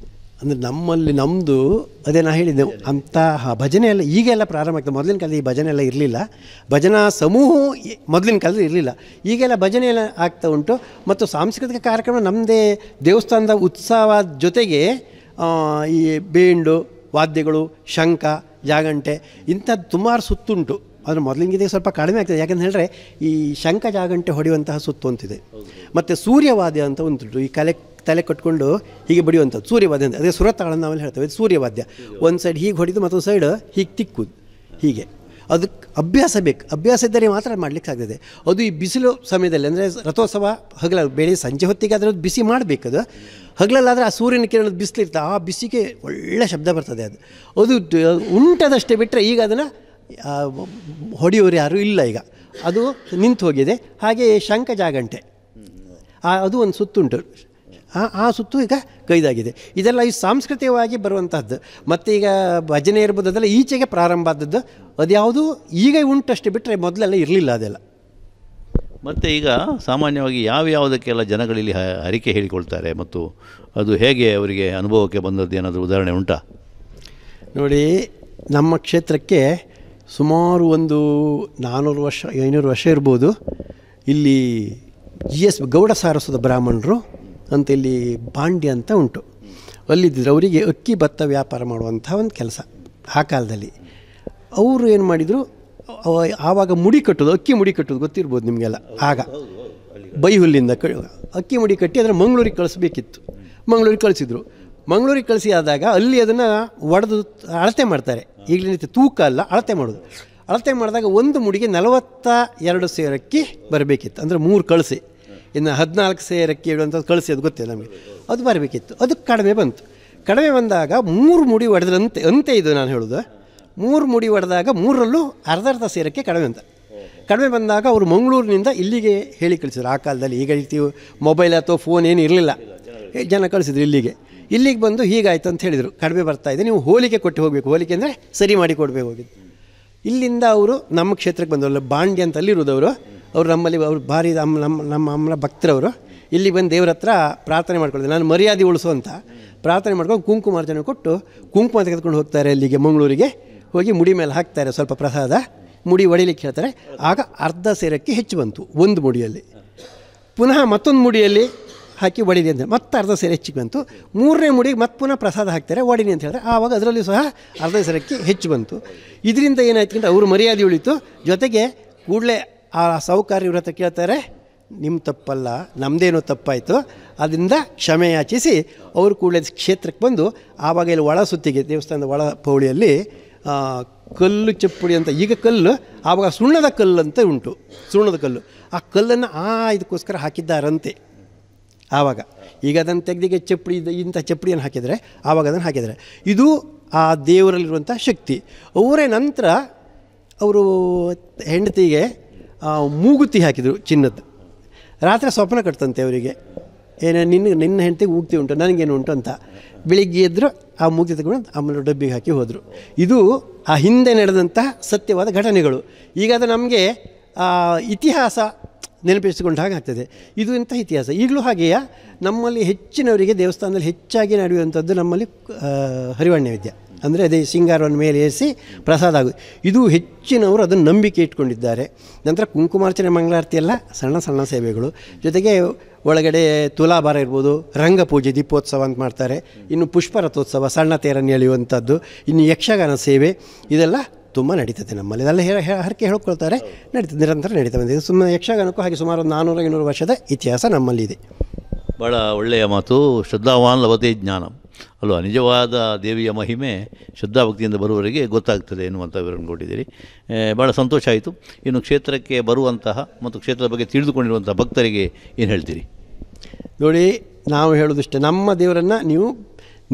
ಅಂದರೆ ನಮ್ಮದು ಅದೇ ನಾ ಹೇಳಿದ್ದೆವು, ಅಂತಹ ಭಜನೆ ಎಲ್ಲ ಈಗೆಲ್ಲ ಪ್ರಾರಂಭ ಆಗ್ತದೆ. ಮೊದಲಿನ ಕಾಲದಲ್ಲಿ ಈ ಭಜನೆ ಎಲ್ಲ ಇರಲಿಲ್ಲ. ಭಜನಾ ಸಮೂಹ ಮೊದಲಿನ ಕಾಲದಲ್ಲಿ ಇರಲಿಲ್ಲ. ಈಗೆಲ್ಲ ಭಜನೆ ಎಲ್ಲ ಆಗ್ತಾ ಉಂಟು. ಮತ್ತು ಸಾಂಸ್ಕೃತಿಕ ಕಾರ್ಯಕ್ರಮ ನಮ್ಮದೇ ದೇವಸ್ಥಾನದ ಉತ್ಸವ ಜೊತೆಗೆ ಈ ಬೇಂಡು ವಾದ್ಯಗಳು, ಶಂಖ, ಜಾಗಂಟೆ ಇಂಥದ್ದು ಸುಮಾರು ಸುತ್ತುಂಟು. ಆದರೆ ಮೊದಲಿಂಗಿದೆ ಸ್ವಲ್ಪ ಕಡಿಮೆ ಆಗ್ತದೆ. ಯಾಕೆಂತ ಹೇಳಿದ್ರೆ ಈ ಶಂಖ ಜಾಗಂಟೆ ಹೊಡೆಯುವಂತಹ ಸುತ್ತು ಅಂತಿದೆ. ಮತ್ತು ಸೂರ್ಯವಾದ್ಯ ಅಂತ ಉಂಟು. ಈ ತಲೆ ಕಟ್ಕೊಂಡು ಹೀಗೆ ಬಡಿಯುವಂಥದ್ದು ಸೂರ್ಯವಾದ್ಯ ಅಂತ. ಅದೇ ಸುರತಾಳನ್ನು ನಾವೆಲ್ಲ ಹೇಳ್ತೇವೆ, ಇದು ಸೂರ್ಯವಾದ್ಯ. ಒಂದು ಸೈಡ್ ಹೀಗೆ ಹೊಡೆದು ಮತ್ತೊಂದು ಸೈಡ್ ಹೀಗೆ ತಿಕ್ಕುದು. ಹೀಗೆ ಅದಕ್ಕೆ ಅಭ್ಯಾಸ ಬೇಕು. ಅಭ್ಯಾಸ ಇದ್ದರೆ ಮಾತ್ರ ಮಾಡಲಿಕ್ಕೆ ಆಗ್ತದೆ. ಅದು ಈ ಬಿಸಿಲು ಸಮಯದಲ್ಲಿ, ಅಂದರೆ ರಥೋತ್ಸವ ಹಗಲಲ್ಲಿ, ಬೆಳಿಗ್ಗೆ ಸಂಜೆ ಹೊತ್ತಿಗೆ ಅದರ ಬಿಸಿ ಮಾಡಬೇಕದು. ಹಗಲಲ್ಲಾದರೆ ಆ ಸೂರ್ಯನ ಕಿರಣದ ಬಿಸಿಲಿರ್ತದೆ, ಆ ಬಿಸಿಗೆ ಒಳ್ಳೆ ಶಬ್ದ ಬರ್ತದೆ. ಅದು ಉಂಟದಷ್ಟೇ ಬಿಟ್ಟರೆ ಈಗ ಅದನ್ನು ಹೊಡೆಯೋರು ಯಾರೂ ಇಲ್ಲ. ಈಗ ಅದು ನಿಂತು ಹೋಗಿದೆ. ಹಾಗೆ ಶಂಖ ಜಾಗಂಟೆ ಅದು ಒಂದು ಸುತ್ತುಂಟು. ಆ ಸುತ್ತು ಈಗ ಕೈದಾಗಿದೆ. ಇದೆಲ್ಲ ಈ ಸಾಂಸ್ಕೃತಿಕವಾಗಿ ಬರುವಂತಹದ್ದು. ಮತ್ತು ಈಗ ಭಜನೆ ಇರ್ಬೋದು, ಅದೆಲ್ಲ ಈಚೆಗೆ ಪ್ರಾರಂಭ ಆದದ್ದು. ಅದ್ಯಾವುದು ಈಗ ಉಂಟಷ್ಟೇ ಬಿಟ್ಟರೆ ಮೊದಲೆಲ್ಲ ಇರಲಿಲ್ಲ ಅದೆಲ್ಲ. ಮತ್ತು ಈಗ ಸಾಮಾನ್ಯವಾಗಿ ಯಾವುದಕ್ಕೆಲ್ಲ ಜನಗಳಲ್ಲಿ ಹರಿಕೆ ಹೇಳಿಕೊಳ್ತಾರೆ ಮತ್ತು ಅದು ಹೇಗೆ ಅವರಿಗೆ ಅನುಭವಕ್ಕೆ ಬಂದದ್ದು ಏನಾದರೂ ಉದಾಹರಣೆ ಉಂಟಾ? ನೋಡಿ, ನಮ್ಮ ಕ್ಷೇತ್ರಕ್ಕೆ ಸುಮಾರು ಒಂದು 400 ವರ್ಷ 500 ವರ್ಷ ಇರ್ಬೋದು. ಇಲ್ಲಿ GS ಗೌಡ ಸಾರಸ್ವತ ಬ್ರಾಹ್ಮಣರು ಅಂತ ಇಲ್ಲಿ ಬಾಂಡ್ಯ ಅಂತ ಉಂಟು, ಅಲ್ಲಿದ್ದರು. ಅವರಿಗೆ ಅಕ್ಕಿ ಭತ್ತ ವ್ಯಾಪಾರ ಮಾಡುವಂಥ ಒಂದು ಕೆಲಸ ಆ ಕಾಲದಲ್ಲಿ. ಅವರು ಏನು ಮಾಡಿದರು, ಆವಾಗ ಮುಡಿ ಕಟ್ಟೋದು, ಅಕ್ಕಿ ಮುಡಿ ಕಟ್ಟೋದು ಗೊತ್ತಿರ್ಬೋದು ನಿಮಗೆಲ್ಲ. ಆಗ ಬೈಹುಲ್ಲಿಂದ ಅಕ್ಕಿ ಮುಡಿ ಕಟ್ಟಿ ಅದನ್ನು ಮಂಗಳೂರಿಗೆ ಕಳಿಸ್ಬೇಕಿತ್ತು. ಮಂಗಳೂರಿಗೆ ಕಳಿಸಿದ್ರು. ಮಂಗಳೂರಿಗೆ ಕಳಿಸಿ ಆದಾಗ ಅಲ್ಲಿ ಅದನ್ನು ಒಡೆದು ಅಳತೆ ಮಾಡ್ತಾರೆ. ಈಗಲೇ ತೂಕ ಅಲ್ಲ, ಅಳತೆ ಮಾಡೋದು. ಅಳತೆ ಮಾಡಿದಾಗ ಒಂದು ಮುಡಿಗೆ 42 ಸೇರು ಅಕ್ಕಿ ಬರಬೇಕಿತ್ತು. ಅಂದರೆ 3 ಕಳಿಸಿ. ಇನ್ನು 14 ಸೇರು ಅಕ್ಕಿ ಇಡುವಂಥದ್ದು ಕಳಿಸಿ, ಅದು ಗೊತ್ತಿಲ್ಲ ನಮಗೆ. ಅದು ಬರಬೇಕಿತ್ತು. ಅದು ಕಡಿಮೆ ಬಂತು. ಕಡಿಮೆ ಬಂದಾಗ 3 ಮುಡಿ ಹೊಡೆದ್ರಂತೆ ಅಂತೆ. ಇದು ನಾನು ಹೇಳೋದು, 3 ಮುಡಿ ಹೊಡೆದಾಗ 3ರಲ್ಲೂ ಅರ್ಧ ಸೇರಕ್ಕೆ ಕಡಿಮೆ ಅಂತ. ಕಡಿಮೆ ಬಂದಾಗ ಅವರು ಮಂಗಳೂರಿನಿಂದ ಇಲ್ಲಿಗೆ ಹೇಳಿ ಕಳಿಸಿದ್ರು. ಆ ಕಾಲದಲ್ಲಿ ಈಗ ರೀತಿ ಮೊಬೈಲ್ ಅಥವಾ ಫೋನ್ ಏನು ಇರಲಿಲ್ಲ. ಜನ ಕಳಿಸಿದ್ರು ಇಲ್ಲಿಗೆ ಬಂದು ಹೀಗಾಯ್ತು ಅಂತ ಹೇಳಿದರು. ಕಡಿಮೆ ಬರ್ತಾಯಿದೆ, ನೀವು ಹೋಲಿಕೆ ಕೊಟ್ಟು ಹೋಗಬೇಕು. ಹೋಲಿಕೆ ಅಂದರೆ ಸರಿ ಮಾಡಿ ಕೊಡಬೇಕು ಹೋಗಿದ್ದು. ಇಲ್ಲಿಂದ ಅವರು ನಮ್ಮ ಕ್ಷೇತ್ರಕ್ಕೆ ಬಂದವರು, ಬಾಂಡ್ಯ ಅಂತ ಅಲ್ಲಿರೋದವರು. ಅವರು ನಮ್ಮಲ್ಲಿ ಅವರು ಭಾರಿ ನಮ್ಮ ಅಮ್ಮನ ಭಕ್ತರವರು. ಇಲ್ಲಿ ಬಂದು ದೇವ್ರ ಹತ್ರ ಪ್ರಾರ್ಥನೆ ಮಾಡ್ಕೊಳ್ತಾರೆ, ನಾನು ಮರ್ಯಾದೆ ಉಳಿಸುವಂತ ಪ್ರಾರ್ಥನೆ ಮಾಡ್ಕೊಂಡು ಕುಂಕುಮಾರ್ಚನೆ ಕೊಟ್ಟು ಕುಂಕುಮ ತೆಗೆದುಕೊಂಡು ಹೋಗ್ತಾರೆ. ಅಲ್ಲಿಗೆ ಮಂಗಳೂರಿಗೆ ಹೋಗಿ ಮುಡಿ ಮೇಲೆ ಹಾಕ್ತಾರೆ ಸ್ವಲ್ಪ ಪ್ರಸಾದ. ಮುಡಿ ಹೊಡಿಲಿಕ್ಕೆ ಹೇಳ್ತಾರೆ. ಆಗ ಅರ್ಧ ಸೇರಕ್ಕೆ ಹೆಚ್ಚು ಬಂತು ಒಂದು ಮುಡಿಯಲ್ಲಿ. ಪುನಃ ಮತ್ತೊಂದು ಮುಡಿಯಲ್ಲಿ ಹಾಕಿ ಒಡಿದೆ ಅಂತ ಮತ್ತೆ ಅರ್ಧ ಸೇರು ಹೆಚ್ಚಿಗೆ ಬಂತು. 3ನೇ ಮುಡಿಗೆ ಮತ್ತೆ ಪುನಃ ಪ್ರಸಾದ ಹಾಕ್ತಾರೆ, ಒಡಿನಿ ಅಂತ ಹೇಳಿದ್ರೆ ಆವಾಗ ಅದರಲ್ಲಿ ಸಹ ಅರ್ಧ ಸೇರಕ್ಕೆ ಹೆಚ್ಚು ಬಂತು. ಇದರಿಂದ ಏನಾಯ್ತು ಅಂದರೆ ಅವರು ಮರ್ಯಾದೆ ಉಳಿತು. ಜೊತೆಗೆ ಕೂಡಲೇ ಆ ಸೌಕರ್ಯ ವ್ರತ ಕೇಳ್ತಾರೆ, ನಿಮ್ಮ ತಪ್ಪಲ್ಲ, ನಮ್ಮದೇನೋ ತಪ್ಪಾಯಿತು, ಅದರಿಂದ ಕ್ಷಮೆ ಯಾಚಿಸಿ ಅವರು ಕೂಡಲೇ ಕ್ಷೇತ್ರಕ್ಕೆ ಬಂದು ಆವಾಗ ಇಲ್ಲಿ ಒಳ ಸುತ್ತಿಗೆ ದೇವಸ್ಥಾನದ ಒಳ ಪೌಳಿಯಲ್ಲಿ ಕಲ್ಲು ಚಪ್ಪುಡಿ ಅಂತ, ಈಗ ಕಲ್ಲು, ಆವಾಗ ಸುಣ್ಣದ ಕಲ್ಲು ಅಂತ ಉಂಟು. ಸುಣ್ಣದ ಕಲ್ಲು, ಆ ಕಲ್ಲನ್ನು ಇದಕ್ಕೋಸ್ಕರ ಹಾಕಿದ್ದಾರಂತೆ ಆವಾಗ. ಈಗ ಅದನ್ನು ತೆಗೆದಿಗೆ ಚಪ್ಪಡಿ ಇಂಥ ಚಪ್ಪಡಿಯನ್ನು ಹಾಕಿದರೆ ಆವಾಗ ಅದನ್ನು ಹಾಕಿದರೆ ಇದು ಆ ದೇವರಲ್ಲಿರುವಂಥ ಶಕ್ತಿ. ಅವರೇ ನಂತರ ಅವರು ಹೆಂಡತಿಗೆ ಮೂಗುತಿ ಹಾಕಿದರು ಚಿನ್ನದ್ದು. ರಾತ್ರಿ ಸ್ವಪ್ನ ಕಟ್ತಂತೆ ಅವರಿಗೆ, ಏನೋ ನಿನ್ನ ಹೆಂಡತಿಗೆ ಮೂಗುತಿ ಉಂಟು, ನನಗೇನು ಉಂಟು ಅಂತ. ಬೆಳಿಗ್ಗೆ ಎದ್ದರು ಆ ಮೂಗುತಿ ತಗೊಂಡು ಆಮೇಲೆ ಡಬ್ಬಿಗೆ ಹಾಕಿ ಹೋದರು. ಇದು ಆ ಹಿಂದೆ ನಡೆದಂಥ ಸತ್ಯವಾದ ಘಟನೆಗಳು. ಈಗ ಅದು ನಮಗೆ ಇತಿಹಾಸ ನೆನಪಿಸಿಕೊಂಡು ಹಾಗಾಗ್ತದೆ. ಇದು ಇಂಥ ಇತಿಹಾಸ ಈಗಲೂ ಹಾಗೆಯೇ ನಮ್ಮಲ್ಲಿ ಹೆಚ್ಚಿನವರಿಗೆ ದೇವಸ್ಥಾನದಲ್ಲಿ ಹೆಚ್ಚಾಗಿ ನಡೆಯುವಂಥದ್ದು ನಮ್ಮಲ್ಲಿ ಹರಿವಣ್ಯ ವಿದ್ಯೆ, ಅಂದರೆ ಅದೇ ಸಿಂಗಾರವನ್ನು ಮೇಲೆ ಏರಿಸಿ ಪ್ರಸಾದ ಆಗೋದು. ಇದು ಹೆಚ್ಚಿನವರು ಅದನ್ನು ನಂಬಿಕೆ ಇಟ್ಕೊಂಡಿದ್ದಾರೆ. ನಂತರ ಕುಂಕುಮಾರ್ಚನೆ, ಮಂಗಳಾರತಿ ಎಲ್ಲ ಸಣ್ಣ ಸಣ್ಣ ಸೇವೆಗಳು. ಜೊತೆಗೆ ಒಳಗಡೆ ತುಲಾಭಾರ ಇರ್ಬೋದು, ರಂಗಪೂಜೆ, ದೀಪೋತ್ಸವ ಅಂತ ಮಾಡ್ತಾರೆ. ಇನ್ನು ಪುಷ್ಪರಥೋತ್ಸವ, ಸಣ್ಣ ತೇರನ್ನು ಎಳೆಯುವಂಥದ್ದು, ಇನ್ನು ಯಕ್ಷಗಾನ ಸೇವೆ, ಇದೆಲ್ಲ ತುಂಬ ನಡೀತದೆ ನಮ್ಮಲ್ಲಿ. ಇದೆಲ್ಲ ಹರಕೆ ಹೇಳ್ಕೊಳ್ತಾರೆ, ನಡೀತದೆ, ನಿರಂತರ ನಡೀತಾ ಬಂದಿದೆ. ಸುಮ್ಮನೆ ಯಕ್ಷಗಾನಕ್ಕೂ ಹಾಗೆ ಸುಮಾರು ಒಂದು 400-500 ವರ್ಷದ ಇತಿಹಾಸ ನಮ್ಮಲ್ಲಿದೆ. ಭಾಳ ಒಳ್ಳೆಯ ಮಾತು. ಶ್ರದ್ಧಾವಾನ್ ಲಭತೆ ಜ್ಞಾನಂ ಅಲ್ವಾ, ನಿಜವಾದ ದೇವಿಯ ಮಹಿಮೆ ಶ್ರದ್ಧಾಭಕ್ತಿಯಿಂದ ಬರುವವರಿಗೆ ಗೊತ್ತಾಗ್ತದೆ ಎನ್ನುವಂಥ ವಿವರಣೆ ಕೊಟ್ಟಿದ್ದೀರಿ. ಭಾಳ ಸಂತೋಷ ಆಯಿತು. ಇನ್ನು ಕ್ಷೇತ್ರಕ್ಕೆ ಬರುವಂತಹ ಮತ್ತು ಕ್ಷೇತ್ರದ ಬಗ್ಗೆ ತಿಳಿದುಕೊಂಡಿರುವಂಥ ಭಕ್ತರಿಗೆ ಏನು ಹೇಳ್ತೀರಿ? ನೋಡಿ, ನಾವು ಹೇಳೋದಿಷ್ಟೇ, ನಮ್ಮ ದೇವರನ್ನು ನೀವು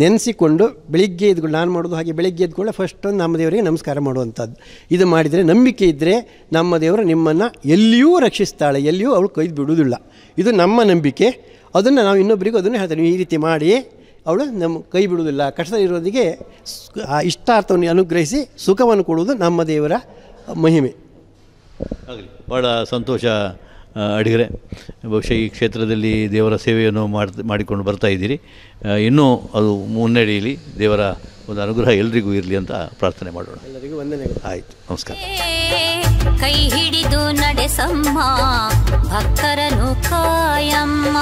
ನೆನೆಸಿಕೊಂಡು ಬೆಳಿಗ್ಗೆ ಎದ್ಕೊಂಡು, ನಾನು ಮಾಡೋದು ಹಾಗೆ, ಬೆಳಿಗ್ಗೆ ಎದ್ಕೊಳ್ಳೆ ಫಸ್ಟ್ ನಮ್ಮ ದೇವರಿಗೆ ನಮಸ್ಕಾರ ಮಾಡುವಂಥದ್ದು. ಇದು ಮಾಡಿದರೆ, ನಂಬಿಕೆ ಇದ್ದರೆ ನಮ್ಮ ದೇವರು ನಿಮ್ಮನ್ನು ಎಲ್ಲಿಯೂ ರಕ್ಷಿಸ್ತಾಳೆ, ಎಲ್ಲಿಯೂ ಅವಳು ಕೈದು ಬಿಡುವುದಿಲ್ಲ. ಇದು ನಮ್ಮ ನಂಬಿಕೆ. ಅದನ್ನು ನಾವು ಇನ್ನೊಬ್ಬರಿಗೂ ಅದನ್ನು ಹೇಳ್ತೇವೆ, ನೀವು ಈ ರೀತಿ ಮಾಡಿ ಅವಳು ನಮ್ಮ ಕೈ ಬಿಡುವುದಿಲ್ಲ. ಕಷ್ಟದಲ್ಲಿರೋದಿಗೆ ಆ ಇಷ್ಟಾರ್ಥವನ್ನು ಅನುಗ್ರಹಿಸಿ ಸುಖವನ್ನು ಕೊಡುವುದು ನಮ್ಮ ದೇವರ ಮಹಿಮೆ. ಆಗಲಿ, ಭಾಳ ಸಂತೋಷ ಅಡಿಗರೆ. ಬಹುಶಃ ಈ ಕ್ಷೇತ್ರದಲ್ಲಿ ದೇವರ ಸೇವೆಯನ್ನು ಮಾಡಿಕೊಂಡು ಬರ್ತಾ ಇದ್ದೀರಿ. ಇನ್ನೂ ಅದು ಮುನ್ನಡೆಯಲಿ, ದೇವರ ಒಂದು ಅನುಗ್ರಹ ಎಲ್ರಿಗೂ ಇರಲಿ ಅಂತ ಪ್ರಾರ್ಥನೆ ಮಾಡೋಣ. ಎಲ್ಲರಿಗೂ ವಂದನೆಗಳು. ಆಯಿತು, ನಮಸ್ಕಾರ. ಕೈ ಹಿಡಿದು ನಡೆಸಮ್ಮ ಭಕ್ತರನು ಕಾಯಮ್ಮ.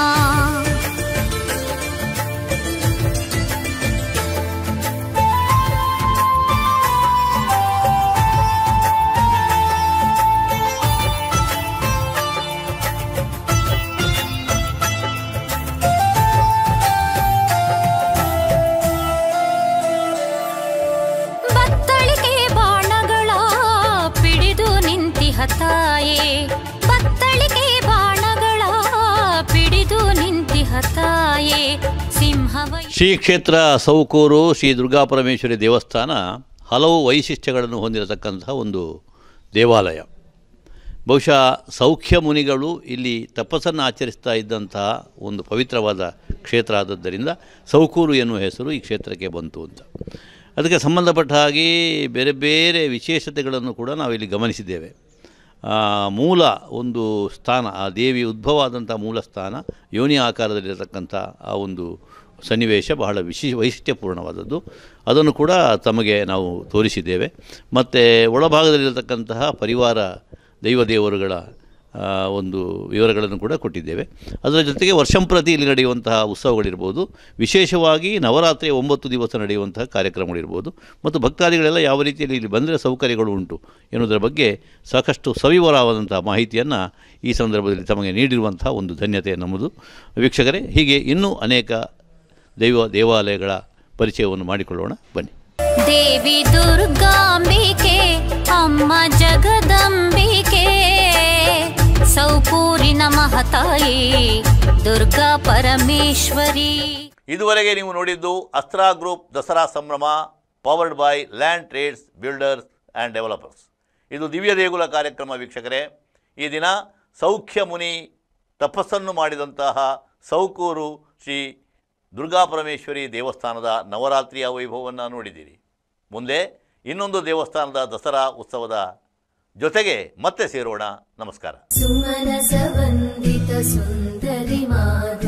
ತಾಯೇ ಬತ್ತಳಿಕೆ ಬಾಣಗಳ ಪಿಡಿದು ನಿಂತಿಹ ತಾಯೇ ಸಿಂಹವ. ಶ್ರೀ ಕ್ಷೇತ್ರ ಸೌಕೂರು ಶ್ರೀ ದುರ್ಗಾಪರಮೇಶ್ವರಿ ದೇವಸ್ಥಾನ ಹಲವು ವೈಶಿಷ್ಟ್ಯಗಳನ್ನು ಹೊಂದಿರತಕ್ಕಂತಹ ಒಂದು ದೇವಾಲಯ. ಬಹುಶಃ ಸೌಖ್ಯ ಮುನಿಗಳು ಇಲ್ಲಿ ತಪಸ್ಸನ್ನು ಆಚರಿಸ್ತಾ ಇದ್ದಂತಹ ಒಂದು ಪವಿತ್ರವಾದ ಕ್ಷೇತ್ರ ಆದದ್ದರಿಂದ ಸೌಕೂರು ಎನ್ನುವ ಹೆಸರು ಈ ಕ್ಷೇತ್ರಕ್ಕೆ ಬಂತು ಅಂತ. ಅದಕ್ಕೆ ಸಂಬಂಧಪಟ್ಟ ಹಾಗೆ ಬೇರೆ ಬೇರೆ ವಿಶೇಷತೆಗಳನ್ನು ಕೂಡ ನಾವಿಲ್ಲಿ ಗಮನಿಸಿದ್ದೇವೆ. ಮೂಲ ಒಂದು ಸ್ಥಾನ, ಆ ದೇವಿ ಉದ್ಭವ ಆದಂಥ ಮೂಲ ಸ್ಥಾನ, ಯೋನಿ ಆಕಾರದಲ್ಲಿರತಕ್ಕಂಥ ಆ ಒಂದು ಸನ್ನಿವೇಶ ಬಹಳ ವೈಶಿಷ್ಟ್ಯಪೂರ್ಣವಾದದ್ದು. ಅದನ್ನು ಕೂಡ ತಮಗೆ ನಾವು ತೋರಿಸಿದ್ದೇವೆ. ಮತ್ತು ಒಳಭಾಗದಲ್ಲಿರತಕ್ಕಂತಹ ಪರಿವಾರ ದೈವದೇವರುಗಳ ಒಂದು ವಿವರಗಳನ್ನು ಕೂಡ ಕೊಟ್ಟಿದ್ದೇವೆ. ಅದರ ಜೊತೆಗೆ ವರ್ಷಂಪ್ರತಿ ಇಲ್ಲಿ ನಡೆಯುವಂತಹ ಉತ್ಸವಗಳಿರ್ಬೋದು, ವಿಶೇಷವಾಗಿ ನವರಾತ್ರಿ 9 ದಿವಸ ನಡೆಯುವಂತಹ ಕಾರ್ಯಕ್ರಮಗಳಿರ್ಬೋದು, ಮತ್ತು ಭಕ್ತಾದಿಗಳೆಲ್ಲ ಯಾವ ರೀತಿಯಲ್ಲಿ ಇಲ್ಲಿ ಬಂದರೆ ಸೌಕರ್ಯಗಳು ಉಂಟು ಎನ್ನುವುದರ ಬಗ್ಗೆ ಸಾಕಷ್ಟು ಸವಿವರವಾದಂಥ ಮಾಹಿತಿಯನ್ನು ಈ ಸಂದರ್ಭದಲ್ಲಿ ತಮಗೆ ನೀಡಿರುವಂತಹ ಒಂದು ಧನ್ಯತೆ ನಮ್ಮದು. ವೀಕ್ಷಕರೇ, ಹೀಗೆ ಇನ್ನೂ ಅನೇಕ ದೇವಾಲಯಗಳ ಪರಿಚಯವನ್ನು ಮಾಡಿಕೊಳ್ಳೋಣ, ಬನ್ನಿ. ದೇವಿ ದುರ್ಗಾಂಬಿಕೆ ಅಮ್ಮ ಜಗದಂಬಿಕೆ ಸೌಕೂರಿನ ಮಹತಾಯಿ ದುರ್ಗಾ ಪರಮೇಶ್ವರಿ. ಇದುವರೆಗೆ ನೀವು ನೋಡಿದ್ದು ಅಸ್ತ್ರಾ ಗ್ರೂಪ್ ದಸರಾ ಸಂಭ್ರಮ powered by Land Trades builders and developers. ಇದು ದಿವ್ಯ ದೇಗುಲ ಕಾರ್ಯಕ್ರಮ. ವೀಕ್ಷಕರೇ, ಈ ದಿನ ಸೌಖ್ಯ ಮುನಿ ತಪಸ್ಸನ್ನು ಮಾಡಿದಂತಹ ಸೌಕೂರು ಶ್ರೀ ದುರ್ಗಾಪರಮೇಶ್ವರಿ ದೇವಸ್ಥಾನದ ನವರಾತ್ರಿಯ ವೈಭವವನ್ನು ನೋಡಿದ್ದೀರಿ. ಮುಂದೆ ಇನ್ನೊಂದು ದೇವಸ್ಥಾನದ ದಸರಾ ಉತ್ಸವದ ಜೊತೆಗೆ ಮತ್ತೆ ಸೇರೋಣ. ನಮಸ್ಕಾರ. ಸುಮನಸ ವಂದಿತ ಸುಂದರಿ ಮಾದ